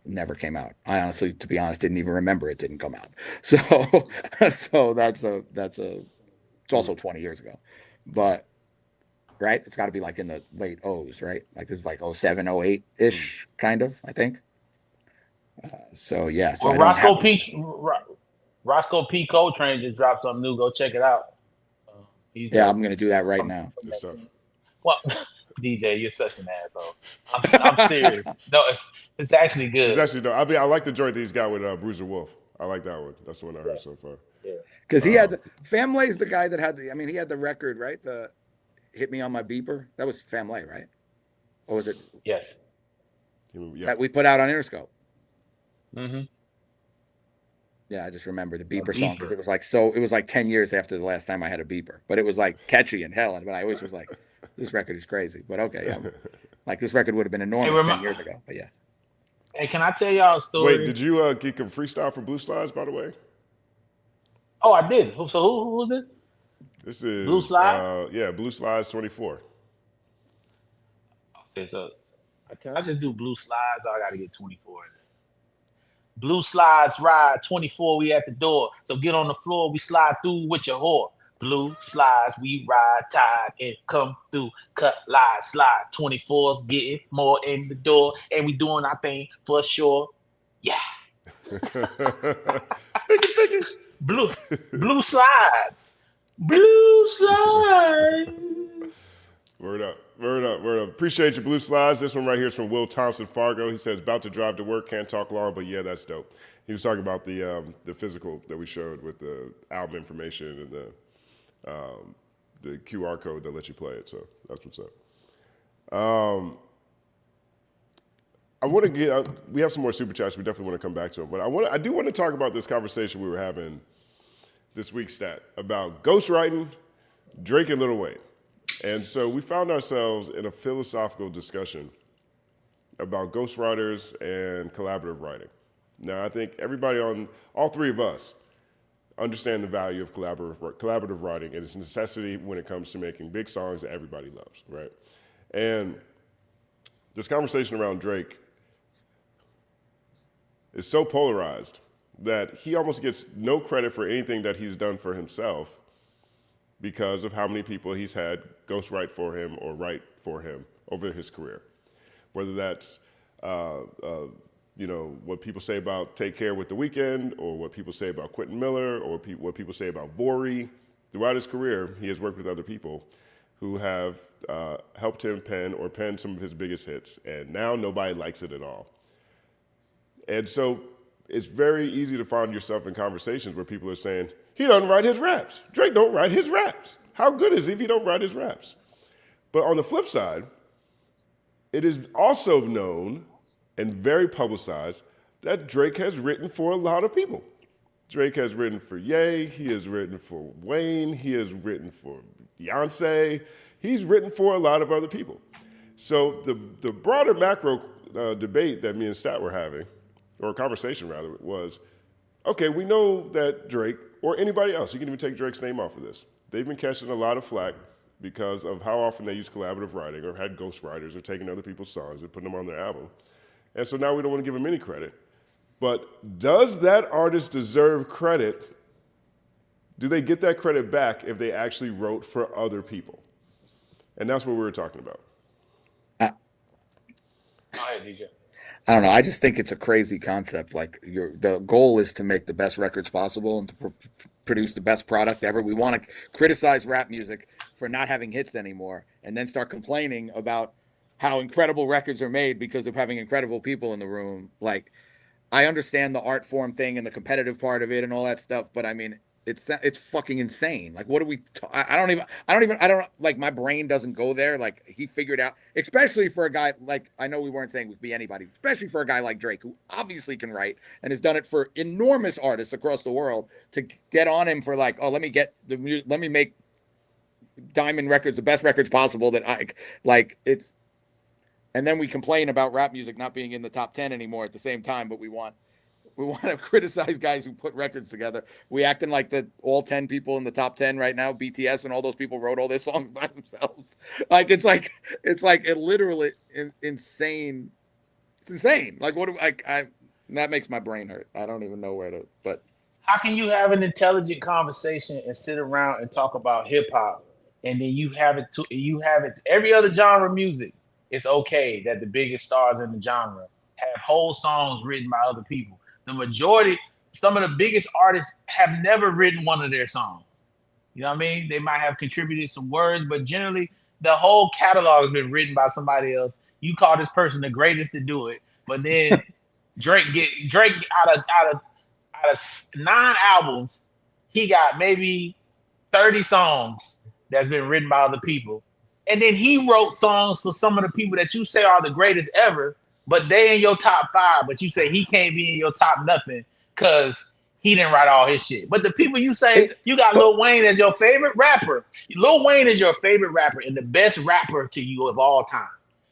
never came out. I honestly, to be honest, didn't even remember it didn't come out. So so that's it's also 20 years ago, but right, it's got to be like in the late O's, right? Like this is like 07, 08 ish, kind of, I think. So yeah, so Well, I don't have. Roscoe P. Coltrane just dropped something new. Go check it out. He's Yeah, I'm gonna do that right now. Good stuff. Well, DJ, you're such an asshole. I'm serious. No, it's actually good. It's actually no. I mean, I like the joint that he's got with Bruiser Wolf. I like that one. That's the one I heard so far. Yeah. Because he had Family's the guy that had the. I mean, he had the record, right? The Hit Me on My Beeper. That was Family, right? Or was it? Yes. Yeah. That we put out on Interscope. Mm-hmm. Yeah, I just remember the beeper song because it was like 10 years after the last time I had a beeper, but it was like catchy and hell. But I always was like, this record is crazy. But okay, yeah, like this record would have been enormous 10 years ago. But yeah. Hey, can I tell y'all a story? Wait, did you geek a freestyle for Blue Slides, by the way? Oh, I did. So who was this? This is Blue Slides? Yeah, Blue Slides 24. Okay, so can I just do Blue Slides? Or I got to get 24 in there. Blue Slides ride 24. We at the door. So get on the floor. We slide through with your whore. Blue Slides, we ride tide and come through. Cut lies, slide 24s, getting more in the door, and we doing our thing for sure. Yeah. Blue Slides. Blue Slides. Word up. Appreciate you, Blue Slides. This one right here is from Will Thompson Fargo. He says, about to drive to work, can't talk long, but yeah, that's dope. He was talking about the physical that we showed with the album information and the QR code that lets you play it. So that's what's up. I want to get. We have some more super chats. We definitely want to come back to them, but I do want to talk about this conversation we were having this week, Stat, about ghostwriting, Drake and Lil Wayne. And so we found ourselves in a philosophical discussion about ghostwriters and collaborative writing. Now, I think everybody all three of us understand the value of collaborative writing and its necessity when it comes to making big songs that everybody loves, right? And this conversation around Drake is so polarized that he almost gets no credit for anything that he's done for himself because of how many people he's had ghostwrite for him or write for him over his career. Whether that's what people say about Take Care with The Weeknd, or what people say about Quentin Miller, or what people say about Vori. Throughout his career, he has worked with other people who have helped him pen some of his biggest hits, and now nobody likes it at all. And so it's very easy to find yourself in conversations where people are saying, he doesn't write his raps. Drake don't write his raps. How good is he if he don't write his raps? But on the flip side, it is also known and very publicized that Drake has written for a lot of people. Drake has written for Ye, he has written for Wayne, he has written for Beyonce, he's written for a lot of other people. So the broader macro debate that me and Stat were having, or conversation rather, was, okay, we know that Drake, or anybody else, you can even take Drake's name off of this, they've been catching a lot of flack because of how often they use collaborative writing or had ghostwriters or taking other people's songs and putting them on their album. And so now we don't want to give them any credit. But does that artist deserve credit? Do they get that credit back if they actually wrote for other people? And that's what we were talking about. Go ahead, DJ. I don't know. I just think it's a crazy concept. Like the goal is to make the best records possible and to produce the best product ever. We want to criticize rap music for not having hits anymore, and then start complaining about how incredible records are made because of having incredible people in the room. Like, I understand the art form thing and the competitive part of it and all that stuff, but I mean, it's fucking insane. Like, what do we? I don't like. My brain doesn't go there. Like, he figured out, especially for a guy like, I know we weren't saying it would be anybody, especially for a guy like Drake, who obviously can write and has done it for enormous artists across the world. To get on him for like, oh, let me make Diamond Records the best records possible that I like. It's and then we complain about rap music not being in the top 10 anymore at the same time, but we want to criticize guys who put records together. We acting like the all 10 people in the top 10 right now, BTS and all those people wrote all their songs by themselves. Like it literally insane. It's insane. Like, what do I that makes my brain hurt. I don't even know where to, but How can you have an intelligent conversation and sit around and talk about hip hop, and then you have it every other genre of music? It's okay that the biggest stars in the genre have whole songs written by other people. The majority, some of the biggest artists have never written one of their songs. You know what I mean? They might have contributed some words, but generally the whole catalog has been written by somebody else. You call this person the greatest to do it, but then Drake out of 9 albums, he got maybe 30 songs that's been written by other people. And then he wrote songs for some of the people that you say are the greatest ever, but they in your top 5, but you say he can't be in your top nothing because he didn't write all his shit. But the people you say, you got Lil Wayne as your favorite rapper. Lil Wayne is your favorite rapper and the best rapper to you of all time.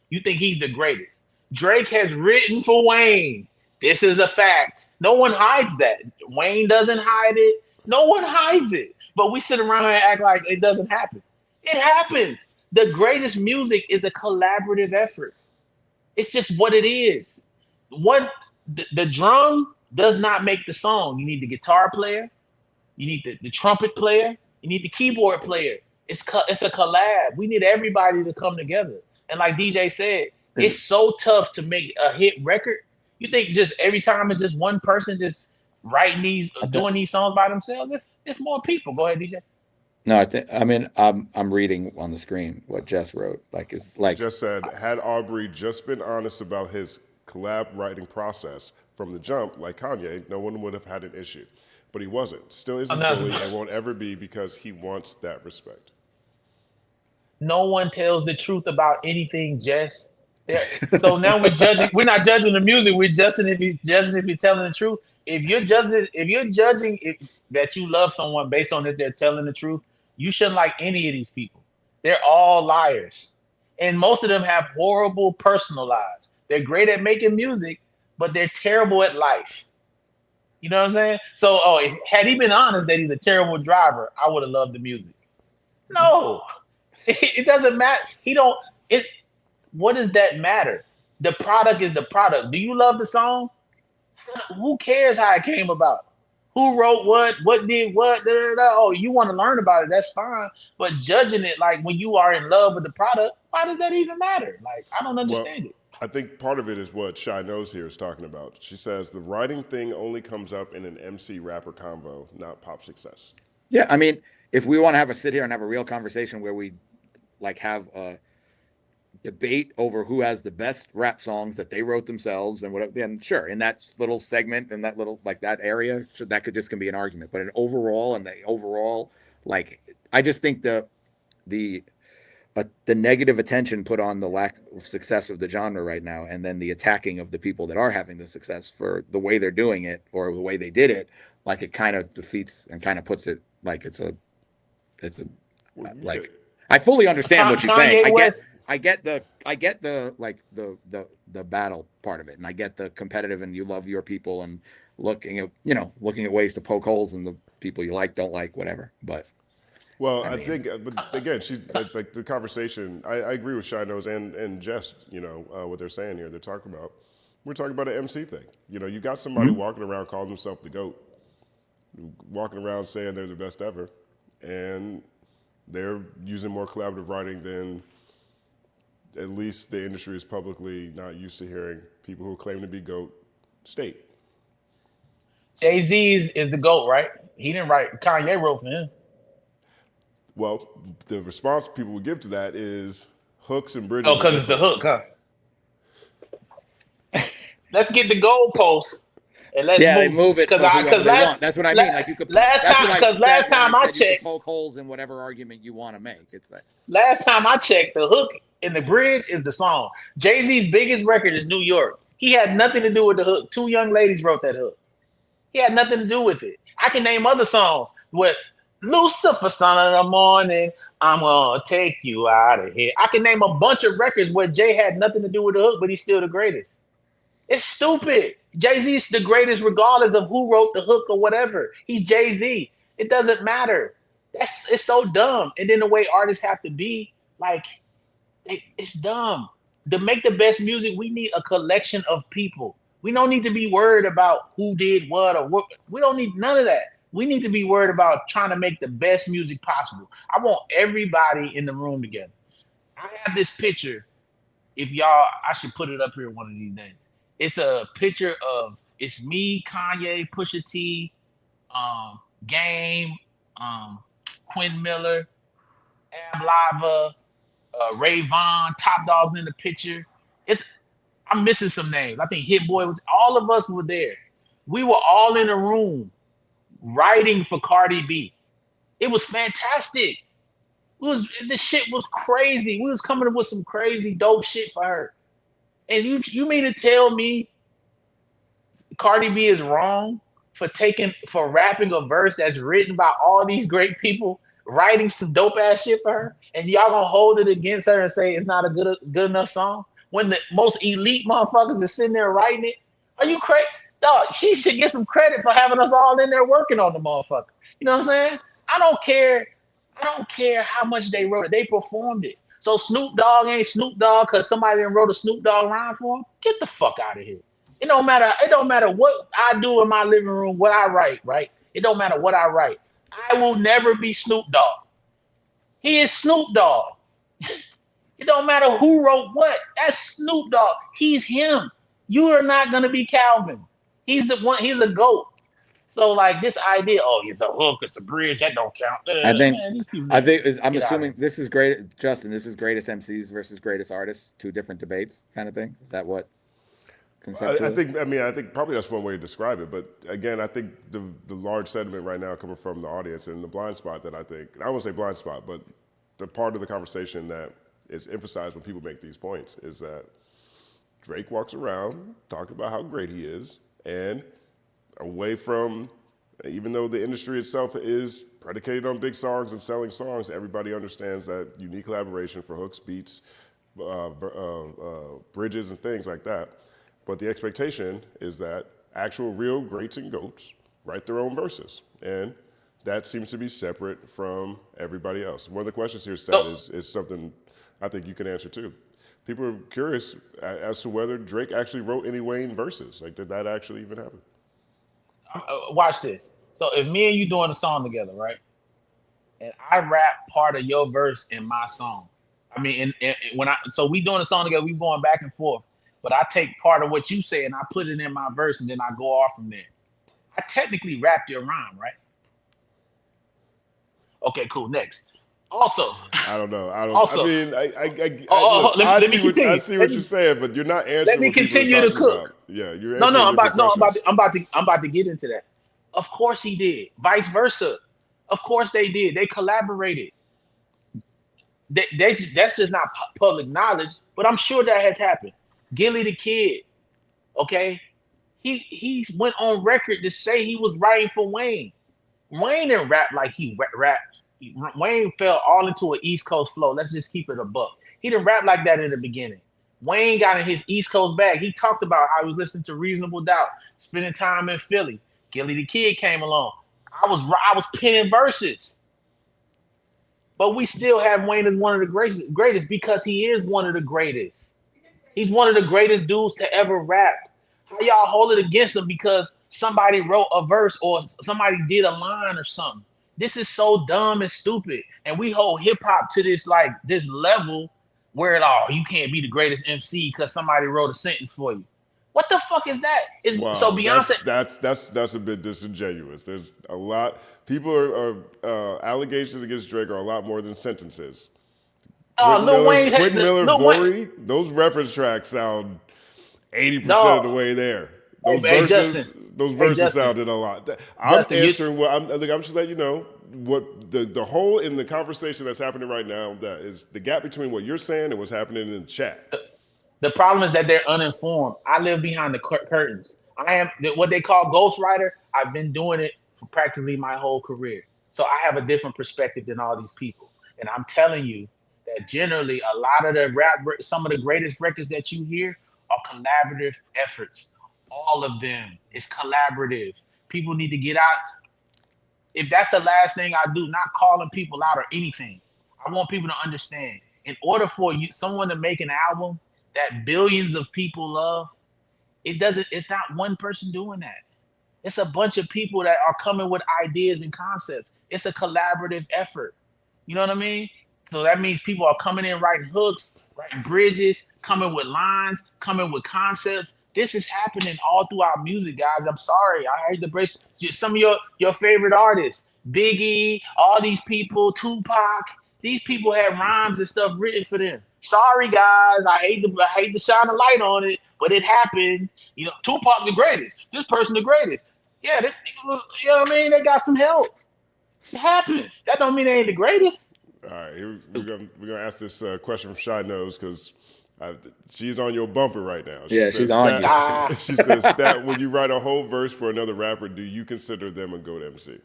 You think he's the greatest. Drake has written for Wayne. This is a fact. No one hides that. Wayne doesn't hide it. No one hides it. But we sit around here and act like it doesn't happen. It happens. The greatest music is a collaborative effort. It's just what it is. The drum does not make the song. You need the guitar player. You need the trumpet player. You need the keyboard player. It's a collab. We need everybody to come together. And like DJ said, it's so tough to make a hit record. You think just every time it's just one person just doing these songs by themselves? It's more people. Go ahead, DJ. no, I mean, I'm reading on the screen what Jess wrote. Like, it's like, Just said, had Aubrey just been honest about his collab writing process from the jump, like Kanye, no one would have had an issue. But he wasn't. Still isn't fully and won't ever be because he wants that respect. No one tells the truth about anything, Jess. So now we're judging. We're not judging the music. We're judging if he's telling the truth. If you're judging that you love someone based on if they're telling the truth, you shouldn't like any of these people. They're all liars, and most of them have horrible personal lives. They're great at making music, but they're terrible at life. You know what I'm saying? So, had he been honest that he's a terrible driver, I would have loved the music. No, it doesn't matter. He don't. It. What does that matter? The product is the product. Do you love the song? Who cares how it came about? Who wrote what? What did what? Da, da, da. Oh, you want to learn about it? That's fine. But judging it like when you are in love with the product, why does that even matter? Like, I don't understand it. I think part of it is what Shy Knows here is talking about. She says the writing thing only comes up in an MC rapper convo, not pop success. yeah, I mean, if we want to sit here and have a real conversation where we like have a debate over who has the best rap songs that they wrote themselves and whatever, then sure, in that little segment, in that little, like, that area, so that could just can be an argument. But in overall, like, I just think the negative attention put on the lack of success of the genre right now, and then the attacking of the people that are having the success for the way they're doing it or the way they did it, like, it kind of defeats and kind of puts it like it's a like, I fully understand what you're saying. I get the like the battle part of it, and I get the competitive and you love your people and looking at ways to poke holes in the people you like, don't like, whatever. But well, I think, but again, she like the conversation. I agree with Shy Knows and Jess. What they're saying here. We're talking about an MC thing. You got somebody walking around calling themselves the GOAT, walking around saying they're the best ever, and they're using more collaborative writing than at least the industry is publicly not used to hearing people who claim to be GOAT state. Jay-Z is the GOAT, right? He didn't write. Kanye wrote for him. Well, the response people would give to that is hooks and bridges. Oh, because it's the hook, huh? Let's get the goalposts and let's move it because that's what I mean. Like you could last time I checked, poke holes in whatever argument you want to make. It's like last time I checked, the hook and the bridge is the song. Jay-Z's biggest record is New York. He had nothing to do with the hook. Two young ladies wrote that hook. He had nothing to do with it. I can name other songs with Lucifer, son of the morning, I'm gonna take you out of here. I can name a bunch of records where Jay had nothing to do with the hook, but he's still the greatest. It's stupid. Jay-Z's the greatest regardless of who wrote the hook or whatever. He's Jay-Z. It doesn't matter. It's so dumb. And then the way artists have to be, like, it's dumb. To make the best music, we need a collection of people. We don't need to be worried about who did what or what. We don't need none of that. We need to be worried about trying to make the best music possible. I want everybody in the room together. I have this picture. I should put it up here one of these days. It's a picture of, it's me, Kanye, Pusha T, Game, Quinn Miller, Ab Lava, Ray Vaughn, Top Dog's in the picture. I'm missing some names. I think Hit Boy was. All of us were there. We were all in a room writing for Cardi B. It was fantastic. The shit was crazy. We was coming up with some crazy dope shit for her. And you mean to tell me Cardi B is wrong for rapping a verse that's written by all these great people, writing some dope ass shit for her, and y'all gonna hold it against her and say it's not a good enough song when the most elite motherfuckers are sitting there writing it? Are you crazy? Dog, she should get some credit for having us all in there working on the motherfucker. You know what I'm saying? I don't care how much they wrote it. They performed it. So Snoop Dogg ain't Snoop Dogg because somebody done wrote a Snoop Dogg rhyme for him? Get the fuck out of here. It don't matter what I do in my living room, what I write, right? It don't matter what I write. I will never be Snoop Dogg. He is Snoop Dogg. It don't matter who wrote what. That's Snoop Dogg. He's him. You are not gonna be Calvin. He's the one. He's a GOAT. So like this idea, it's a hook, it's a bridge, that don't count. I'm assuming this is great, Justin. This is greatest MCs versus greatest artists, two different debates, kind of thing. Is that what? I think probably that's one way to describe it. But again, I think the large sentiment right now coming from the audience and the blind spot that I won't say blind spot, but the part of the conversation that is emphasized when people make these points is that Drake walks around talking about how great he is, and away from, even though the industry itself is predicated on big songs and selling songs, everybody understands that unique collaboration for hooks, beats, bridges, and things like that. But the expectation is that actual real greats and GOATs write their own verses. And that seems to be separate from everybody else. One of the questions here, Stat, is something I think you can answer too. People are curious as to whether Drake actually wrote any Wayne verses. Like, did that actually even happen? Watch this. So if me and you doing a song together, right? And I rap part of your verse in my song. I mean, so we doing a song together, we going back and forth. But I take part of what you say and I put it in my verse and then I go off from there. I technically rapped your rhyme, right? Okay, cool. Next. Also, I don't know. I see what you're saying, but you're not answering. Let me continue to cook. About. Yeah, you're answering. I'm about to get into that. Of course he did. Vice versa. Of course they did. They collaborated. That's just not public knowledge, but I'm sure that has happened. Gilly the Kid, okay? He went on record to say he was writing for Wayne. Wayne didn't rap like he rapped. Wayne fell all into an East Coast flow. Let's just keep it a buck. He didn't rap like that in the beginning. Wayne got in his East Coast bag. He talked about how he was listening to Reasonable Doubt, spending time in Philly. Gilly the Kid came along. I was penning verses. But we still have Wayne as one of the greatest because he is one of the greatest. He's one of the greatest dudes to ever rap. How y'all hold it against him because somebody wrote a verse or somebody did a line or something? This is so dumb and stupid. And we hold hip hop to this level Where it all, you can't be the greatest MC because somebody wrote a sentence for you. What the fuck is that? So Beyonce. That's a bit disingenuous. There's a lot. People are allegations against Drake are a lot more than sentences. Quentin Miller, Vori, those reference tracks sound 80% of the way there. Those verses sounded a lot. I'm answering what I'm just letting you know what the hole in the conversation that's happening right now. That is the gap between what you're saying and what's happening in the chat. The problem is that they're uninformed. I live behind the curtains. I am what they call ghostwriter. I've been doing it for practically my whole career, so I have a different perspective than all these people. And I'm telling you that generally, a lot of the some of the greatest records that you hear are collaborative efforts. All of them is collaborative. People need to get out. If that's the last thing I do, not calling people out or anything, I want people to understand. In order for someone to make an album that billions of people love, it's not one person doing that. It's a bunch of people that are coming with ideas and concepts. It's a collaborative effort. You know what I mean? So that means people are coming in writing hooks, writing bridges, coming with lines, coming with concepts. This is happening all throughout music, guys. I'm sorry. I heard the break. Some of your favorite artists, Biggie, all these people, Tupac. These people have rhymes and stuff written for them. Sorry, guys. I hate to shine a light on it, but it happened. You know, Tupac the greatest. This person the greatest. Yeah, you know what I mean? They got some help. It happens. That don't mean they ain't the greatest. All right, we're gonna ask this question from Shy Nose because she's on your bumper right now. She's on you. She says, "Stat, when you write a whole verse for another rapper, do you consider them a GOAT MC?"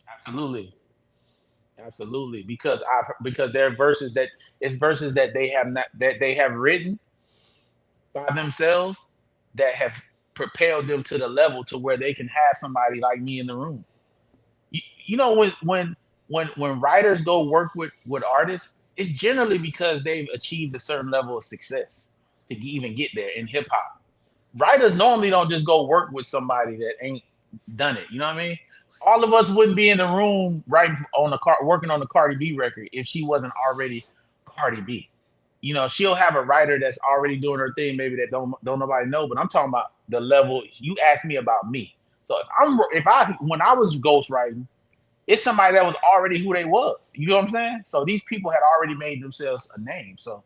Absolutely, because they're verses that they have written by themselves that have propelled them to the level to where they can have somebody like me in the room. You know, when writers go work with artists, it's generally because they've achieved a certain level of success to even get there in hip hop. Writers normally don't just go work with somebody that ain't done it. You know what I mean? All of us wouldn't be in the room working on the Cardi B record if she wasn't already Cardi B. You know, she'll have a writer that's already doing her thing, maybe that don't nobody know, but I'm talking about the level. You asked me about me. So when I was ghostwriting, it's somebody that was already who they was. You know what I'm saying? So these people had already made themselves a name. So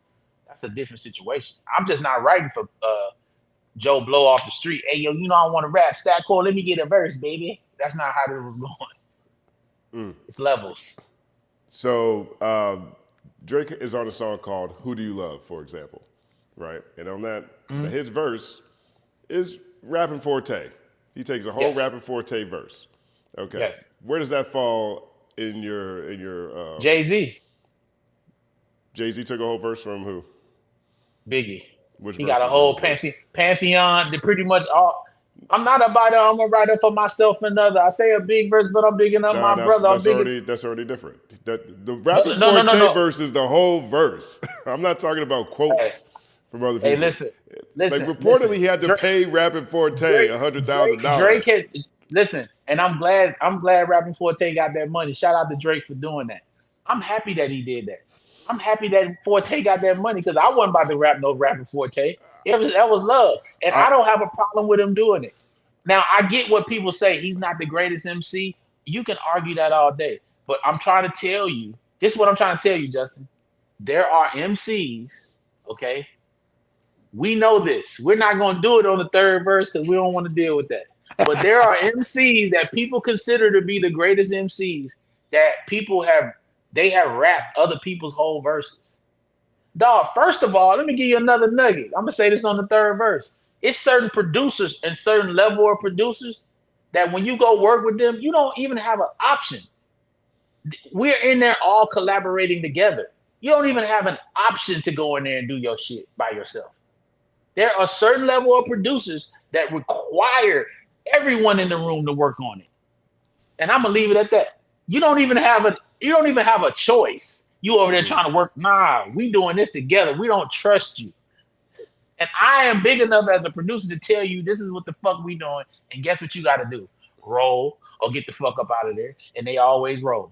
that's a different situation. I'm just not writing for Joe Blow off the street. Hey, yo, you know I want to rap. Stat Quo, let me get a verse, baby. That's not how this was going. It's levels. So Drake is on a song called "Who Do You Love," for example, right? And on that, his verse is rapping Forte. He takes a whole rapping Forte verse. Okay. Yes. Where does that fall in your Jay-Z? Jay-Z took a whole verse from who? Biggie. He got a whole pantheon. They pretty much all. I'm not about it. I'm a writer for myself and other. I say a big verse, but I'm bigging up my brother. That's already different. The rapping Forte verse is the whole verse. I'm not talking about quotes from other people. Hey, listen. Like reportedly, he had to pay rapping Forte $100,000. Drake has listen, and I'm glad rapping Forte got that money. Shout out to Drake for doing that. I'm happy that he did that. I'm happy that Forte got that money because I wasn't about to rap no rapping Forte. That was love. And I don't have a problem with him doing it. Now, I get what people say. He's not the greatest MC. You can argue that all day. But I'm trying to tell you, this is what I'm trying to tell you, Justin. There are MCs, okay? We know this. We're not going to do it on the third verse because we don't want to deal with that. But there are MCs that people consider to be the greatest MCs that they have rapped other people's whole verses. Dog, first of all, let me give you another nugget. I'm going to say this on the third verse. It's certain producers and certain level of producers that when you go work with them, you don't even have an option. We're in there all collaborating together. You don't even have an option to go in there and do your shit by yourself. There are certain level of producers that require everyone in the room to work on it. And I'm going to leave it at that. You don't even have a choice. You over there trying to work. Nah, we doing this together. We don't trust you. And I am big enough as a producer to tell you this is what the fuck we doing. And guess what you got to do? Roll or get the fuck up out of there. And they always roll.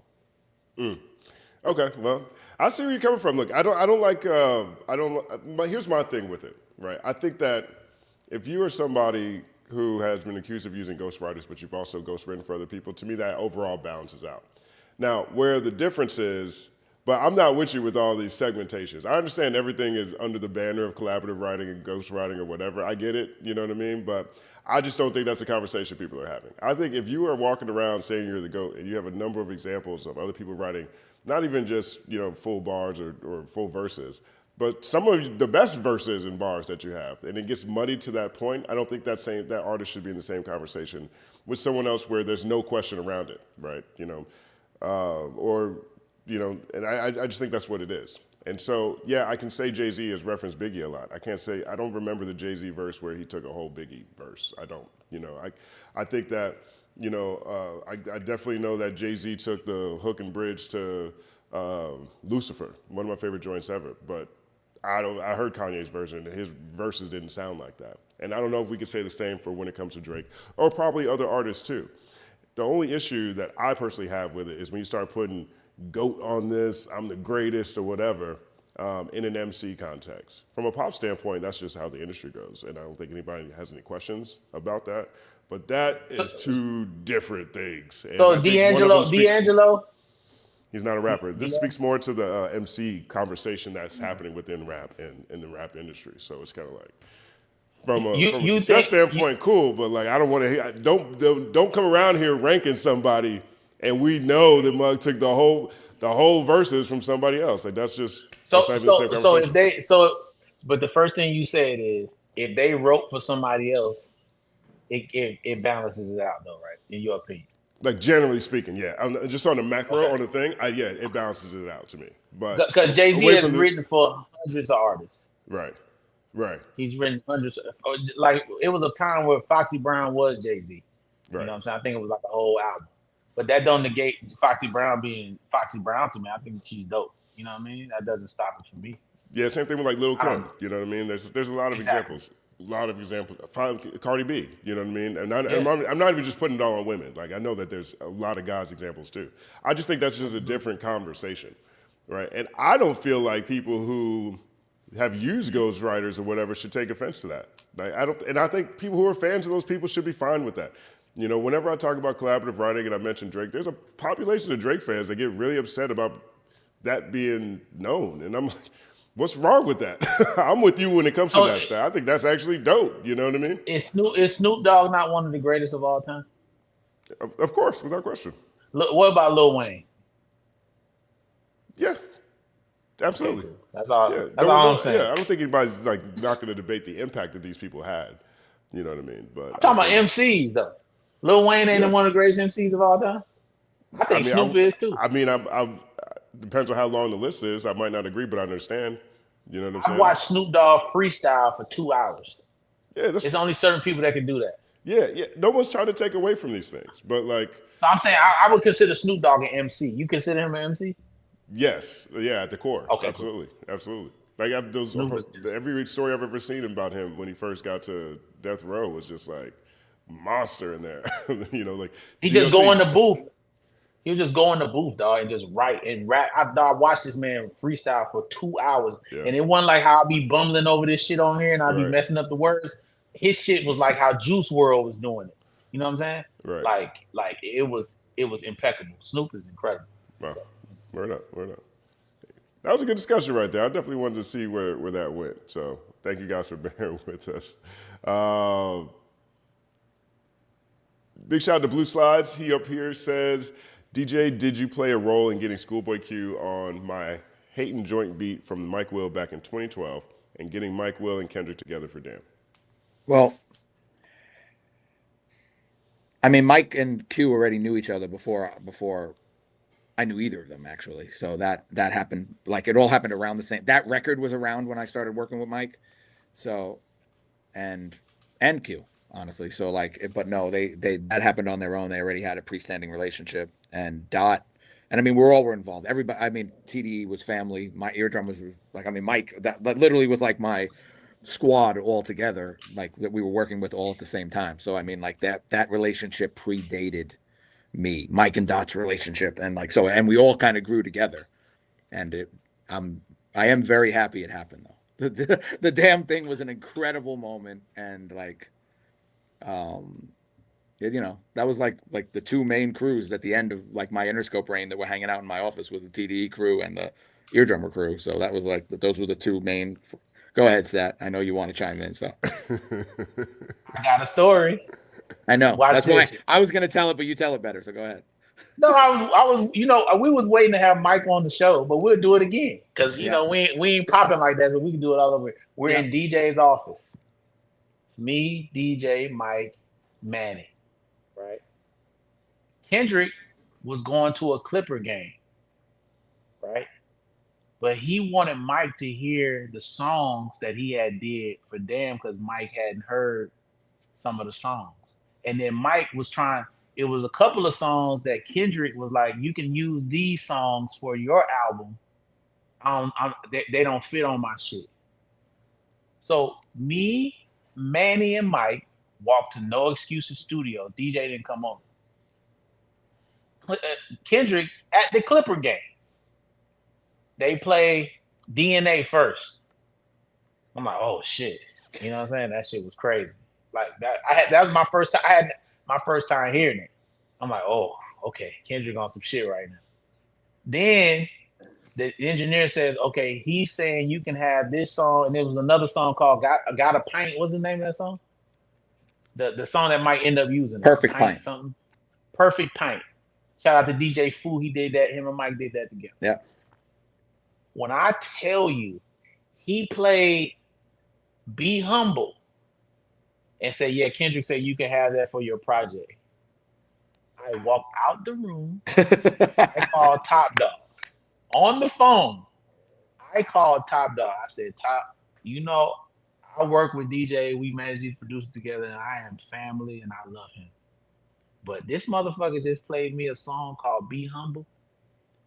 Okay, well, I see where you're coming from. Look, but here's my thing with it, right? I think that if you are somebody who has been accused of using ghostwriters, but you've also ghostwritten for other people, to me that overall balances out. Now, where the difference is, but I'm not with you with all these segmentations. I understand everything is under the banner of collaborative writing and ghostwriting or whatever. I get it, you know what I mean? But I just don't think that's the conversation people are having. I think if you are walking around saying you're the GOAT and you have a number of examples of other people writing, not even just, full bars or full verses, but some of the best verses and bars that you have, and it gets muddied to that point, I don't think that artist should be in the same conversation with someone else where there's no question around it, right? And I just think that's what it is. And so, yeah, I can say Jay-Z has referenced Biggie a lot. I don't remember the Jay-Z verse where he took a whole Biggie verse. I don't, I think that, I definitely know that Jay-Z took the hook and bridge to Lucifer, one of my favorite joints ever. But I heard Kanye's version, and his verses didn't sound like that. And I don't know if we could say the same for when it comes to Drake, or probably other artists too. The only issue that I personally have with it is when you start putting GOAT on this, I'm the greatest or whatever, in an MC context. From a pop standpoint, that's just how the industry goes, and I don't think anybody has any questions about that. But that is two different things. And so D'Angelo? He's not a rapper. This speaks more to the MC conversation that's happening within rap and in the rap industry. So it's kind of like, from a success standpoint, cool, but like I don't want to hear. Don't come around here ranking somebody, and we know that Mug took the whole verses from somebody else. Like that's just that's not even the same conversation. But the first thing you said is if they wrote for somebody else, it balances it out though, right? In your opinion. Like generally speaking, yeah. Just on the macro, on the thing, it balances it out to me. But because Jay-Z has written for hundreds of artists. Right. He's written hundreds. Like it was a time where Foxy Brown was Jay-Z. Right. You know what I'm saying? I think it was like a whole album. But that don't negate Foxy Brown being Foxy Brown to me. I think she's dope. You know what I mean? That doesn't stop it from me. Yeah, same thing with like Lil Kim. You know what I mean? There's a lot of examples. A lot of examples. Cardi B, you know what I mean? And I'm not even just putting it all on women. Like I know that there's a lot of guys examples too. I just think that's just a different conversation, right? And I don't feel like people who have used ghostwriters or whatever should take offense to that. Like I think people who are fans of those people should be fine with that. Whenever I talk about collaborative writing and I mention Drake, there's a population of Drake fans that get really upset about that being known, and I'm like, what's wrong with that? I'm with you when it comes to that stuff. I think that's actually dope. You know what I mean? Is Snoop Dogg not one of the greatest of all time? Of course, without question. What about Lil Wayne? Yeah, absolutely. Okay, that's all. Yeah, that's all I'm saying. Yeah, I don't think anybody's like not going to debate the impact that these people had. You know what I mean? But I'm talking about MCs though. Lil Wayne ain't one of the greatest MCs of all time. I think Snoop is too. I mean, I depends on how long the list is. I might not agree, but I understand. You know what I'm saying? I watched Snoop Dogg freestyle for 2 hours. Yeah, there's only certain people that can do that. Yeah. No one's trying to take away from these things, but like. So I'm saying I would consider Snoop Dogg an MC. You consider him an MC? Yes. Yeah, at the core. Okay. Absolutely. Cool. Absolutely. Like every story I've ever seen about him when he first got to Death Row was just like monster in there. Like he just go in the booth. He would just go in the booth, dog, and just write and rap. I watched this man freestyle for 2 hours, and it wasn't like how I be bumbling over this shit on here and I be messing up the words. His shit was like how Juice WRLD was doing it. You know what I'm saying? Right. Like it was impeccable. Snoop is incredible. Wow. Word up. That was a good discussion right there. I definitely wanted to see where that went. So thank you guys for bearing with us. Big shout out to Blue Slides. He up here says, DJ, did you play a role in getting Schoolboy Q on my Hatin' Joint beat from Mike Will back in 2012 and getting Mike Will and Kendrick together for Damn? Well, I mean, Mike and Q already knew each other before I knew either of them, actually. So that happened, like it all happened around the same. That record was around when I started working with Mike. So, and Q, honestly. So but no, they that happened on their own. They already had a pre-standing relationship. And Dot, and I mean, we all were involved. Everybody, I mean, TDE was family. My Eardrummers was Mike, that literally was like my squad all together, like that we were working with all at the same time. So, I mean, like that relationship predated me, Mike and Dot's relationship. And and we all kind of grew together. And I am very happy it happened though. The damn thing was an incredible moment, and like, that was like the two main crews at the end of like my Interscope reign that were hanging out in my office was the TDE crew and the Eardrummer crew. So that was like those were the two main. Go ahead, Stat. I know you want to chime in, so I got a story. I know that's this why shit. I was gonna tell it, but you tell it better. So go ahead. No, I was, we was waiting to have Mike on the show, but we'll do it again because we ain't popping like that, so we can do it all over. We're in DJ's office. Me, DJ, Mike, Manny, right? Kendrick was going to a Clipper game, right? But he wanted Mike to hear the songs that he had did for Damn because Mike hadn't heard some of the songs. And then Mike was it was a couple of songs that Kendrick was like, you can use these songs for your album. They don't fit on my shit. So me, Manny, and Mike walked to No Excuses Studio. DJ didn't come over. Kendrick at the Clipper game. They play DNA first. I'm like, oh shit. You know what I'm saying? That shit was crazy. Like that was my first time. I had my first time hearing it. I'm like, oh, okay, Kendrick on some shit right now. Then the engineer says, okay, he's saying you can have this song, and there was another song called Got a Pint. What's the name of that song? The song that might end up using Perfect Pint. Something. Perfect Pint. Shout out to DJ Fu. He did that. Him and Mike did that together. Yeah. When I tell you, he played Be Humble and said, yeah, Kendrick said you can have that for your project. I walked out the room. I called Top Dog. On the phone, I called Top Dog. I said, Top, I work with DJ. We manage these producers together, and I am family, and I love him. But this motherfucker just played me a song called Be Humble.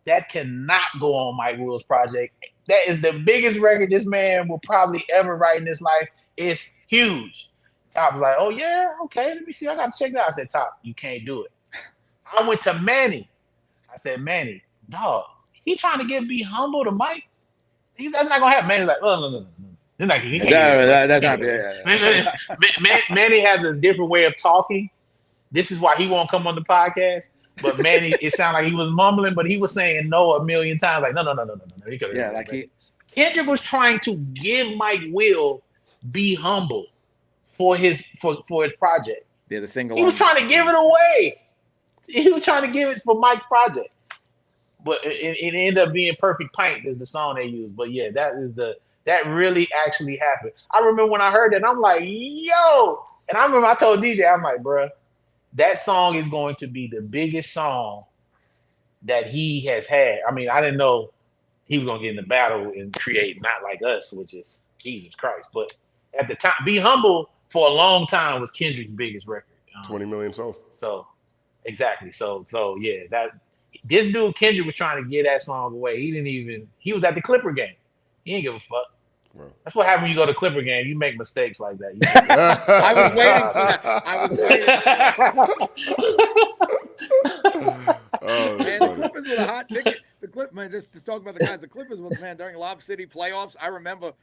That cannot go on Mike Will's project. That is the biggest record this man will probably ever write in his life. It's huge. Top was like, oh, yeah, okay, let me see. I got to check that out. I said, Top, you can't do it. I went to Manny. I said, Manny, dog, he trying to get Be Humble to Mike? That's not going to happen. Manny's like, oh, no. That's not Manny has a different way of talking. This is why he won't come on the podcast. But Manny, it sounded like he was mumbling, but he was saying no a million times. Like, no. Kendrick was trying to give Mike Will Be Humble for his project. Yeah, the single. He was trying to give it away. He was trying to give it for Mike's project. But it ended up being Perfect Pint is the song they used. But yeah, that really actually happened. I remember when I heard that, and I'm like, yo. And I remember I told DJ, I'm like, bruh, that song is going to be the biggest song that he has had. I mean, I didn't know he was going to get in the battle and create Not Like Us, which is Jesus Christ. But at the time, Be Humble for a long time was Kendrick's biggest record. 20 million sold. So, exactly. So yeah, this dude Kendrick was trying to get that song away. He was at the Clipper game. He didn't give a fuck. Well, that's what happens when you go to Clipper game. You make mistakes like that. I was waiting for that. Man, the Clippers were the hot ticket. Just to talk about the guys, the Clippers was, man, during Lob City playoffs. I remember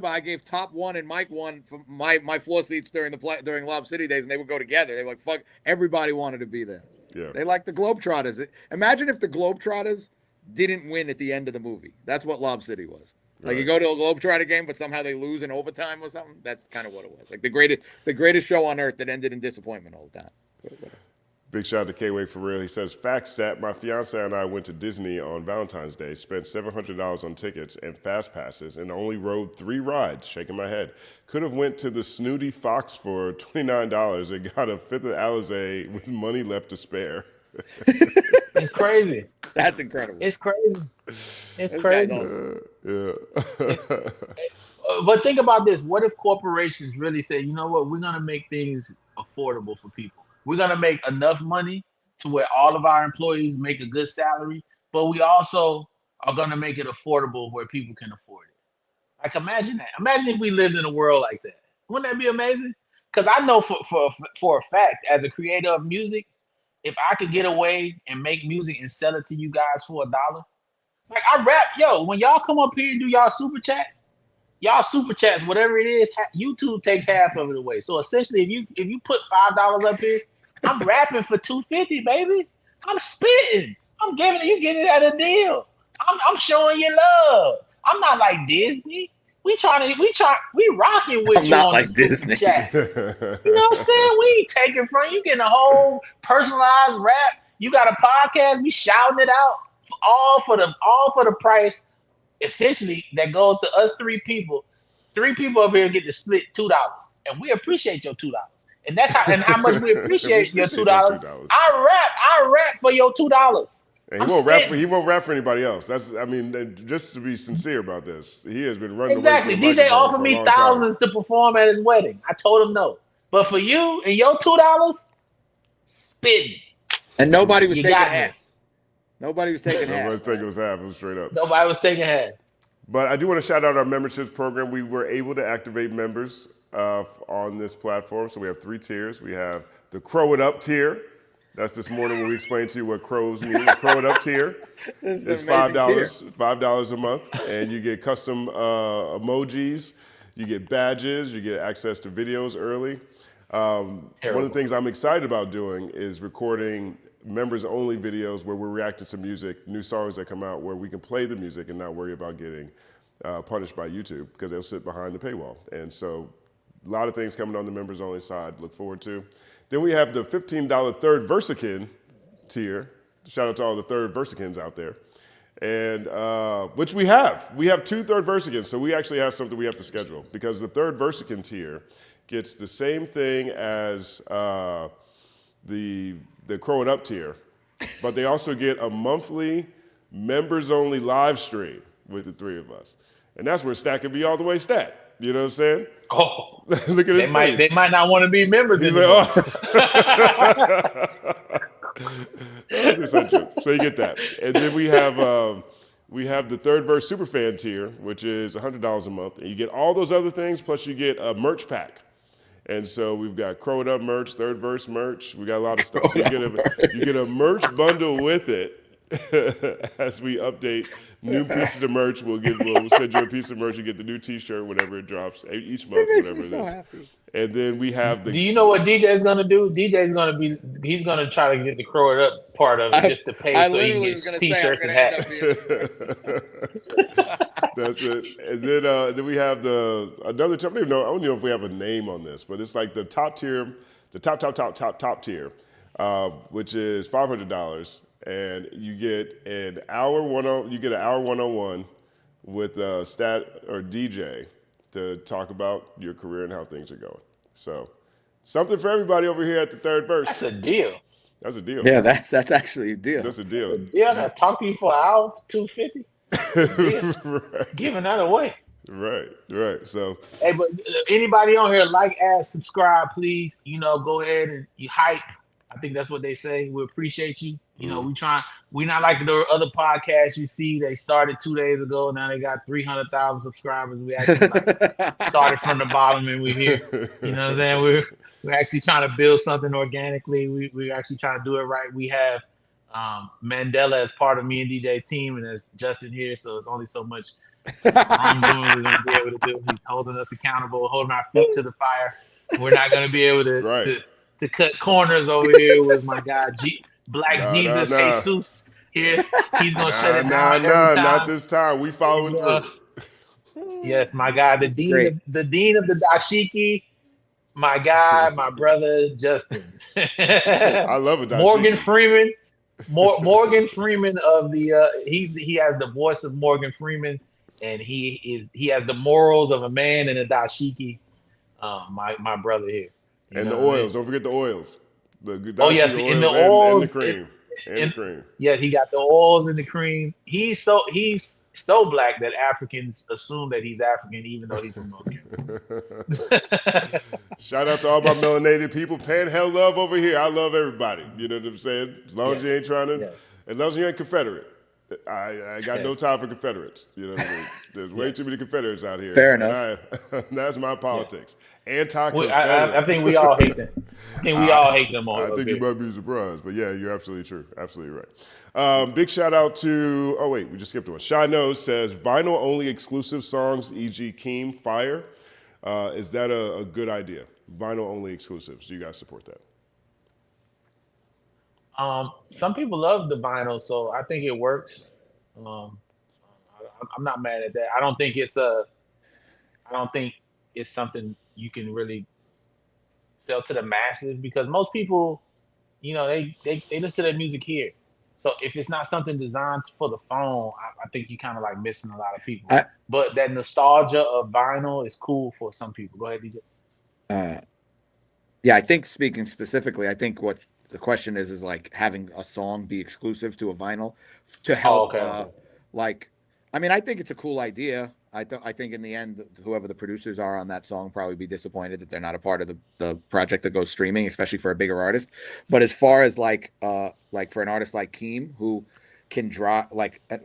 I gave Top one and Mike one for my floor seats during Lob City days, and they would go together. They were like, fuck, everybody wanted to be there. Yeah. They like the Globetrotters. Imagine if the Globetrotters didn't win at the end of the movie. That's what Lob City was. Like, you go to a Globetrotter game, but somehow they lose in overtime or something. That's kind of what it was. Like the greatest show on earth that ended in disappointment all the time. Big shout out to K-Way for real. He says, fact stat, my fiance and I went to Disney on Valentine's Day, spent $700 on tickets and fast passes, and only rode 3 rides. Shaking my head. Could have went to the Snooty Fox for $29 and got a fifth of Alizé with money left to spare. It's crazy. That's incredible. It's crazy. It's crazy. Awesome. But think about this. What if corporations really say, you know what, we're going to make things affordable for people. We're going to make enough money to where all of our employees make a good salary, but we also are going to make it affordable where people can afford it. Like, imagine that. Imagine if we lived in a world like that. Wouldn't that be amazing? Because I know for a fact, as a creator of music, if I could get away and make music and sell it to you guys for $1, Like I rap, when y'all come up here and do y'all super chats, whatever it is, YouTube takes half of it away. So essentially, if you put $5 up here, I'm rapping for $2.50, baby. I'm spitting. I'm giving you get it at a deal. I'm showing you love. I'm not like Disney. We rocking with I'm you not on like the super Disney. chat. You know what I'm saying? We ain't taking from you. Getting a whole personalized rap. You got a podcast. We shouting it out all for the price. Essentially, that goes to us three people. Three people up here get to split $2, and we appreciate your $2. And that's how much we appreciate your $2. $2. I rap for your $2. And I'm he won't rap. spitting. He won't rap for anybody else. Just to be sincere about this, he has been running Exactly. away from the DJ microphone offered for a me long time. thousands to perform at his wedding. I told him no. But for you and your $2, spitting. And nobody was You taking got me. half. Nobody was taking half. Nobody's taking us half. It was straight up. Nobody was taking half. But I do want to shout out our memberships program. We were able to activate members on this platform. So we have 3 tiers. We have the Crow It Up tier. That's this morning when we explained to you what crows mean. The Crow It Up tier is $5 a month, and you get custom emojis, you get badges, you get access to videos early. One of the things I'm excited about doing is recording members-only videos where we're reacting to music, new songs that come out, where we can play the music and not worry about getting punished by YouTube because they'll sit behind the paywall. And so a lot of things coming on the members-only side, look forward to. Then we have the $15 third Versikin tier. Shout out to all the third Versikins out there. And which we have. We have 2 third Versikins, so we actually have something we have to schedule because the third Versikin tier gets the same thing as the Crow It Up tier, but they also get a monthly members-only live stream with the 3 of us. And that's where Stat can be all the way Stat. You know what I'm saying? Oh, look at his face. They might not want to be members He's anymore. like, That's so true. So you get that, and then we have the third verse superfan tier, which is $100 a month, and you get all those other things plus you get a merch pack. And so we've got Crow It Up merch, third verse merch. We got a lot of stuff. So you get a merch bundle with it. As we update new pieces of merch, we'll send you a piece of merch. You get the new T-shirt whenever it drops each month, whatever it is. Happy. And then we have the. Do you know what DJ's gonna do? He's gonna try to get the Crow It Up part of it just to pay so he can get T-shirts and hats. That's it. And then we have another. I don't know if we have a name on this, but it's like the top tier, the top tier, which is $500. And you get an hour 101 with Stat or DJ to talk about your career and how things are going. So something for everybody over here at the third verse. That's a deal. That's a deal. Yeah, that's actually a deal. That's a deal. Yeah, I gotta talk to you for an hour, $250. Right. Giving that away. Right. So Hey, but anybody on here, like, add, subscribe, please. Go ahead and you hype. I think that's what they say. We appreciate you. We not like the other podcasts you see. They started 2 days ago. Now they got 300,000 subscribers. We actually started from the bottom and we're here. You know what I'm saying? We're actually trying to build something organically. We're actually trying to do it right. We have Mandela as part of me and DJ's team, and there's Justin here. So it's only so much wrongdoing we're going to be able to do. He's holding us accountable, holding our feet to the fire. We're not going to be able to cut corners over here with my guy Jesus Jesus here. He's gonna shut it down. Not this time. We following through. Yes, my guy, the dean of the dashiki. My guy, my brother Justin. I love it. Morgan Freeman. Morgan Freeman of the he has the voice of Morgan Freeman, and he has the morals of a man in a dashiki. My brother here. And the oils. Don't forget the oils. The oils and the cream. And the cream. Yeah, he got the oils and the cream. He's so black that Africans assume that he's African, even though he's from North Carolina. Shout out to all my melanated people. Paying hell love over here. I love everybody. You know what I'm saying? As long as you ain't as long as you ain't Confederate. I got no time for Confederates. You know what I mean? There's way too many Confederates out here. Fair and enough. That's my politics. Well, Anti-Confederate. I think we all hate them. I think we all hate them I a think you bit. might be surprised, but yeah, you're absolutely true. Absolutely right. Big shout out to, oh wait, we just skipped one. Shy Nose says, vinyl only exclusive songs, e.g. Keem, Fire. Is that a good idea? Vinyl only exclusives. Do you guys support that? Some people love the vinyl, so I think it works. I'm not mad at that. I don't think it's something you can really sell to the masses because most people, they listen to their music here. So if it's not something designed for the phone, I think you kind of like missing a lot of people. But that nostalgia of vinyl is cool for some people. Go ahead, DJ. Yeah, I think speaking specifically, I think what the question is like having a song be exclusive to a vinyl to help. Okay. Like, I mean, I think it's a cool idea. I think in the end, whoever the producers are on that song probably be disappointed that they're not a part of the project that goes streaming, especially for a bigger artist. But as far as like for an artist like Keem, who can draw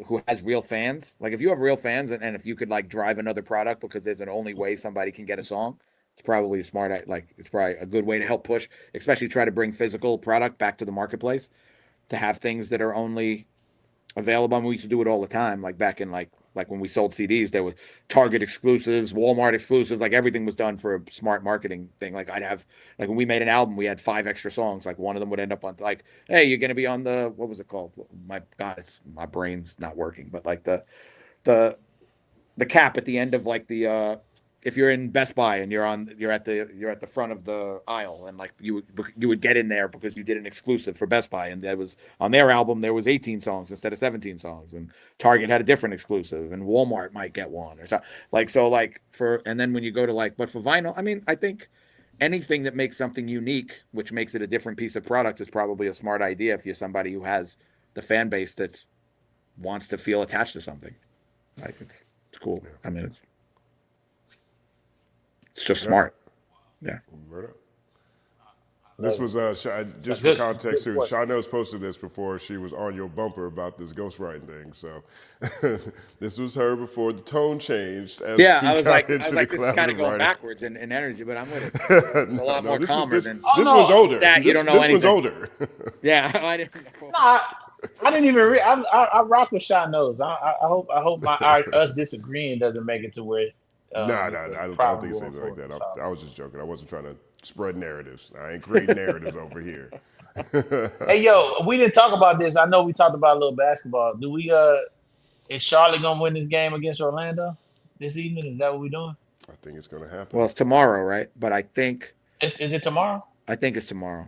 who has real fans, like if you have real fans and if you could like drive another product because there's an only way somebody can get a song, it's probably it's probably a good way to help push, especially try to bring physical product back to the marketplace, to have things that are only available. I mean, we used to do it all the time, like back in like when we sold CDs, there were Target exclusives, Walmart exclusives, like everything was done for a smart marketing thing. Like I'd have, like when we made an album, we had 5 extra songs. Like one of them would end up on like, hey, you're gonna be on the, what was it called? My God, my brain's not working, but like the cap at the end of like the if you're in Best Buy and you're at the front of the aisle and like you would get in there because you did an exclusive for Best Buy, and that was on their album there was 18 songs instead of 17 songs, and Target had a different exclusive, and Walmart might get one or so. And then when you go to but for vinyl, I mean, I think anything that makes something unique, which makes it a different piece of product, is probably a smart idea if you're somebody who has the fan base that wants to feel attached to something. Like it's cool. I mean, it's just smart. Yeah. This was just for context too. Shawno's posted this before she was on your bumper about this ghostwriting thing. So this was her before the tone changed. As I was like, this is kind of going backwards in energy, but I'm with it. It's a lot more calmer than this one's older. That you don't know anything. This one's older. Yeah, I didn't know. No, I didn't even read. I rock with Shy Nose. I hope us disagreeing doesn't make it to where. No, I don't think it's anything like that. I was just joking. I wasn't trying to spread narratives. I ain't creating narratives over here. Hey, yo, we didn't talk about this. I know we talked about a little basketball. Is Charlotte gonna win this game against Orlando this evening? Is that what we're doing? I think it's gonna happen. Well, it's tomorrow, right? But I think is it tomorrow? I think it's tomorrow.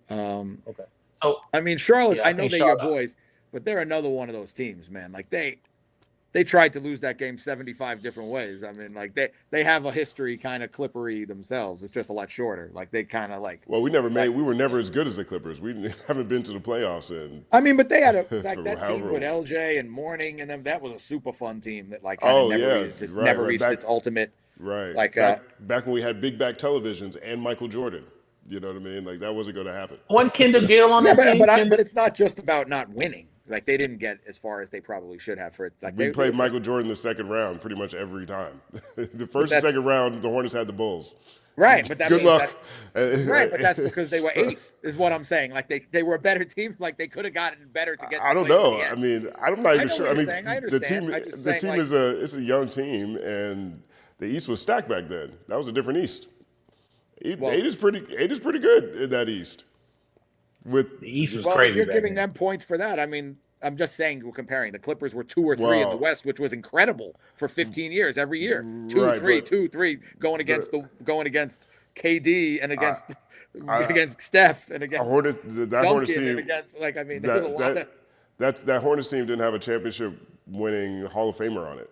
Okay. So I mean, Charlotte. Yeah, I know they're your boys, but they're another one of those teams, man. Like they tried to lose that game 75 different ways. I mean, like they have a history kind of Clippery themselves. It's just a lot shorter. Like they kind of like. Well, we were never as good as the Clippers. We haven't been to the playoffs in. I mean, but they had that team with LJ and Morning and them. That was a super fun team that like never reached its ultimate. Right. Like back when we had big back televisions and Michael Jordan. You know what I mean? Like that wasn't going to happen. One Kendall Gill on that team. But it's not just about not winning. Like they didn't get as far as they probably should have for it. Like we played Michael Jordan the second round pretty much every time. The first and second round, the Hornets had the Bulls. Right, but good luck. Right, but that's because they were 8th, is what I'm saying. Like they were a better team. Like they could have gotten better to get. I don't know. I mean, I'm not even sure. I mean, the team is a young team, and the East was stacked back then. That was a different East. 8 is pretty good in that East. The East was crazy. If you're giving them points for that, I mean, I'm just saying we're comparing. The Clippers were 2 or 3 in the West, which was incredible for 15 years every year. 2, 3, going against KD and against Steph and against Hornets team. And against, like, I mean, there was a lot of that Hornets team didn't have a championship winning Hall of Famer on it.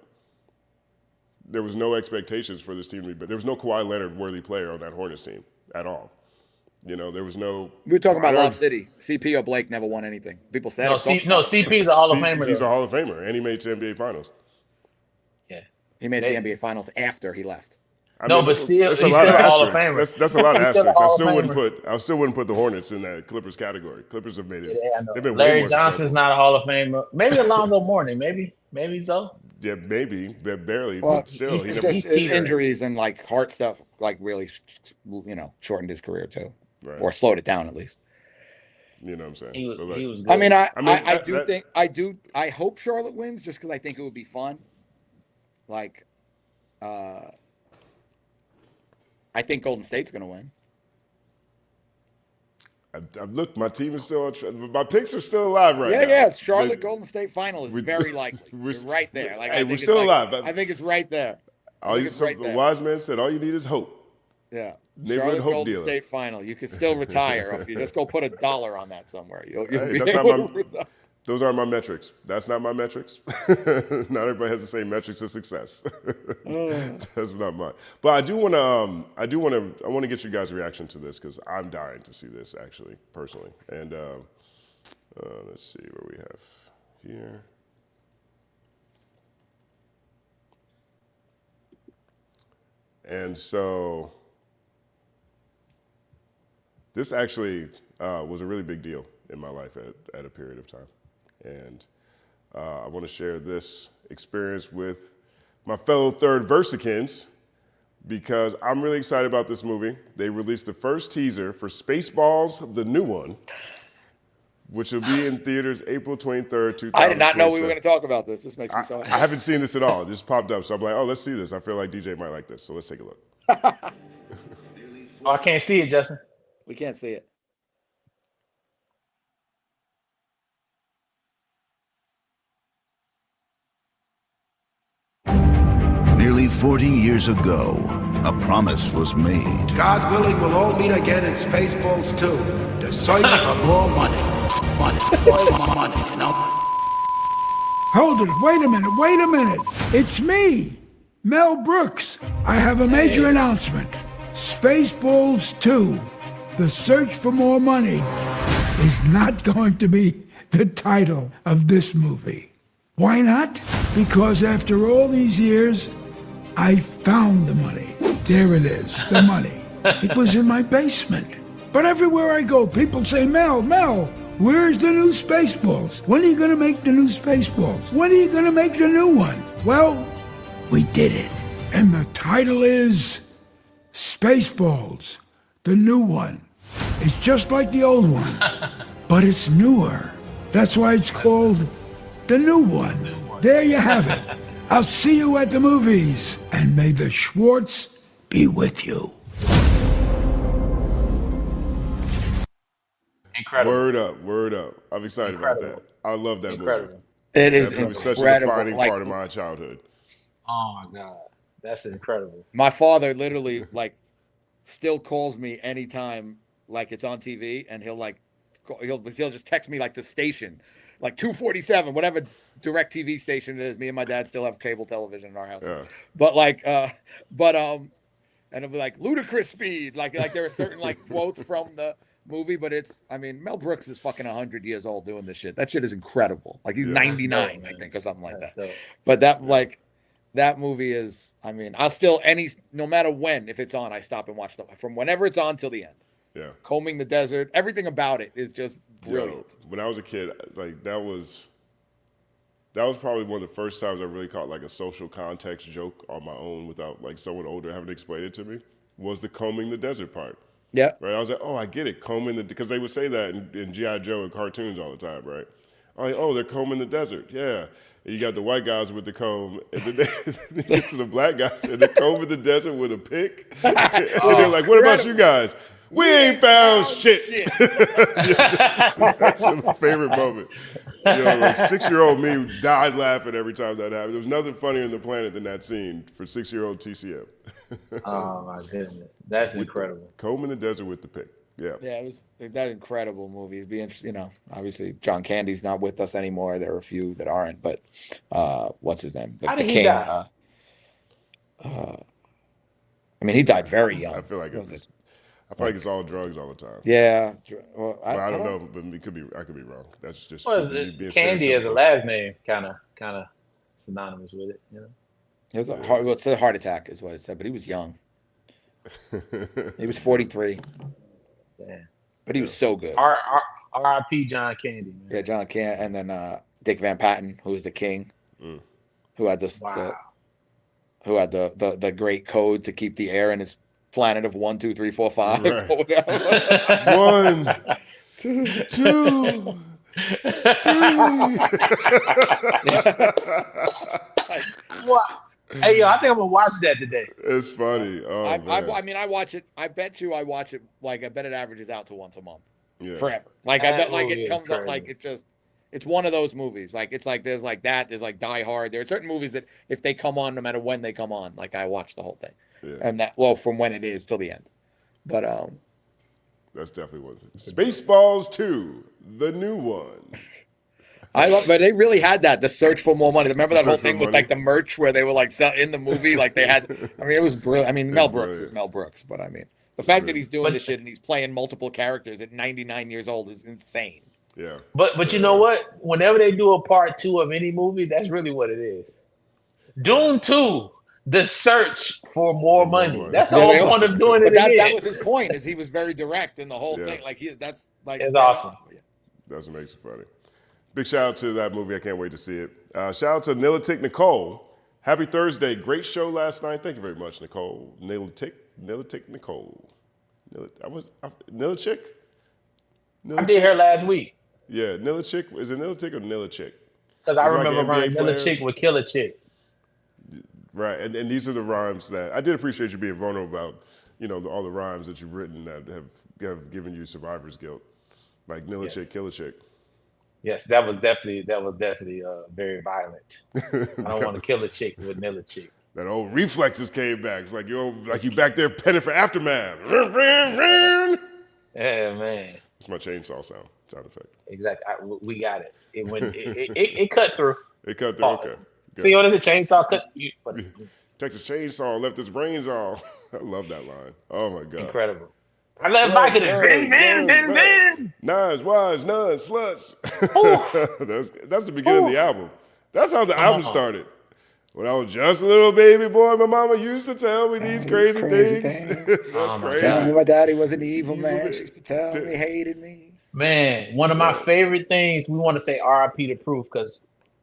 There was no expectations for this team, but there was no Kawhi Leonard worthy player on that Hornets team at all. You know, there was no. We were talking about Lob City. CP or Blake never won anything. People said CP's a Hall of Famer. He's a Hall of Famer, and he made the NBA Finals. Yeah, he made the NBA Finals after he left. I No, mean, but still, that's he's a lot still of a Hall of asterisks. Famer. That's a lot of He's still a asterisks. Hall of I still wouldn't put the Hornets in that Clippers category. Clippers have made it. Yeah, I know. They've been way Larry more Johnson's successful. not a Hall of Famer. Maybe Alonzo Mourning. Maybe so. Yeah, maybe, barely, Well, but still, he he's never. just teetering. injuries and like heart stuff, like really, shortened his career too, Right. or slowed it down at least. You know what I'm saying? He was But, like, good. I mean, I hope Charlotte wins just because I think it would be fun. Like, I think Golden State's going to win. Look, my team is still on. My picks are still alive right now. Yeah. Charlotte Golden State final is very likely. We're right there. Like, hey, we're still alive. I think it's right there. The wise man said, all you need is hope. Yeah. Neighborhood Charlotte hope Golden dealer. State final. You can still retire if you just go put $1 on that somewhere. You'll Hey, be that's able not to my, retire. those aren't my metrics. That's not my metrics. Not everybody has the same metrics of success. That's not mine. But I want to get you guys' reaction to this because I'm dying to see this actually, personally. And let's see what we have here. And so this actually was a really big deal in my life at a period of time. And I want to share this experience with my fellow third Versicans because I'm really excited about this movie. They released the first teaser for Spaceballs, the new one, which will be in theaters April 23rd, 2027. I did not know we were going to talk about this. This makes me so happy. I haven't seen this at all. It just popped up. So I'm like, oh, let's see this. I feel like DJ might like this. So let's take a look. Oh, I can't see it, Justin. We can't see it. Nearly 40 years ago, a promise was made. God willing, we'll all meet again in Spaceballs 2. The search for more money. Money, you know? Hold it, wait a minute. It's me, Mel Brooks. I have a major announcement. Spaceballs 2, The Search for More Money, is not going to be the title of this movie. Why not? Because after all these years, I found the money. There it is, the money. It was in my basement. But everywhere I go, people say, Mel, where's the new Spaceballs? When are you going to make the new Spaceballs? When are you going to make the new one? Well, we did it. And the title is Spaceballs, the new one. It's just like the old one, but it's newer. That's why it's called the new one. There you have it. I'll see you at the movies, and may the Schwartz be with you. Incredible. Word up. I'm excited about that. I love that movie. It is That movie was such a incredible. defining Like, part of my childhood. Oh my God, that's incredible. my father literally still calls me anytime it's on TV, and he'll just text me the station, 247, whatever direct TV station it is. Me and my dad still have cable television in our house, Yeah. but and it'll be ludicrous speed, there are certain quotes from the movie, but Mel Brooks is fucking 100 years old doing this shit. That shit is incredible. He's 99, dope, I think, or something like That's that. dope. But that movie is, I'll still, no matter when, if it's on, I stop and watch from whenever it's on till the end. Yeah. Combing the Desert, everything about it is just brilliant. Yo, when I was a kid, that was probably one of the first times I really caught a social context joke on my own without someone older having to explain it to me, was the combing the desert part. Yeah. Right? I was like, oh, I get it, combing because they would say that in G.I. Joe and cartoons all the time, right? I'm like, oh, they're combing the desert, yeah. And you got the white guys with the comb, and then they get to the black guys, and they're combing the desert with a pick. And they're like, what about you guys? We ain't found shit. That's my favorite moment. 6-year-old me died laughing every time that happened. There was nothing funnier in the planet than that scene for 6-year-old TCM. Oh my goodness, that's incredible. Combing the desert with the pick. Yeah. Yeah, it was that incredible movie. It'd be interesting, obviously John Candy's not with us anymore. There are a few that aren't, but what's his name? How did he die? He died very young. I feel like it's all drugs all the time. Yeah. Well, I don't know, but I could be wrong. That's just Well, me being Candy as a stereotypical. last name, kind of synonymous with it, It was it's a heart attack, is what it said, but he was young. He was 43, Yeah. but he was so good. R.I.P. John Candy, man. Yeah, John Candy, and then Dick Van Patten, who was the king, who had this, Wow. who had the great code to keep the air in his planet of 1, 2, 3, 4, 5, Right. or whatever. 1, 2, 3. What? Hey, yo, I think I'm gonna watch that today. It's funny. Oh, man. I mean, I watch it. I bet you I watch it. Like, I bet it averages out to once a month, Yeah. forever. Like, I That bet like movie it is comes up like crazy. it's one of those movies. Like, it's like there's like that. There's like Die Hard. There are certain movies that if they come on, no matter when they come on, like I watch the whole thing, Yeah. and that from when it is till the end. But That's definitely one. Spaceballs 2, the new one. but they really had that, the search for more money. Remember that whole Search for thing with money. like the merch where they were like in the movie, like they had. I mean, it was brilliant. I mean, Mel Brooks brilliant. is Mel Brooks, but I mean, the fact that he's doing But- this shit and he's playing multiple characters at 99 years old is insane. Yeah. But you know what? Whenever they do a part 2 of any movie, that's really what it is. Dune 2, the search for more money. money. That's the Yeah, whole point of doing But it that again. was his point, is he was very direct in the whole Yeah. thing. Like that's like It's awesome. Yeah. That's what makes it funny. Big shout out to that movie. I can't wait to see it. Shout out to Nilitic Nicole. Happy Thursday. Great show last night. Thank you very much, Nicole. Nilitic Nicole. Nilichick? I did her last week Yeah, Nilichick. Is it Nilitic or Nilichick? because I He's like remember an running NBA Another player. Chick would kill a chick. Right, and these are the rhymes that I did appreciate you being vulnerable about. You know, all the rhymes that you've written that have given you survivor's guilt, like Nilichick, Yes. kill a chick. Yes, that was definitely very violent. I don't want to kill a chick with Nilla chick. That old reflexes came back. It's like you back there penning for aftermath. Yeah, man. It's my chainsaw sound effect. Exactly. We got it. It went. It cut through. It cut through. Okay. Good. See what is a chainsaw cut? Texas Chainsaw left his brains off. I love that line. Oh my god. Incredible. I left back in it. Nines, wives, nuns, sluts. that's the beginning of the album. That's how the album started. When I was just a little baby boy, my mama used to tell me these crazy things. That's crazy. Telling me my daddy was an evil man. She used to tell me he hated me. Man, one of my favorite things, we want to say RIP to Proof because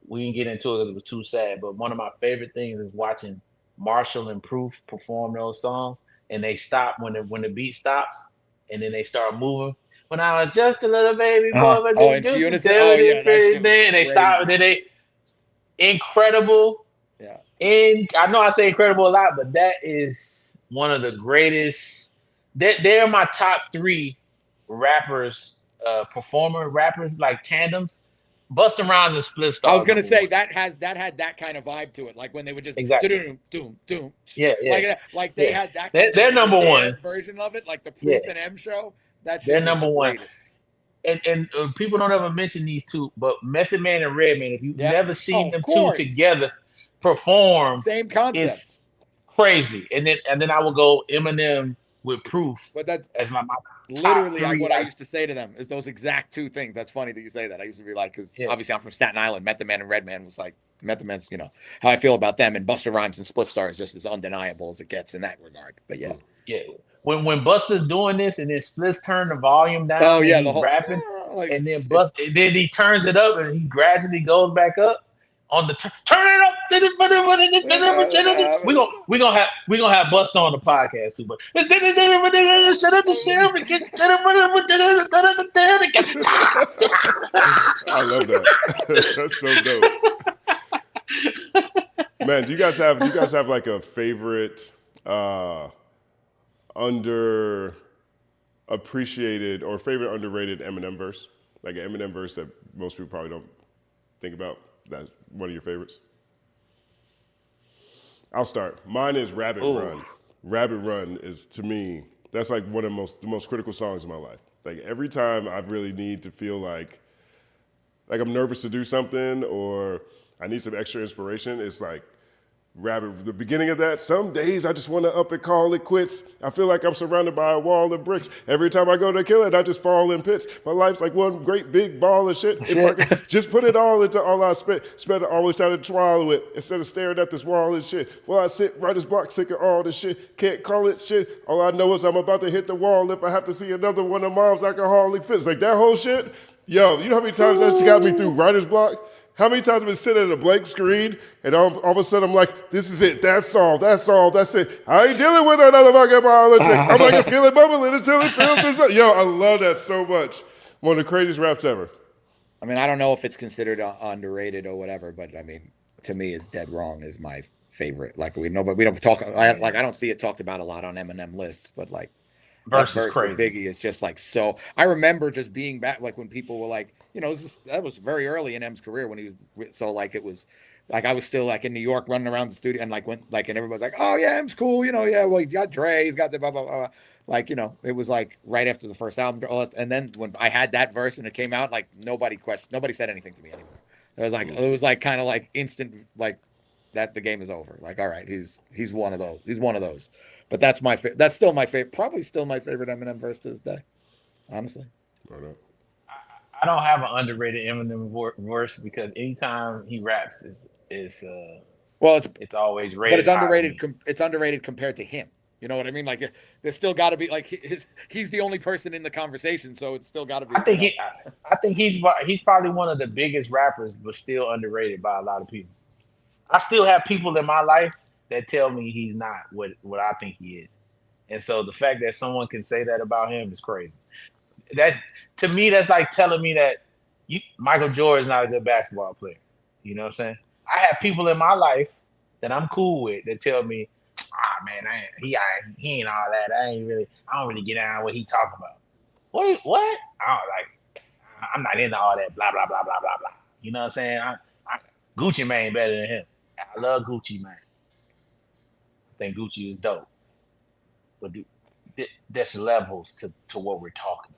we didn't get into it because it was too sad, but one of my favorite things is watching Marshall and Proof perform those songs, and they stop when the beat stops, and then they start moving. When I was just a little baby boy, but they in used to unison. tell Oh, me yeah, this that shit crazy was thing, and they stop, and then they incredible. Yeah. And I know I say incredible a lot, but that is one of the greatest. They're my top 3 rappers, rappers like tandems. Busta Rhymes and Split Stars. I was gonna say one. that had that kind of vibe to it, like when they would just Exactly. doom. Yeah. Like they had that. They're number one version of it, like the Proof and M show. That shit They're was number the one. greatest. And people don't ever mention these two, but Method Man and Redman, if you've never seen them two together perform, same concept. It's crazy. And then I will go Eminem with Proof. But that's as my literally top 3, what I used to say to them is those exact 2 things. That's funny that you say that. I used to be like, because obviously I'm from Staten Island. Method Man and Redman was like, Method Man's, how I feel about them, and Busta Rhymes and Split Star is just as undeniable as it gets in that regard. But yeah. When Busta's doing this and then Splits turn the volume down, oh yeah, and the he's whole rapping, and then then he turns it up and he gradually goes back up on the turn it up. We gonna have Busta on the podcast too, but I love that. That's so dope. Man, do you guys have like a favorite underappreciated or favorite underrated Eminem verse? Like an Eminem verse that most people probably don't think about. That's one of your favorites. I'll start. Mine is Rabbit Run. Rabbit Run is, to me, that's like one of the most critical songs in my life. Like every time I really need to feel like I'm nervous to do something or I need some extra inspiration, it's like Rabbit, the beginning of that, some days I just want to up and call it quits. I feel like I'm surrounded by a wall of bricks. Every time I go to kill it, I just fall in pits. My life's like one great big ball of shit. If I could just put it all into all I spent always trying to swallow it instead of staring at this wall and shit. Well, I sit writer's block sick of all this shit. Can't call it shit. All I know is I'm about to hit the wall if I have to see another one of mom's alcoholic fits. Like that whole shit. Yo, you know how many times that shit got me through writer's block? How many times I've been sitting at a blank screen and all of a sudden I'm like, this is it, that's all, that's it. I ain't dealing with another fucking politics. I'm like a skillet bubbling until it feels this up. Yo, I love that so much. One of the craziest raps ever. I mean, I don't know if it's considered underrated or whatever, but I mean, to me, "Is Dead Wrong" is my favorite. Like we know, but we don't talk. I don't see it talked about a lot on Eminem lists, but like that verse with Biggie is just like so. I remember just being back, like when people were like, you know, that was very early in M's career when he was so like it was like I was still like in New York running around the studio and like when like and everybody's like, oh yeah, M's cool, you know, yeah, well he got Dre, he's got the blah blah blah. Like, you know, it was like right after the first album, and then when I had that verse and it came out, like nobody said anything to me anymore. It was like kind of like instant, like that the game is over. Like, all right, he's one of those. He's one of those. But that's still my favorite. Probably still my favorite Eminem verse to this day. Honestly. I don't have an underrated Eminem verse because anytime he raps it's always rated. But it's underrated. It's underrated compared to him. You know what I mean? Like, there's still got to be like he's the only person in the conversation, so it's still got to be. I think he's probably one of the biggest rappers, but still underrated by a lot of people. I still have people in my life that tell me he's not what I think he is, and so the fact that someone can say that about him is crazy. That to me, that's like telling me that Michael Jordan is not a good basketball player. You know what I'm saying? I have people in my life that I'm cool with that tell me, man, he ain't all that. I don't really get down what he talking about. What? I'm not into all that blah blah blah blah blah blah. You know what I'm saying? Gucci Mane better than him. I love Gucci Mane. I think Gucci is dope. But there's levels to what we're talking about.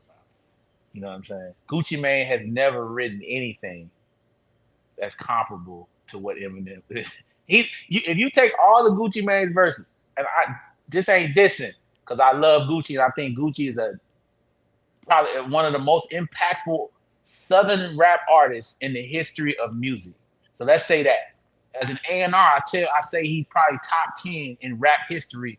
You know what I'm saying? Gucci Mane has never written anything that's comparable to what Eminem is. If you take all the Gucci Mane's verses, and this ain't dissing, because I love Gucci, and I think Gucci is probably one of the most impactful Southern rap artists in the history of music. So let's say that. As an A&R, I say he's probably top 10 in rap history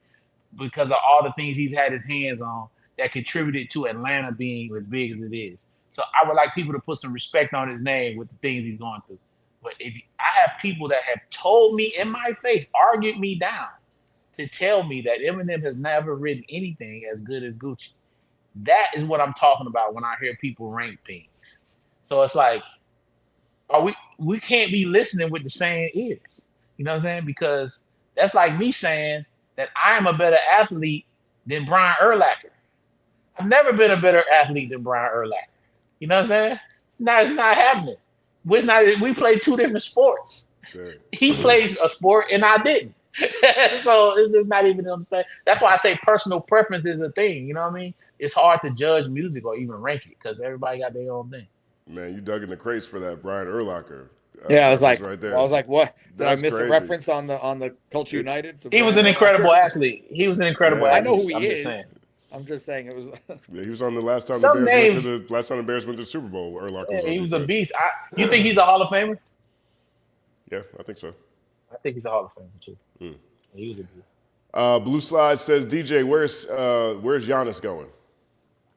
because of all the things he's had his hands on that contributed to Atlanta being as big as it is. So I would like people to put some respect on his name with the things he's going through. But I have people that have told me in my face, argued me down to tell me that Eminem has never written anything as good as Gucci. That is what I'm talking about when I hear people rank things. So it's like, we can't be listening with the same ears. You know what I'm saying? Because that's like me saying that I am a better athlete than Brian Urlacher. I've never been a better athlete than Brian Urlacher. You know what I'm saying? It's not happening. We play two different sports. Sure. He plays a sport and I didn't. So it's just not even the same. That's why I say personal preference is a thing. You know what I mean? It's hard to judge music or even rank it because everybody got their own thing. Man, you dug in the crates for that Brian Urlacher. Yeah, I was like, right there. I was like, what? Did That's I miss crazy. a reference on the Culture United? He was an incredible athlete. He was an incredible athlete. I know who he is. I'm just saying it was. Yeah, he was on the last time the Bears went to the Super Bowl. Urlacher was on he was defense. a beast. You think he's a Hall of Famer? Yeah, I think so. I think he's a Hall of Famer too. He was a beast. Blue Slide says, DJ, where's Giannis going?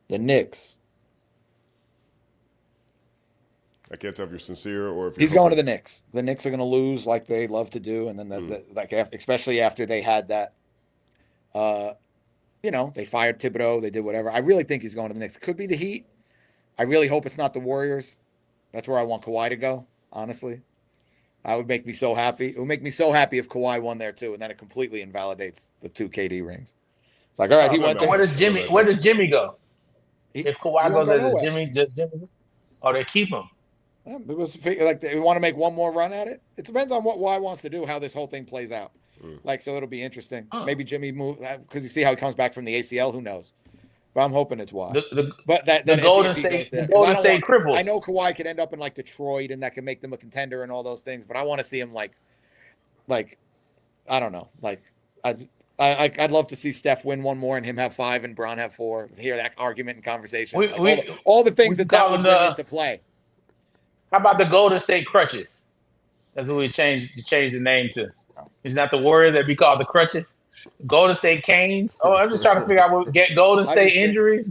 The Knicks. I can't tell if you're sincere or if he's going to the Knicks. The Knicks are going to lose like they love to do, and then especially after they had that. They fired Thibodeau. They did whatever. I really think he's going to the Knicks. Could be the Heat. I really hope it's not the Warriors. That's where I want Kawhi to go, honestly. That would make me so happy. It would make me so happy if Kawhi won there too, and then it completely invalidates the 2 KD rings. It's like, all right, he went there. Where does Jimmy go? If Kawhi goes there, does Jimmy go? Oh, they keep him. It was like they want to make one more run at it. It depends on what Kawhi wants to do, how this whole thing plays out. Like, so it'll be interesting. Maybe Jimmy move because you see how he comes back from the ACL. Who knows? But I'm hoping it's why. The Golden State Cripples. I know Kawhi could end up in like Detroit, and that can make them a contender and all those things. But I want to see him like I don't know. Like, I'd love to see Steph win one more and him have 5 and Bron have 4. Hear that argument and conversation. All the things that would bring into play. How about the Golden State Crutches? That's what we changed the name to. It's not the Warriors that be called the Crutches. Golden State Canes. Oh, I'm just trying to figure out what get Golden State injuries.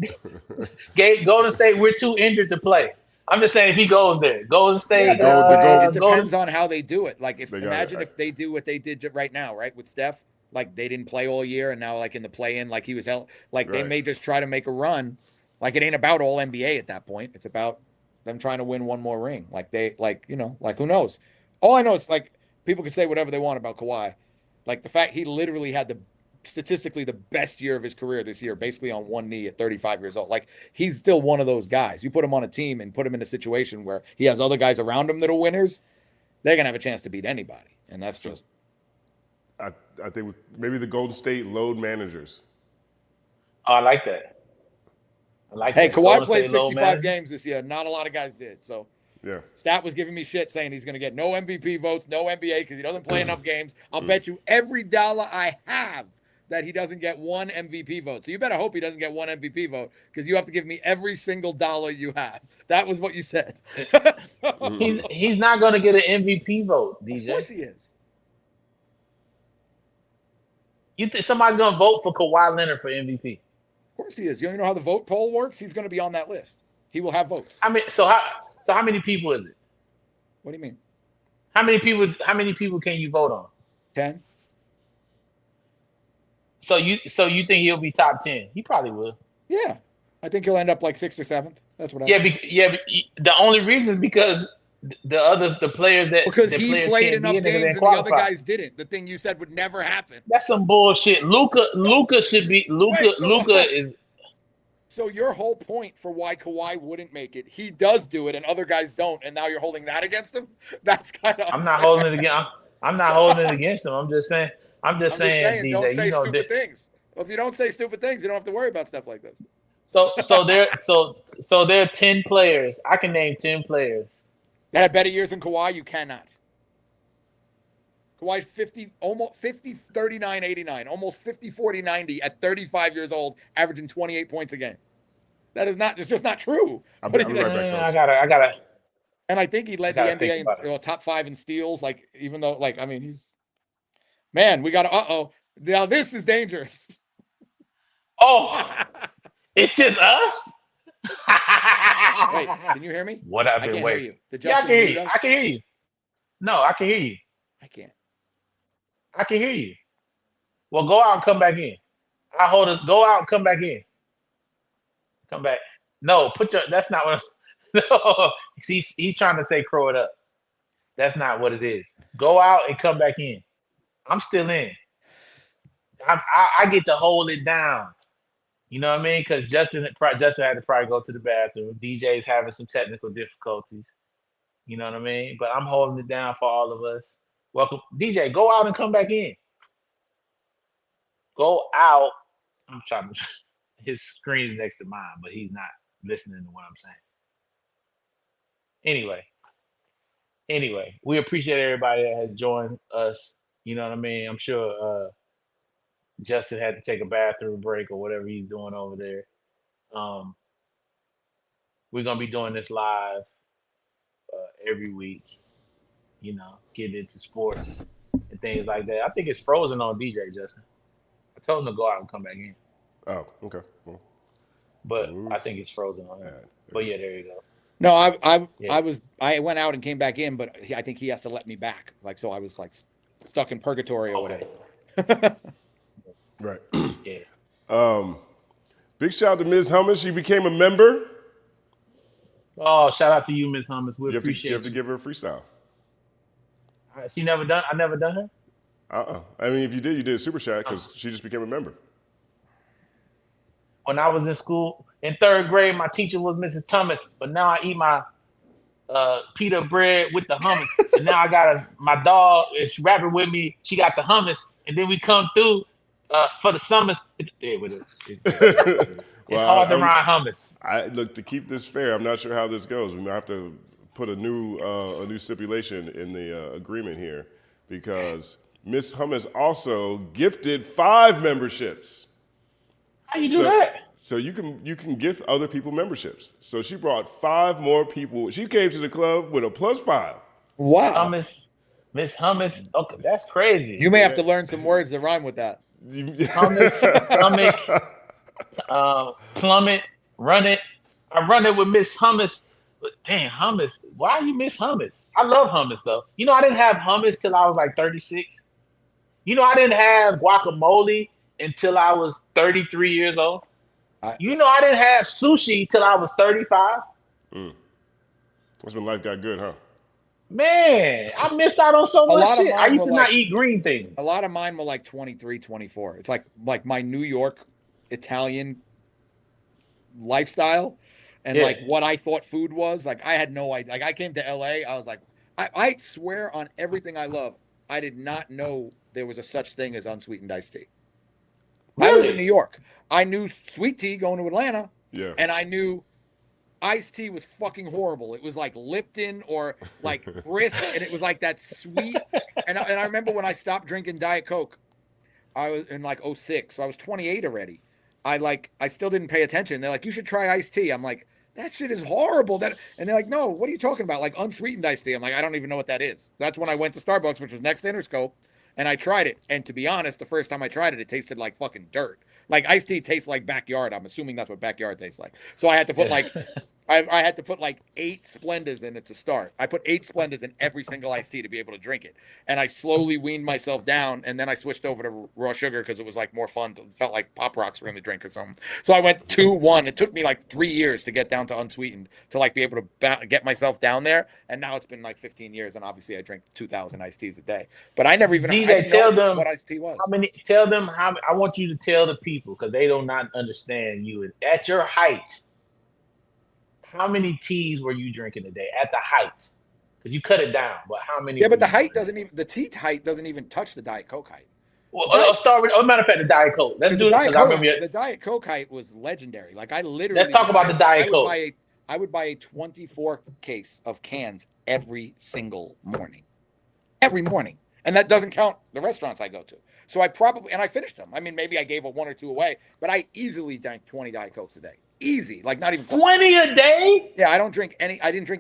Golden State, we're too injured to play. I'm just saying if he goes there, Golden State. It depends on how they do it. Like, if they do what they did right now, right, with Steph, like they didn't play all year, and now like in the play-in, like he was held. Like they may just try to make a run. Like it ain't about all NBA at that point. It's about them trying to win one more ring. Like who knows? All I know is like people can say whatever they want about Kawhi. Like the fact he literally had statistically the best year of his career this year, basically on one knee at 35 years old. Like he's still one of those guys. You put him on a team and put him in a situation where he has other guys around him that are winners, they're gonna have a chance to beat anybody. And that's just. I think maybe the Golden State load managers. Oh, I like that. Hey, Kawhi played 65 games this year. Not a lot of guys did. So. Yeah. Stat was giving me shit saying he's going to get no MVP votes, no NBA because he doesn't play enough games. I'll bet you every dollar I have that he doesn't get one MVP vote. So you better hope he doesn't get one MVP vote because you have to give me every single dollar you have. That was what you said. He's not going to get an MVP vote, DJ. Of course he is. You think somebody's going to vote for Kawhi Leonard for MVP? Of course he is. You don't know how the vote poll works? He's going to be on that list. He will have votes. I mean, so how many people is it? What do you mean? How many people can you vote on? 10. So you think he'll be top 10? He probably will. Yeah. I think he'll end up like 6th or 7th. That's what I think. The only reason is because the players that because he played enough games and the other guys didn't. The thing you said would never happen. That's some bullshit. Luka should be Luka is. So your whole point for why Kawhi wouldn't make it, he does do it and other guys don't, and now you're holding that against him? That's kind of. I'm not holding it against. I'm not holding it against him. I'm just saying. DJ, don't say stupid things. Well, if you don't say stupid things, you don't have to worry about stuff like this. So there are 10 players. I can name 10 players that have better years than Kawhi. You cannot. Kawhi's 50, almost 50, 39, 89, almost 50, 40, 90 at 35 years old, averaging 28 points a game. That is not, it's just not true. I gotta. And I think he led the NBA in top 5 in steals. Like, even though, like, I mean, we got to, now this is dangerous. Oh, it's just us? Wait, can you hear me? What I've been waiting. Yeah, I can hear you. No, I can hear you. I can't. I can hear you. Well, go out and come back in. Go out and come back in. Come back. No, that's not what. No, he's trying to say crow it up. That's not what it is. Go out and come back in. I'm still in. I get to hold it down. You know what I mean? Because Justin had to probably go to the bathroom. DJ's having some technical difficulties. You know what I mean? But I'm holding it down for all of us. Welcome. DJ, go out and come back in. Go out. I'm trying to. His screen's next to mine, but he's not listening to what I'm saying. Anyway, we appreciate everybody that has joined us. You know what I mean? I'm sure Justin had to take a bathroom break or whatever he's doing over there. We're going to be doing this live every week, you know, getting into sports and things like that. I think it's frozen on DJ, Justin. I told him to go out and come back in. Oh, okay. Well, but I think it's frozen on him. But yeah, there you go. No, I went out and came back in, but I think he has to let me back. Like, so I was like stuck in purgatory or whatever. Right. Yeah. Big shout out to Ms. Hummus. She became a member. Oh, shout out to you, Ms. Hummus. We appreciate you. You have to give her a freestyle. I never done her? I mean, if you did a super chat because she just became a member. When I was in school, in 3rd grade, my teacher was Mrs. Thomas, but now I eat my pita bread with the hummus. And now I got my dog is rapping with me. She got the hummus, and then we come through for the summers. It's hard to rhyme hummus. Look, to keep this fair, I'm not sure how this goes. We might have to put a new stipulation in the agreement here because Miss Hummus also gifted 5 memberships. How you do that? So you can gift other people memberships. So she brought 5 more people. She came to the club with a +5. Wow. Miss Hummus. Okay, that's crazy. You may have to learn some words that rhyme with that. Hummus, stomach, plummet, run it. I run it with Miss Hummus. But damn, hummus. Why you miss hummus? I love hummus though. You know, I didn't have hummus till I was like 36. You know, I didn't have guacamole until I was 33 years old. You know, I didn't have sushi till I was 35. That's when life got good, huh? Man, I missed out on so much shit. I used to not eat green things. A lot of mine were like 23, 24. It's like my New York Italian lifestyle and like what I thought food was. Like I had no idea. Like I came to LA, I was like, I swear on everything I love, I did not know there was a such thing as unsweetened iced tea. Really? I live in New York. I knew sweet tea going to Atlanta. Yeah. And I knew iced tea was fucking horrible. It was like Lipton or like Brisk, and it was like that sweet. And I remember when I stopped drinking Diet Coke, I was in like 06, so I was 28 already. I still didn't pay attention. They're like, you should try iced tea. I'm like, that shit is horrible. And they're like, no, what are you talking about? Like unsweetened iced tea. I'm like, I don't even know what that is. That's when I went to Starbucks, which was next to Interscope, and I tried it. And to be honest, the first time I tried it, it tasted like fucking dirt. Like iced tea tastes like backyard. I'm assuming that's what backyard tastes like. So I had to put like, I had to put like 8 Splendas in it to start. I put 8 Splendas in every single iced tea to be able to drink it. And I slowly weaned myself down. And then I switched over to raw sugar because it was like more fun. It felt like Pop Rocks were in the drink or something. So I went 2-1. It took me like 3 years to get down to unsweetened to like be able to get myself down there. And now it's been like 15 years. And obviously I drink 2,000 iced teas a day. But I never even know what iced tea was. Tell them how. I want you to tell the people because they do not understand you. At your height, how many teas were you drinking a day at the height? Because you cut it down, but how many? Yeah, but the height doesn't even, the tea height doesn't even touch the Diet Coke height. Well, I'll start with, matter of fact, the Diet Coke. Let's do it. The Diet Coke height was legendary. Like I literally. Let's talk about the Diet Coke. I would buy a 24 case of cans every single morning. Every morning. And that doesn't count the restaurants I go to. So I finished them. I mean, maybe I gave 1 or 2 away, but I easily drank 20 Diet Cokes a day. Easy. Like not even 20 a day? Yeah, I didn't drink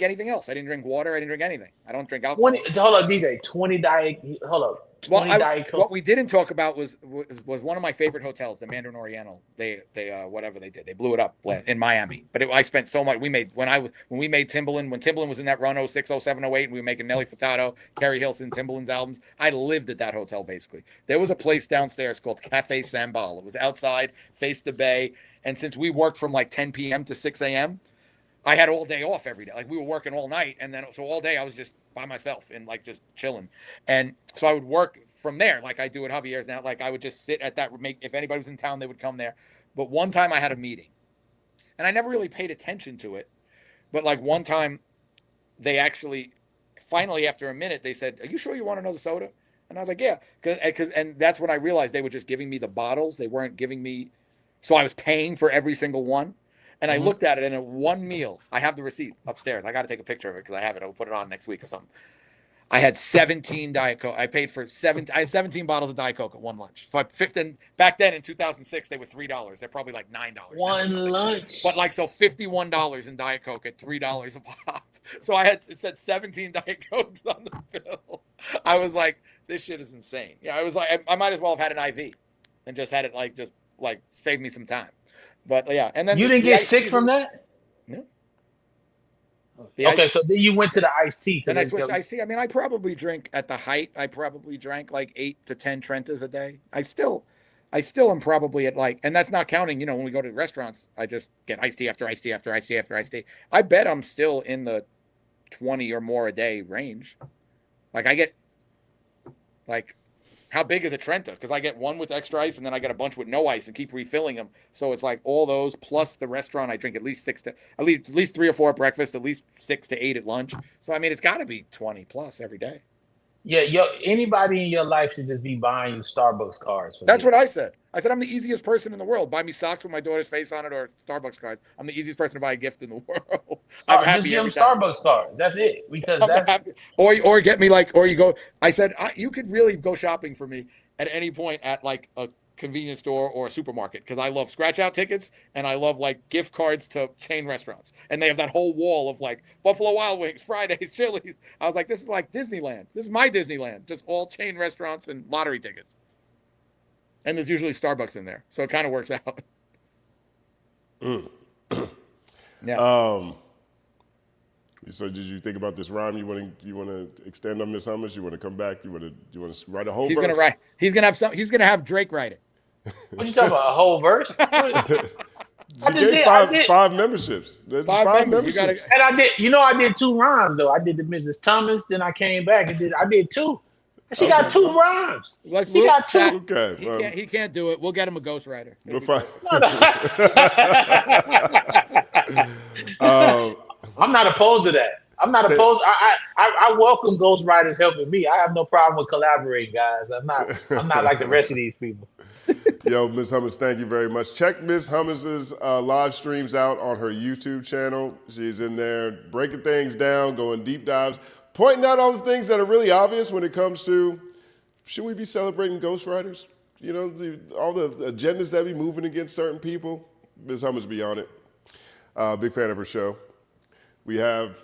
anything else. I didn't drink water. I didn't drink anything. I don't drink alcohol. Hold up, DJ. 20 Diet. Hold up. 20 Diet Cokes. What we didn't talk about was one of my favorite hotels, the Mandarin Oriental. They whatever they did, they blew it up in Miami. But I spent so much. We made when we made Timbaland, when Timbaland was in that run 06, 07, 08, and we were making Nelly Furtado, Carrie Hilson, Timbaland's albums. I lived at that hotel basically. There was a place downstairs called Cafe Sambal. It was outside, faced the bay, and since we worked from like 10 p.m. to 6 a.m., I had all day off every day. Like we were working all night, and then so all day I was just by myself and like just chilling. And so I would work from there, like I do at Javier's now. Like I would just sit at that. If anybody was in town, they would come there. But one time I had a meeting, and I never really paid attention to it. But like one time, they actually, finally after a minute, they said, "Are you sure you want another soda?" And I was like, "Yeah," and that's when I realized they were just giving me the bottles. They weren't giving me, so I was paying for every single one. And I looked at it, and at one meal, I have the receipt upstairs. I got to take a picture of it because I have it. I'll put it on next week or something. I had 17 Diet Coke. I paid for 17 bottles of Diet Coke at one lunch. So back then in 2006, they were $3. They're probably like $9. One lunch. But like, so $51 in Diet Coke at $3 a pop. So it said 17 Diet Cokes on the bill. I was like, this shit is insane. Yeah, I was like, I might as well have had an IV and just had it just save me some time. But yeah, and then you didn't get sick from that? No. Okay, so then you went to the iced tea. Then I switched iced tea. I mean, I probably drink at the height. I probably drank like 8 to 10 Trentas a day. I still am probably at like, and that's not counting. You know, when we go to restaurants, I just get iced tea after iced tea after iced tea after iced tea. I bet I'm still in the 20 or more a day range. Like I get like. How big is a Trenta? Because I get one with extra ice and then I get a bunch with no ice and keep refilling them. So it's like all those plus the restaurant. I drink at least 3 or 4 at breakfast, at least 6 to 8 at lunch. So I mean, it's got to be 20 plus every day. Anybody in your life should just be buying you Starbucks cards. That's what I said. I said I'm the easiest person in the world. Buy me socks with my daughter's face on it or Starbucks cards. I'm the easiest person to buy a gift in the world. I'm happy just give them every time. Starbucks cards. That's it. Because I'm that's happy. Or get me like, or you go. I said you could really go shopping for me at any point at like a convenience store or a supermarket because I love scratch out tickets and I love like gift cards to chain restaurants. And they have that whole wall of like Buffalo Wild Wings, Fridays, Chili's. I was like, this is like Disneyland. This is my Disneyland. Just all chain restaurants and lottery tickets. And there's usually Starbucks in there, so it kind of works out. Yeah. So did you think about this rhyme? You want to extend on Miss Hummus? You want to come back? You want to write a whole He's verse? gonna write. He's gonna have Drake write it. what you talking about? A whole verse? You gave five memberships. Five members. And I did. I did 2 rhymes though. I did the Mrs. Thomas, then I came back and I did 2. She got 2 rhymes. He got 2. Okay. He can't do it. We'll get him a ghostwriter. We'll find. I'm not opposed to that. I'm not opposed. I welcome ghostwriters helping me. I have no problem with collaborating, guys. I'm not like the rest of these people. Yo, Ms. Hummus, thank you very much. Check Ms. Hummus's live streams out on her YouTube channel. She's in there breaking things down, going deep dives, pointing out all the things that are really obvious when it comes to, should we be celebrating ghostwriters? All the agendas that be moving against certain people. Ms. Hummus be on it. Big fan of her show. We have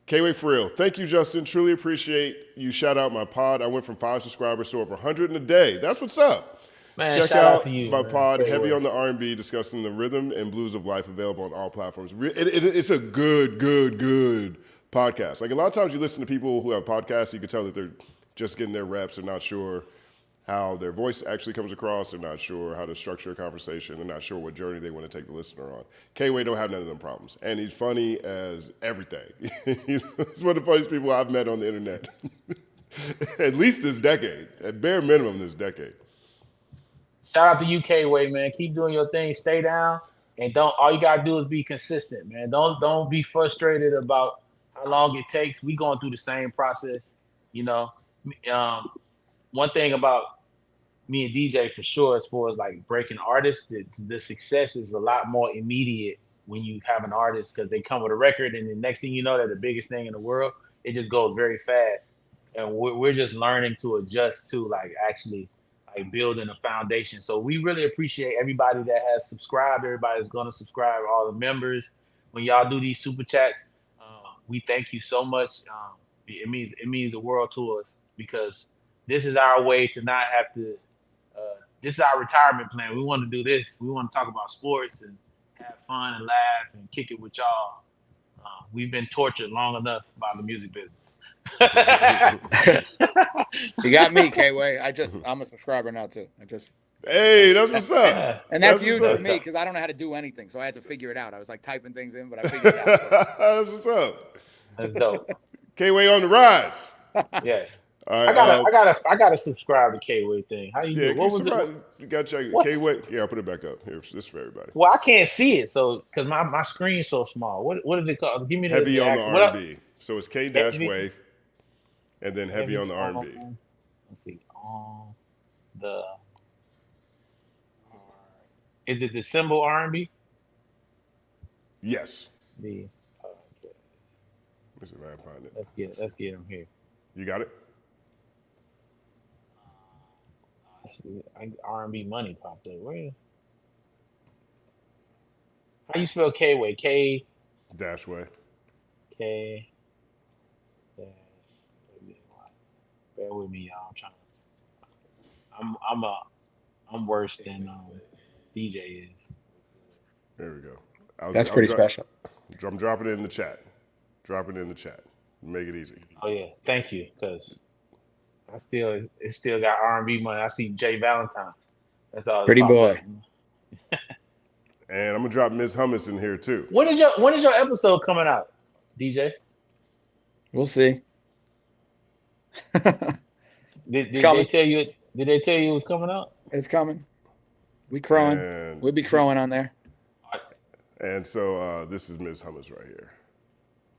K-Way for real. Thank you, Justin. Truly appreciate you. Shout out my pod. I went from 5 subscribers to over 100 in a day. That's what's up. Man, Check shout out to you, my man. pod, heavy on the R&B, discussing the rhythm and blues of life, available on all platforms. It's a good podcast. Like a lot of times you listen to people who have podcasts, you can tell that they're just getting their reps. They're not sure how their voice actually comes across. They're not sure how to structure a conversation. They're not sure what journey they want to take the listener on. K-Way don't have none of them problems. And he's funny as everything. He's one of the funniest people I've met on the internet. At least this decade. At bare minimum this decade. Shout out to you, K-Way, man. Keep doing your thing. Stay down. And all you got to do is be consistent, man. Don't be frustrated about how long it takes. We going through the same process, one thing about me and DJ for sure, as far as like breaking artists, the success is a lot more immediate when you have an artist because they come with a record and the next thing you know, they're the biggest thing in the world. It just goes very fast. And we're just learning to adjust to like actually like building a foundation. So we really appreciate everybody that has subscribed, everybody that's going to subscribe, all the members. When y'all do these super chats, we thank you so much. It means the world to us because this is our way to not have to. This is our retirement plan. We want to do this. We want to talk about sports and have fun and laugh and kick it with y'all. We've been tortured long enough by the music business. You got me, K-Way. I'm a subscriber now too. Hey, that's what's up. And that's huge for me because I don't know how to do anything, so I had to figure it out. I was like typing things in, but I figured it out. That's what's up. That's dope. K-Way on the rise. Yes. All right, I gotta subscribe to K-Way thing. How you do? What was it? You got to check K-Way. Yeah, I'll put it back up here. This is for everybody. Well, I can't see it, so because my screen's so small. What is it called? Give me the Heavy on the what R&B. So it's K-Way, and then heavy on the R&B. Let's see. On the. Is it the symbol R&B? Yes. Okay. Let's see if I can find it. Let's get him here. You got it? R&B money popped up. Where? How you spell K-Way? K Dash way. K dash. Bear with me, y'all. I'm worse than DJ is. There we go. That's pretty special. I'm dropping it in the chat. Make it easy. Oh yeah, thank you, because it still got R&B money. I see Jay Valentine. That's all. Pretty boy. And I'm gonna drop Ms. Hummus in here too. When is your episode coming out, DJ? We'll see. Did they tell you? Did they tell you it was coming out? It's coming. We crowing. We'll be crowing on there. And so this is Ms. Hummus right here.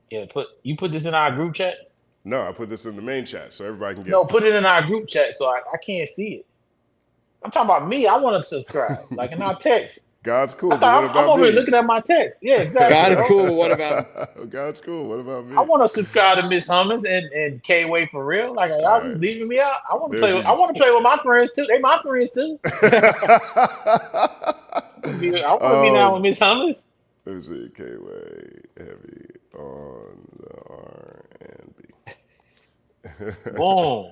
Yeah, you put this in our group chat. No, I put this in the main chat so everybody can get No, it. put it in our group chat so I can't see it. I'm talking about me. I want to subscribe, like in our text. God's I cool, but what thought I'm about over me? here looking at my text. Yeah, exactly. God is bro. cool. But what about? God's cool. What about me? I want to subscribe to Miss Hummus and K Way for real. Like y'all All just right. leaving me out. I want to There's play. your- I want to play with my friends too. They my friends too. I want to be down with Miss Hummus. Let's see, K-Way heavy on the R and B. Boom.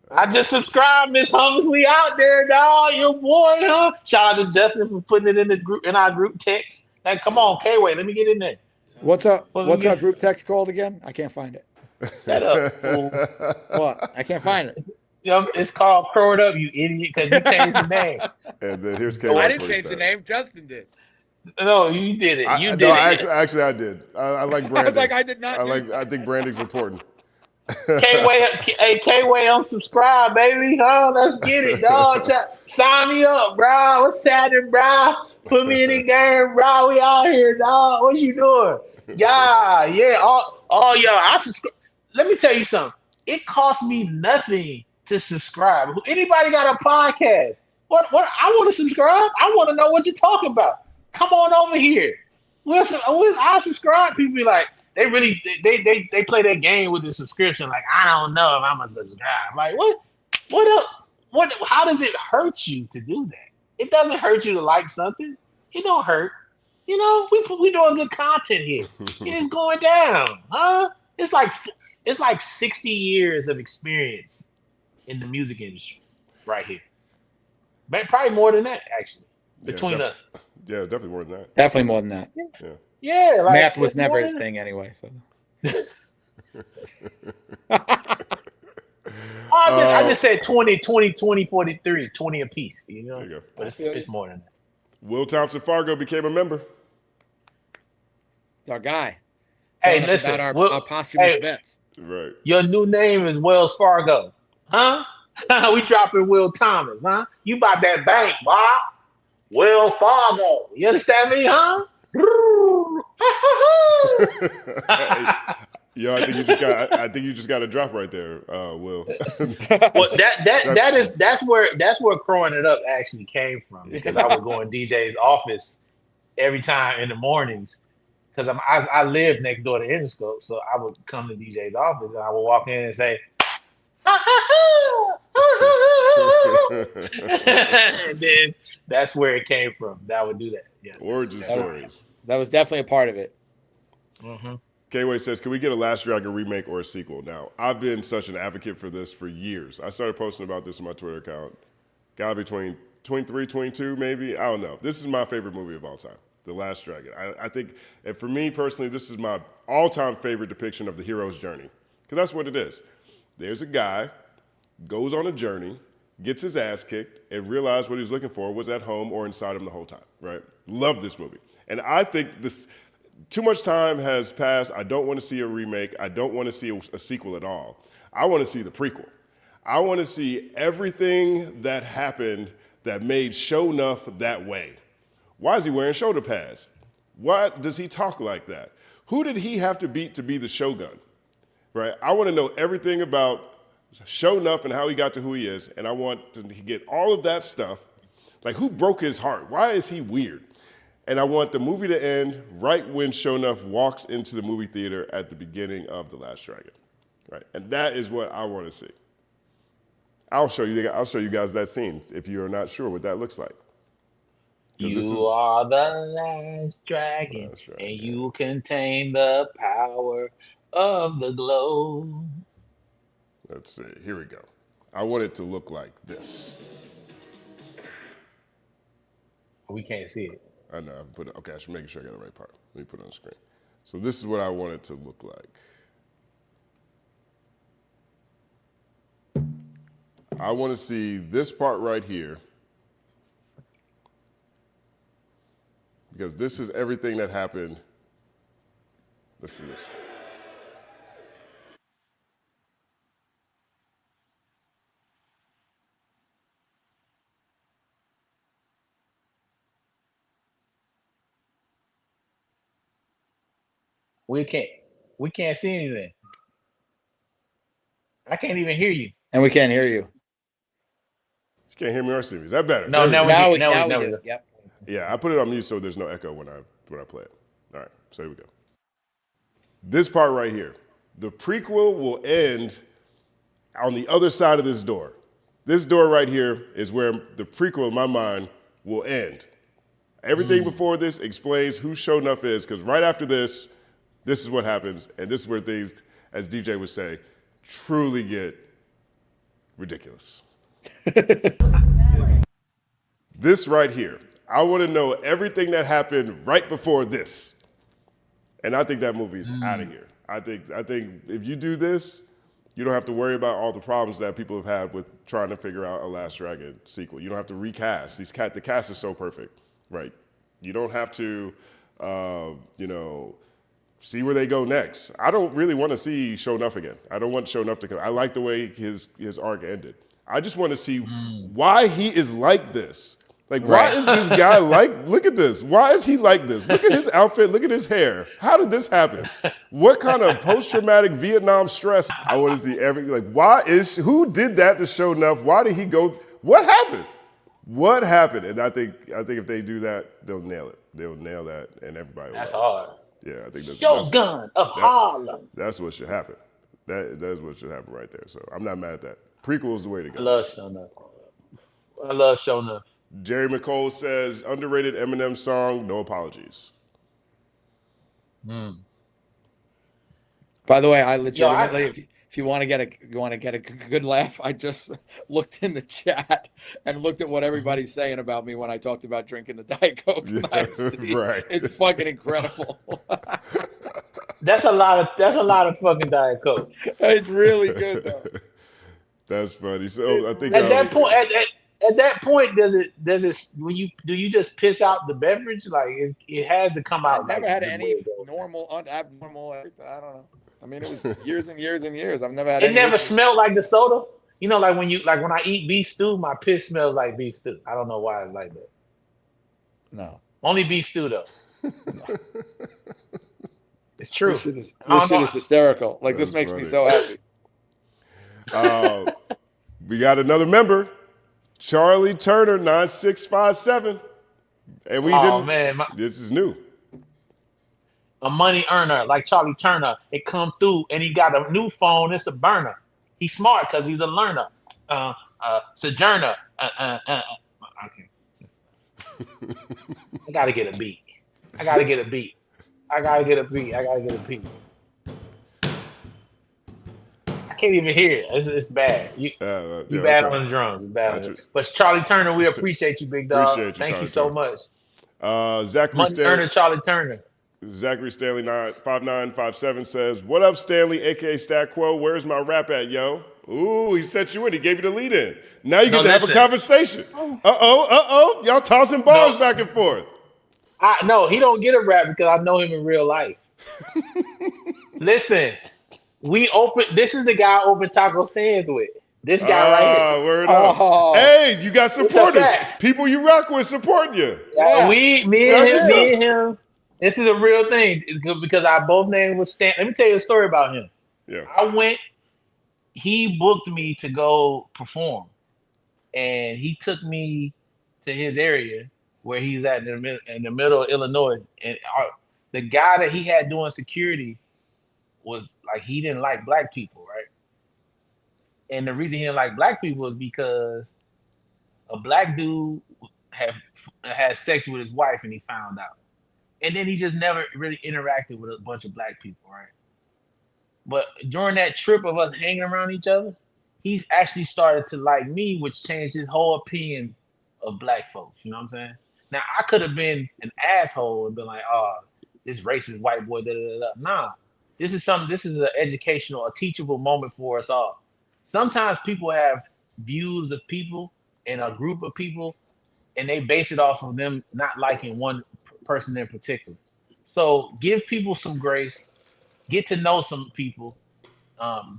I just subscribed, Miss Hummus. We out there, dog. Your boy, huh? Shout out to Justin for putting it in the group in our group text. Like, come on, K Way, let me get in there. What's up? What What's we our get? group text called again? I can't find it. Shut up, fool. What? I can't find it. It's called Crow It Up, you idiot, because you changed the name. And then here's K-Way. Oh, I didn't before you change the start. name. Justin did. No, you did it. You did no, it. Actually, I did. I like I branding. was like, I did not. I think branding's important. K-Way, hey, K-Way, unsubscribe, baby. Oh, let's get it, dog. Sign me up, bro. What's happening, bro? Put me in the game, bro. We out here, dog. What you doing? Yeah. All y'all. I subscribe. Let me tell you something. It costs me nothing to subscribe. Anybody got a podcast? What? I want to subscribe. I want to know what you're talking about. Come on over here. I'll subscribe. People be like, they really they play that game with the subscription. Like, I don't know if I'm gonna subscribe. Like, what up? How does it hurt you to do that? It doesn't hurt you to like something. It don't hurt. You know, we doing good content here. It's going down, huh? It's like 60 years of experience in the music industry right here. But probably more than that, actually, between us. Yeah, definitely more than that. Definitely more than that. Yeah, like Math was it's never more his than- thing anyway. So. I just said 20, 20, 20, 43, 20 apiece, you know? There you go. But it's more than that. Will Thompson Fargo became a member. Our guy. Hey, Telling us listen. about Will- our posthumous hey, bets. Right. Your new name is Wells Fargo, huh? We dropping Will Thomas, huh? You bought that bank, boy. Wells Fargo. You understand me, huh? Yo, I think you just got a drop right there, Will. Well, that's where crowing it up actually came from, because I would go in DJ's office every time in the mornings, because I lived next door to Interscope, so I would come to DJ's office and I would walk in and say, and then that's where it came from. That I would do that. Yeah. Origin stories. That was definitely a part of it. Mm-hmm. K-Way says, can we get a Last Dragon remake or a sequel? Now, I've been such an advocate for this for years. I started posting about this on my Twitter account. Gotta be 23, 22 maybe. I don't know. This is my favorite movie of all time, The Last Dragon. I think, and for me personally, this is my all-time favorite depiction of the hero's journey, because that's what it is. There's a guy, goes on a journey, gets his ass kicked, and realized what he was looking for was at home or inside him the whole time, right? Love this movie. And I think this, too much time has passed. I don't want to see a remake. I don't want to see a sequel at all. I want to see the prequel. I want to see everything that happened that made Sho'nuff that way. Why is he wearing shoulder pads? Why does he talk like that? Who did he have to beat to be the Shogun? Right? I want to know everything about Sho'nuff and how he got to who he is, and I want to get all of that stuff. Like, who broke his heart? Why is he weird? And I want the movie to end right when Sho'nuff walks into the movie theater at the beginning of The Last Dragon. Right? And that is what I want to see. I'll show you guys that scene if you are not sure what that looks like. You are the last dragon, and you contain the power of the globe. Let's see. Here we go. I want it to look like this. We can't see it. I know. Okay, I should make sure I got the right part. Let me put it on the screen. So this is what I want it to look like. I want to see this part right here, because this is everything that happened. Let's see this. We can't see anything. I can't even hear you. And we can't hear you. You can't hear me or see me. Is that better? No, There we now go. we Now we do. do. Yep. Yeah, I put it on mute so there's no echo when I play it. All right, so here we go. This part right here. The prequel will end on the other side of this door. This door right here is where the prequel, in my mind, will end. Everything before this explains who Show Enough is, because right after this is what happens, and this is where things, as DJ would say, truly get ridiculous. This right here, I want to know everything that happened right before this. And I think that movie is out of here. I think if you do this, you don't have to worry about all the problems that people have had with trying to figure out a Last Dragon sequel. You don't have to recast. The cast is so perfect, right? You don't have to, see where they go next. I don't really want to see Show Enough again. I don't want Show Enough to come. I like the way his arc ended. I just want to see why he is like this. Like, why is this guy like, look at this. Why is he like this? Look at his outfit. Look at his hair. How did this happen? What kind of post-traumatic Vietnam stress? I want to see everything. Like, who did that to Show Enough? Why did he go? What happened? What happened? And I think if they do that, they'll nail it. They'll nail that, and everybody will. That's hard. Yeah, I think that's Shogun of Harlem. That's what should happen. That's what should happen right there. So I'm not mad at that. Prequel is the way to go. I love Show Enough. I love Show Enough. Jerry McCole says, underrated Eminem song, No Apologies. By the way, I legitimately, if you want to get a good laugh, I just looked in the chat and looked at what everybody's saying about me when I talked about drinking the Diet Coke. Right. It's fucking incredible. That's a lot of fucking Diet Coke. It's really good though. That's funny. So I think At that point, does it do you just piss out the beverage? Like it has to come out. I've never like had the any way it goes. normal, abnormal. I don't know. I mean, it was years and years and years. I've never had. It any never issues. smelled like the soda. You know, like when I eat beef stew, my piss smells like beef stew. I don't know why it's like that. No. Only beef stew though. It's true. This shit is hysterical. Like, this makes me so happy. We got another member, Charlie Turner, 9657. And we didn't. Man, this is new. a money earner like Charlie Turner. It come through and he got a new phone. It's a burner. He's smart because he's a learner. Sojourner. Okay. I gotta get a beat. I gotta get a beat. I can't even hear it. It's bad. You bad on the drums. It's bad on the drums. But Charlie Turner, we appreciate you, big dog. Appreciate you, Thank Charlie you so Turner. much. Zachary Money Stanley. earner Charlie Turner. Zachary Stanley 5957 says, "What up, Stanley, aka Stat Quo? Where's my rap at, yo?" Ooh, he set you in. He gave you the lead in. Now you get to have a conversation. Y'all tossing bars back and forth. No, he don't get a rap because I know him in real life. Listen, this is the guy I open taco stands with. This guy right here. Word up. Hey, you got supporters. fact. People you rock with supporting you. Yeah. Me That's and what's him. This is a real thing. It's good because our both names was Stan. Let me tell you a story about him. Yeah. He booked me to go perform, and he took me to his area where he's at in the middle of Illinois. And the guy that he had doing security was like, he didn't like black people, right? And the reason he didn't like black people is because a black dude had sex with his wife and he found out. And then he just never really interacted with a bunch of black people, right? But during that trip of us hanging around each other, he actually started to like me, which changed his whole opinion of black folks. You know what I'm saying? Now, I could have been an asshole and been like, oh, this racist white boy, da da da. Nah, this is an educational, a teachable moment for us all. Sometimes people have views of people and a group of people, and they base it off of them not liking one person in particular. So give people some grace. Get to know some people.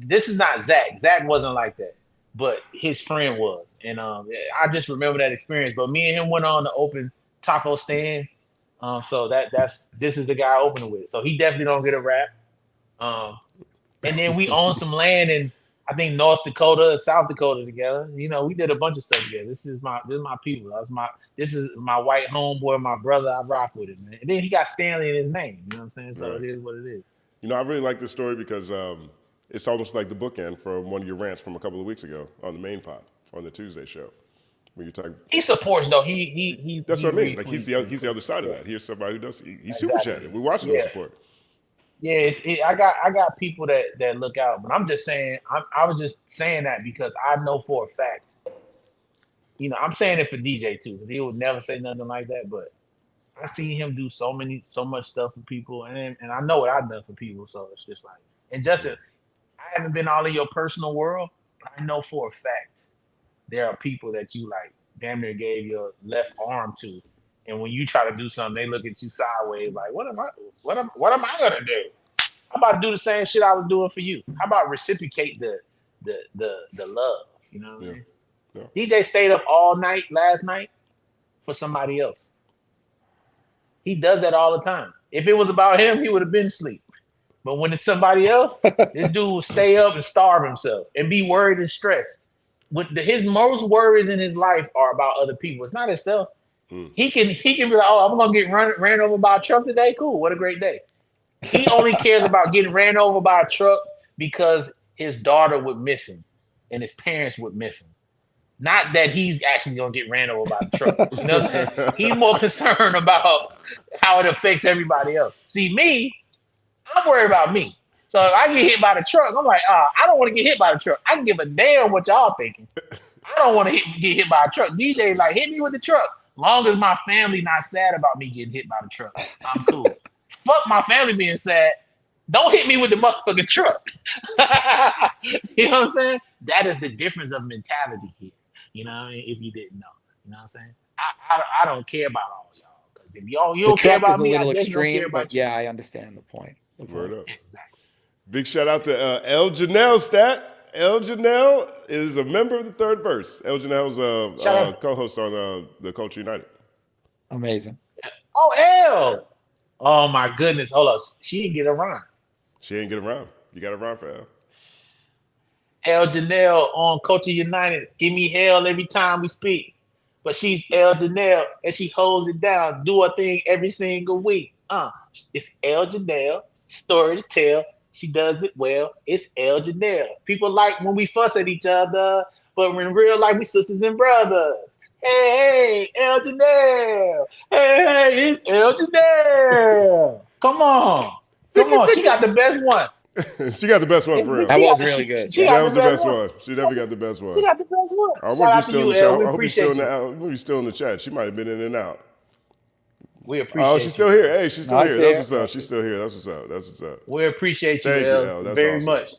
This is not Zach. Zach wasn't like that, but his friend was. And I just remember that experience. But me and him went on to open taco stands. So this is the guy opening with. So he definitely don't get a rap. And then we own some land in I think North Dakota and South Dakota together. You know, we did a bunch of stuff together. This is my people. This is my white homeboy, my brother. I rock with it, man. And then he got Stanley in his name. You know what I'm saying? So Right. It is what it is. You know, I really like this story because it's almost like the bookend from one of your rants from a couple of weeks ago on the main pod on the Tuesday show. When you talk, He supports though. He that's he what I mean. Like retweets. he's the other side of that. Here's somebody who does. He's super chatted. We're watching him support. Yeah, I got people that look out, but I'm just saying. I was just saying that because I know for a fact. You know, I'm saying it for DJ too, because he would never say nothing like that. But I seen him do so much stuff for people, and I know what I've done for people. So it's just like, and Justin, I haven't been all in your personal world, but I know for a fact there are people that you like damn near gave your left arm to, and when you try to do something, they look at you sideways like, what am I gonna do? How about do the same shit I was doing for you? How about reciprocate the love? You know what I mean? Yeah. DJ stayed up all night last night for somebody else. He does that all the time. If it was about him, he would have been asleep. But when it's somebody else, this dude will stay up and starve himself and be worried and stressed. His most worries in his life are about other people. It's not himself. He can be like, oh, I'm gonna get ran over by a truck today. Cool, what a great day. He only cares about getting ran over by a truck because his daughter would miss him and his parents would miss him. Not that he's actually gonna get ran over by the truck. You know what I'm saying? He's more concerned about how it affects everybody else. See, me, I'm worried about me. So if I get hit by the truck, I'm like, I don't want to get hit by the truck. I can give a damn what y'all thinking. I don't want to get hit by a truck. DJ like, hit me with the truck. Long as my family not sad about me getting hit by the truck, I'm cool. Fuck my family being sad. Don't hit me with the motherfucking truck. You know what I'm saying? That is the difference of mentality here. You know what I mean? If you didn't know. You know what I'm saying? I don't care about all y'all. Because if you don't care about me, I guess you don't care about but yeah, I understand the point. Word up. Exactly. Big shout out to El Janelle Stat. El Janelle is a member of the Third Verse. El Janelle's a co-host on the Culture United. Amazing. Oh, L. Oh, my goodness. Hold up. She didn't get around. She ain't get around. You got around for El. El Janelle on Culture United. Give me hell every time we speak. But she's El Janelle, and she holds it down. Do her thing every single week. It's El Janelle. Story to tell. She does it well. It's El Janelle. People like when we fuss at each other, but in real life, we sisters and brothers. Hey, El Janelle. Hey, it's El Janelle. Come on. She got the best one. She got the best one for real. That was really good. That was the best one. She definitely got the best one. She got the best one. I wonder if Shout he's out to still in the chat. you, El. We I hope he's still appreciate in you. he's still in the chat. She might have been in and out. We appreciate Oh, she's still here. Hey, she's still No, I here. see That's her. what's up. She's still here. That's what's up. That's what's up. We appreciate you, Thank you, El, El. That's very awesome. much.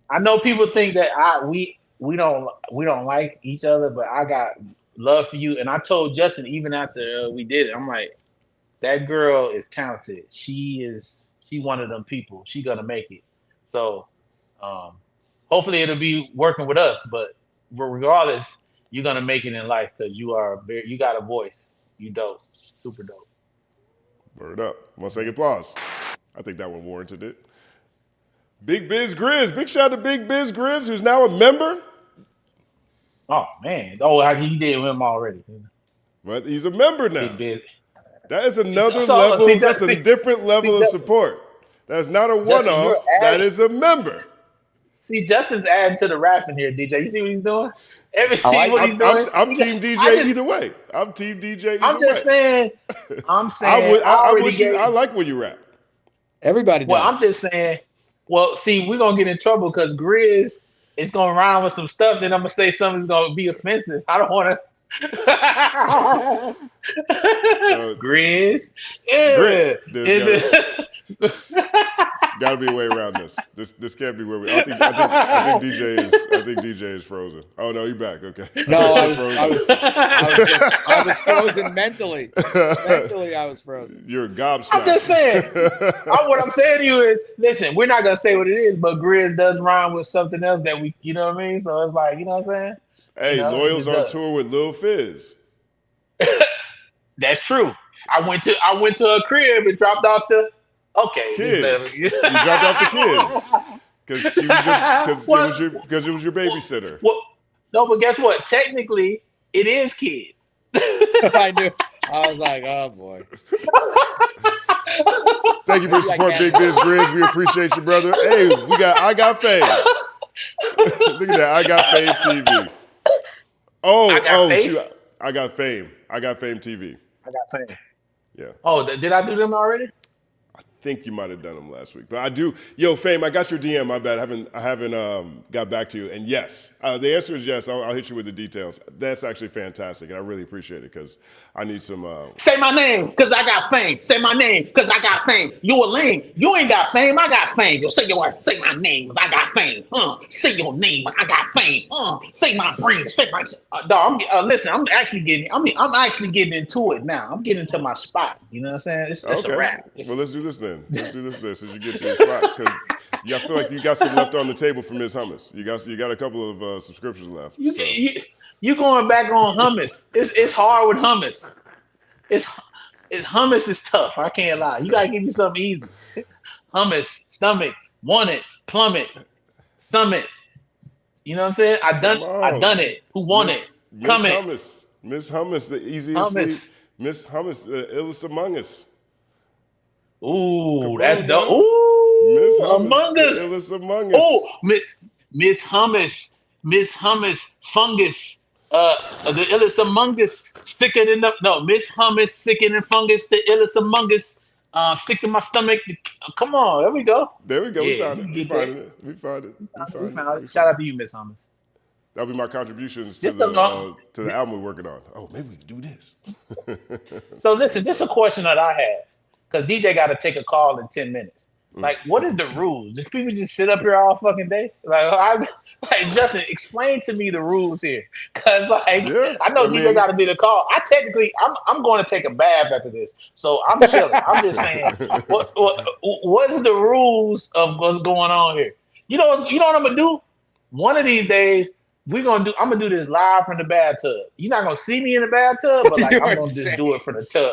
I know people think that we don't like each other, but I got love for you. And I told Justin even after we did it, I'm like, that girl is talented. She one of them people. She gonna make it. So hopefully it'll be working with us. But regardless, you're gonna make it in life because you got a voice. You dope, super dope. Word up. 1 second applause. I think that one warranted it. Big Biz Grizz. Big shout out to Big Biz Grizz, who's now a member. Oh man! Oh, he did with him already. But he's a member now. Big biz. That is another So, level. see, That's a different level of support. That's not a one-off. you're That adding- is a member. See, Justin's adding to the rapping here, DJ. You see what he's doing? Everything I like- what he's doing. I'm Team DJ either way. I'm Team DJ either I'm just way. saying. I'm saying. I like when you rap. Everybody does. Well, I'm just saying. Well, see, we're gonna get in trouble because Grizz is gonna rhyme with some stuff. Then I'm gonna say something's gonna be offensive. I don't want to. Grizz, yeah. Grizz. Got to be a way around this. This can't be where we. I think DJ is frozen. Oh no, you back? Okay. No, I was frozen mentally. Mentally, I was frozen. You're a gobsmacked. I'm just saying. What I'm saying to you is, listen, we're not gonna say what it is, but Grizz does rhyme with something else that we, you know what I mean? So it's like, you know what I'm saying? Hey, You know, Loyal's it on does. tour with Lil Fizz. That's true. I went to a crib and dropped off the Kids. You dropped off the kids. Because it was your babysitter. Well, no, but guess what? Technically, it is kids. I knew. I was like, oh boy. Thank you for your support, Big Biz Grizz. We appreciate you, brother. Hey, I got fame. Look at that. I got fame TV. Shoot. I got fame. I got fame TV. I got fame. Yeah. Oh, did I do them already? I think you might have done them last week, but I do. Yo, Fame, I got your DM. My bad. I haven't got back to you. And yes, the answer is yes. I'll hit you with the details. That's actually fantastic, and I really appreciate it because I need some. Say my name, because I got fame. Say my name, because I got fame. You a lame. You ain't got fame. I got fame. Yo, say my name, because I got fame. Say your name, I got fame. Say my brain. Say my. Dog, listen. I'm actually getting into it now. I'm getting into my spot. You know what I'm saying? It's a wrap. Well, let's do this then. Let's do this as you get to your spot because I feel like you got some left on the table for Ms. Hummus. You got a couple of subscriptions left. You going back on hummus? It's hard with hummus. Hummus is tough. I can't lie. You gotta give me something easy. Hummus, stomach, want it, plummet, stomach. You know what I'm saying? I done it. Who want it? Come in. Miss Hummus, the easiest. Miss Hummus, the illest among us. Ooh, that's dope. Ooh, Miss Hummus, Among Us. the illest among us. Oh, Miss Hummus, fungus. The illest among us. Stick it in the Miss Hummus, sicking and fungus. The illest among us. Stick to my stomach. Come on, there we go. Yeah, we found it. Shout out to you, Miss Hummus. That'll be my contributions to the album we're working on. Oh, maybe we can do this. So listen, this is a question that I have. Because DJ got to take a call in 10 minutes. Like, what is the rules? Do people just sit up here all fucking day? Like Justin, explain to me the rules here. Because, I know DJ got to be the call. I'm going to take a bath after this. So I'm chilling. I'm just saying, what's the rules of what's going on here? You know what I'm going to do? One of these days, I'm going to do this live from the bathtub. You're not going to see me in the bathtub, but I'm going to just do it for the tub.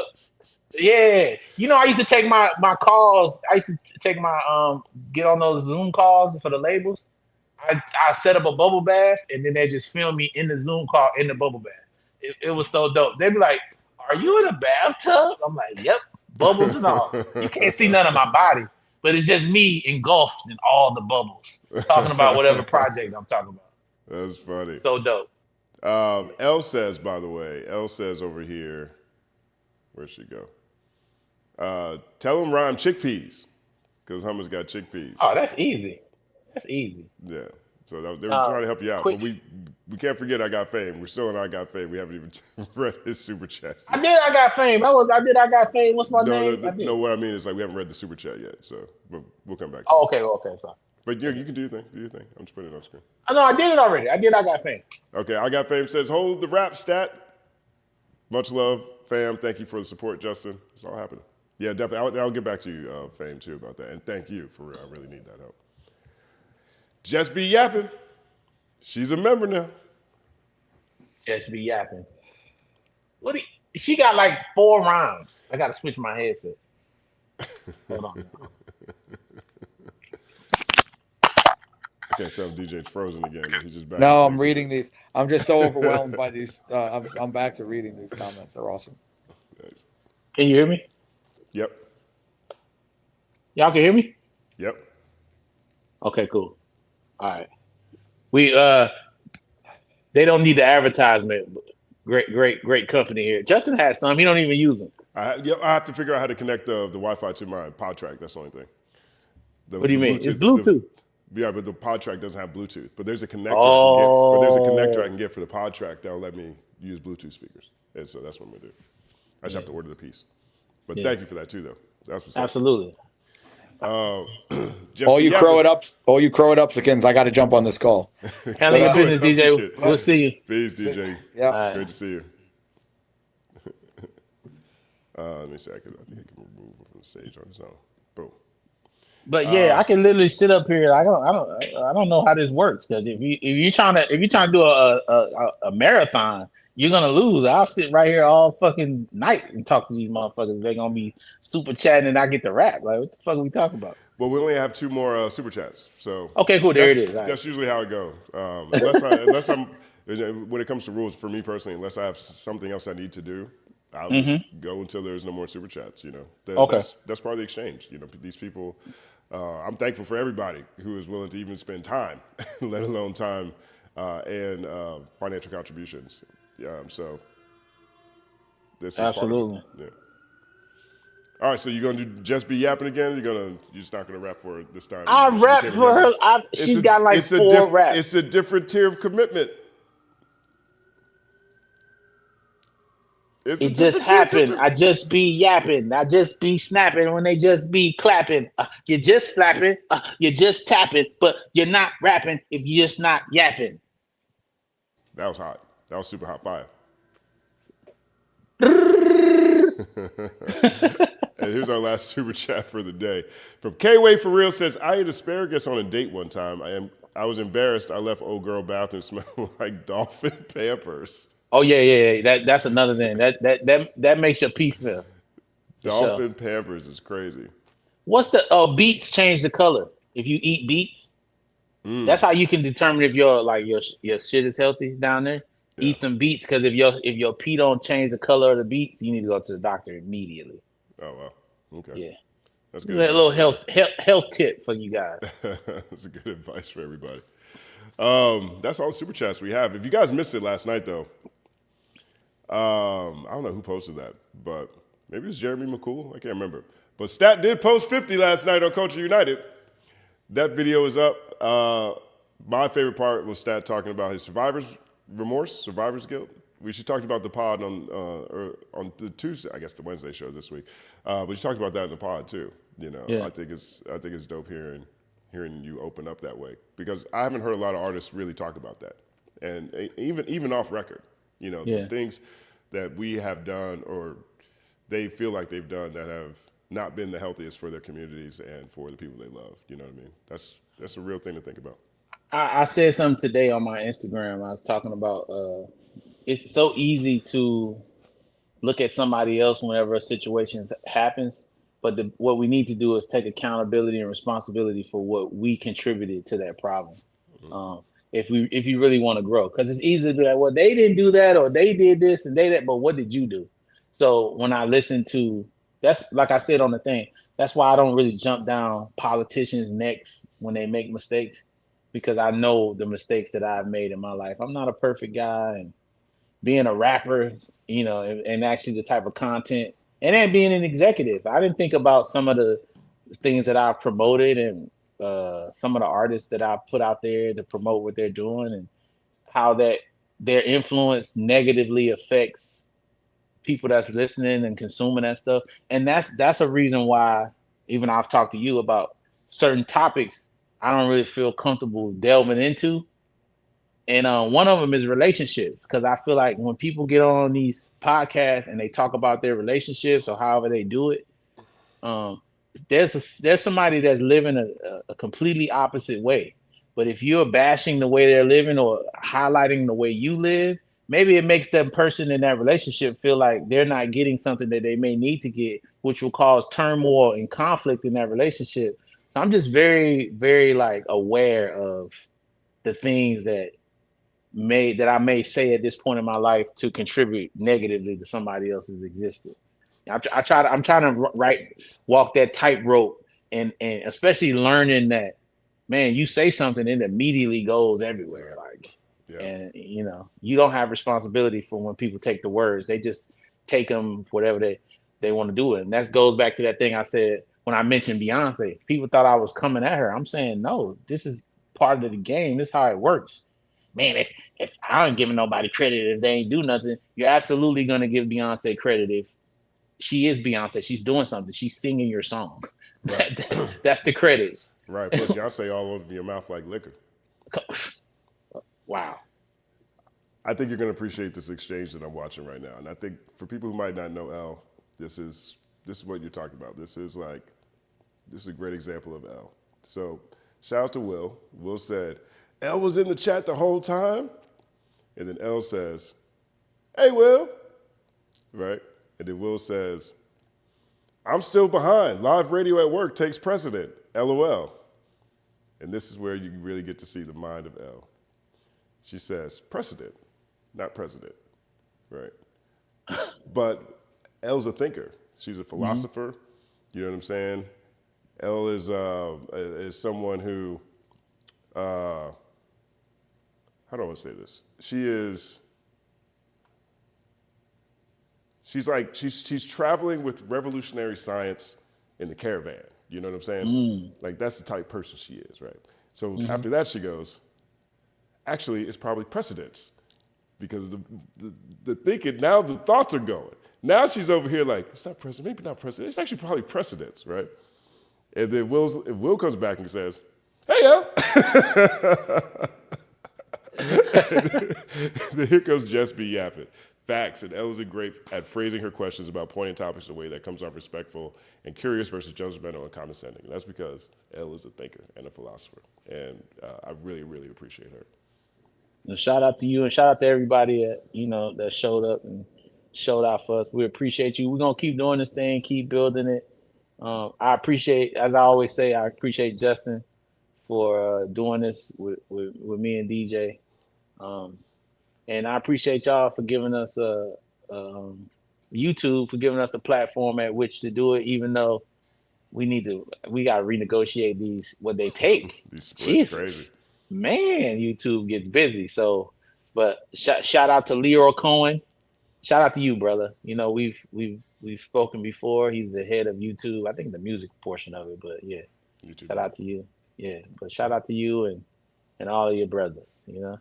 Yeah, I used to take my calls. I used to take my get on those Zoom calls for the labels. I set up a bubble bath, and then they just film me in the Zoom call in the bubble bath. It was so dope. They'd be like, "Are you in a bathtub?" I'm like, "Yep, bubbles and all." You can't see none of my body, but it's just me engulfed in all the bubbles, talking about whatever project I'm talking about. That's funny. So dope. L says, by the way, over here. Where'd she go? Tell them rhyme chickpeas, because Hummus got chickpeas. Oh, that's easy. Yeah. So they were trying to help you out. But we can't forget I Got Fame. We're still in I Got Fame. We haven't even read his super chat. I got fame. I got fame. What's my name? No, what I mean is we haven't read the super chat yet. So we'll come back to it. Okay, sorry. But you can do your thing. I'm just putting it on screen. No, I did it already. I got fame. Okay, I Got Fame says, hold the rap stat. Much love, fam. Thank you for the support, Justin. It's all happening. Yeah, definitely. I'll get back to you, Fame, too, about that. And thank you for real. I really need that help. Just Be Yapping. She's a member now. Just Be Yapping. She got like 4 rhymes. I got to switch my headset. Hold on. I can't tell if DJ's frozen again. He's just back. No, I'm reading these. I'm just so overwhelmed by these. I'm back to reading these comments. They're awesome. Nice. Can you hear me? Yep. Y'all can hear me? Yep. Okay, cool. All right. We they don't need the advertisement. Great company here. Justin has some. He don't even use them. I have to figure out how to connect the Wi-Fi to my pod track. That's the only thing. What do you mean? It's Bluetooth. Yeah, but the pod track doesn't have Bluetooth. But there's a connector I can get for the pod track that'll let me use Bluetooth speakers. And so that's what I'm gonna do. I just have to order the piece. But thank you for that too, though. That's what's absolutely. All you crow it upsicans, I got to jump on this call. Handle your business, DJ. We'll see you. Peace, DJ. Yeah, right. Great to see you. Let me see. I think I can remove him from the stage on his own. Boom. But yeah, I can literally sit up here. I don't know how this works because if you're trying to do a marathon, you're gonna lose. I'll sit right here all fucking night and talk to these motherfuckers. They're gonna be super chatting and I get to rap. Like, what the fuck are we talking about? Well, we only have 2 more super chats, so Okay, cool. There it is. All right. That's usually how it goes. Unless I'm when it comes to rules for me personally, unless I have something else I need to do, I'll just go until there's no more super chats. You know, that's part of the exchange. You know, these people. I'm thankful for everybody who is willing to even spend time, let alone time and financial contributions. So this is absolutely. Part of it. Yeah. All right, so you're gonna just be yapping again? You're just not gonna rap for her this time? I rap for her. She's got like 4 raps. It's a different tier of commitment. It just happened. I just be yapping. I just be snapping when they just be clapping. You're just flapping. You're just tapping, but you're not rapping if you're just not yapping. That was hot. That was super hot fire. And here's our last super chat for the day. From K-Way for Real says, I ate asparagus on a date one time. I was embarrassed. I left old girl bathroom smelling like dolphin pampers. Oh yeah. That's another thing. That makes your pee smell. Dolphin pampers is crazy. What's the beets change the color? If you eat beets, that's how you can determine if your shit is healthy down there. Yeah. Eat some beets because if your pee don't change the color of the beets, you need to go to the doctor immediately. Oh wow. Okay. Yeah. That's good. A little health tip for you guys. That's a good advice for everybody. That's all the super chats we have. If you guys missed it last night though, I don't know who posted that, but maybe it was Jeremy McCool. I can't remember. But Stat did post 50 last night on Culture United. That video is up. My favorite part was Stat talking about his survivor's remorse, survivor's guilt. She talked about the pod on the Tuesday, I guess the Wednesday show this week. But she talked about that in the pod too. You know, yeah. I think it's dope hearing you open up that way because I haven't heard a lot of artists really talk about that, and even off record. You know, the things that we have done or they feel like they've done that have not been the healthiest for their communities and for the people they love. You know what I mean? That's a real thing to think about. I said something today on my Instagram. I was talking about it's so easy to look at somebody else whenever a situation happens, but what we need to do is take accountability and responsibility for what we contributed to that problem. Mm-hmm. If you really want to grow, because it's easy to be like, well, they didn't do that or they did this and they that, but what did you do? So when I listen to, that's like I said on the thing, that's why I don't really jump down politicians' necks when they make mistakes, because I know the mistakes that I've made in my life. I'm not a perfect guy, and being a rapper, you know, and actually the type of content, and then being an executive, I didn't think about some of the things that I've promoted and some of the artists that I've put out there to promote what they're doing and how that their influence negatively affects people that's listening and consuming that stuff. And that's a reason why even I've talked to you about certain topics I don't really feel comfortable delving into. And one of them is relationships, because I feel like when people get on these podcasts and they talk about their relationships or however they do it, there's somebody that's living a completely opposite way. But if you're bashing the way they're living or highlighting the way you live, maybe it makes that person in that relationship feel like they're not getting something that they may need to get, which will cause turmoil and conflict in that relationship. So I'm just very, very like aware of the things that I may say at this point in my life to contribute negatively to somebody else's existence. I'm trying to walk that tightrope, and especially learning that, man, you say something, it immediately goes everywhere. Like, and you know, you don't have responsibility for when people take the words; they just take them whatever they want to do it. And that goes back to that thing I said when I mentioned Beyonce. People thought I was coming at her. I'm saying no. This is part of the game. This is how it works. Man, if I ain't giving nobody credit if they ain't do nothing, you're absolutely gonna give Beyonce credit if she is Beyonce. She's doing something. She's singing your song. Right. That's the credits. Right. Plus, Beyonce all over your mouth like liquor. Wow. I think you're going to appreciate this exchange that I'm watching right now. And I think for people who might not know Elle, this is what you're talking about. This is like This is a great example of L. So shout out to Will. Will said, L was in the chat the whole time. And then L says, hey, Will. Right? And then Will says, I'm still behind. Live radio at work takes precedent. LOL. And this is where you really get to see the mind of L. She says, precedent, not president. Right? But L's a thinker. She's a philosopher. You know what I'm saying? L is someone who, how do I want to say this? She's traveling with revolutionary science in the caravan. You know what I'm saying? Like that's the type of person she is, right? So after that she goes, actually it's probably precedence. Because the thinking, now the thoughts are going. Now she's over here like, it's not precedent, maybe not precedent. It's actually probably precedence, right? And then Will comes back and says, hey, L. Then here comes Jess B. yapping. Facts, and Elle is great at phrasing her questions about pointing topics in a way that comes off respectful and curious versus judgmental and condescending. And that's because Elle is a thinker and a philosopher. And I really, really appreciate her. And shout out to you and shout out to everybody that showed up and showed out for us. We appreciate you. We're gonna keep doing this thing, keep building it. I appreciate, as I always say, I appreciate Justin for doing this with me and DJ. And I appreciate y'all for giving us YouTube for giving us a platform at which to do it, even though we got to renegotiate what they take. These splits Jesus. crazy. Man, YouTube gets busy. So, but shout out to Leroy Cohen. Shout out to you, brother. You know, we've spoken before. He's the head of YouTube. I think the music portion of it, but yeah. YouTube. Shout out to you. Yeah, but shout out to you and all of your brothers. You know,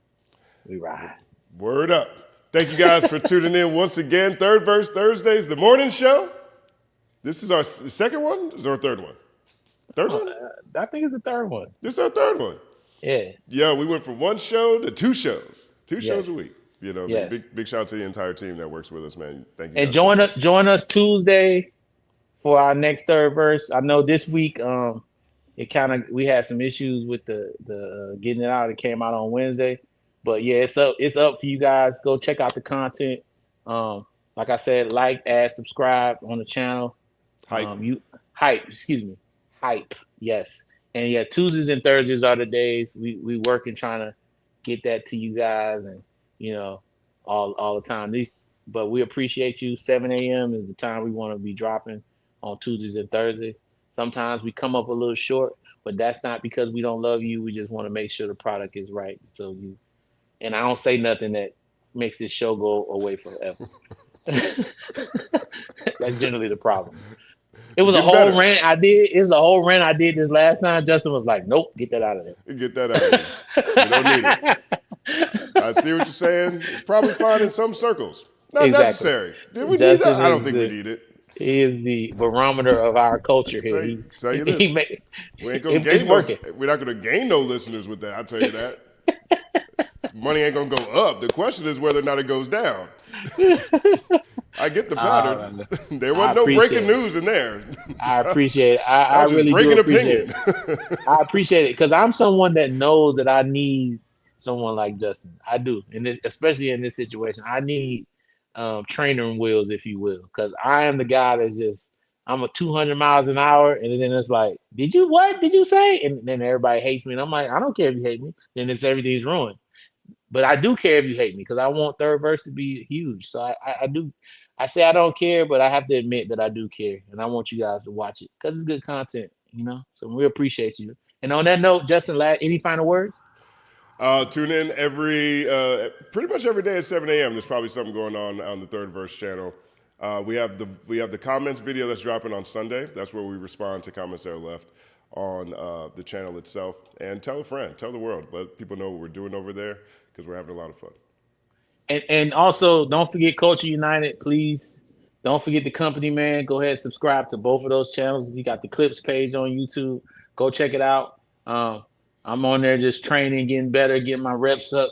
we ride. Word up. Thank you guys for tuning in once again. Third Verse Thursdays, the morning show. This is our second one? Is our third one? Third one? I think it's the third one. This is our third one. Yeah. Yeah, we went from one show to two shows. Two shows a week. You know, Yes. big shout out to the entire team that works with us, man. Thank you. And guys join us Tuesday for our next Third Verse. I know this week we had some issues with the getting it out. It came out on Wednesday. But yeah, it's up for you guys. Go check out the content. Like I said, add, subscribe on the channel. Hype. Yes. And yeah, Tuesdays and Thursdays are the days we working trying to get that to you guys, and all the time. But we appreciate you. 7 a.m. is the time we want to be dropping on Tuesdays and Thursdays. Sometimes we come up a little short, but that's not because we don't love you. We just want to make sure the product is right. And I don't say nothing that makes this show go away forever. That's generally the problem. It was a whole rant I did. It was a whole rant I did this last time. Justin was like, nope, get that out of there. Get that out of there. You don't need it. I see what you're saying. It's probably fine in some circles. Not necessary. Did we need that? I don't think we need it. He is the barometer of our culture here. Tell you this. We ain't gonna gain we're not going to gain no listeners with that. I'll tell you that. Money ain't going to go up. The question is whether or not it goes down. I get the pattern. There wasn't no breaking news in there. I appreciate it. I really do appreciate it. I appreciate it because I'm someone that knows that I need someone like Justin. I do, and especially in this situation, I need training wheels, if you will, because I am the guy that's I'm a 200 miles an hour, and then it's like, what did you say? And then everybody hates me, and I'm like, I don't care if you hate me. Then everything's ruined. But I do care if you hate me because I want Third Verse to be huge. So I do. I say I don't care, but I have to admit that I do care, and I want you guys to watch it because it's good content, So we appreciate you. And on that note, Justin, any final words? Tune in pretty much every day at 7 a.m. There's probably something going on the Third Verse channel. We have the comments video that's dropping on Sunday. That's where we respond to comments that are left on the channel itself. And tell a friend, tell the world, let people know what we're doing over there because we're having a lot of fun. And also, don't forget Culture United, please. Don't forget the company, man. Go ahead and subscribe to both of those channels. You got the Clips page on YouTube. Go check it out. I'm on there just training, getting better, getting my reps up.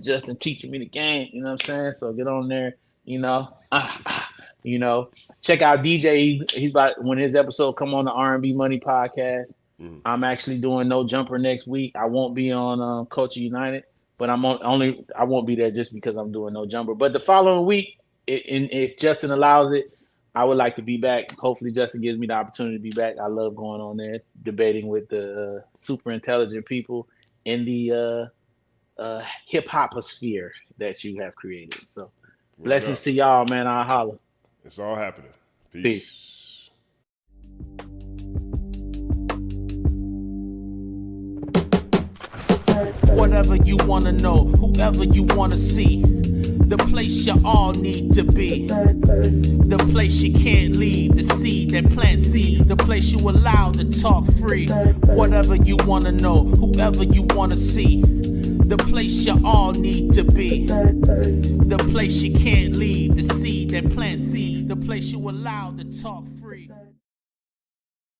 Justin teaching me the game, you know what I'm saying? So get on there, You know, check out DJ. He's about when his episode come on the R&B Money podcast. I'm actually doing No Jumper next week. I won't be on Culture United, but I won't be there just because I'm doing No Jumper. But the following week, if Justin allows it, I would like to be back. Hopefully, Justin gives me the opportunity to be back. I love going on there, debating with the super intelligent people in the hip hop sphere that you have created. So, blessings to y'all, man. I'll holler. It's all happening. Peace. Whatever you wanna know, whoever you wanna see, the place you all need to be, the place you can't leave, the seed that plants seeds, the place you allowed to talk free. Whatever you wanna know, whoever you wanna see, the place you all need to be, the place you can't leave, the seed that plants seeds, the place you allowed to talk free.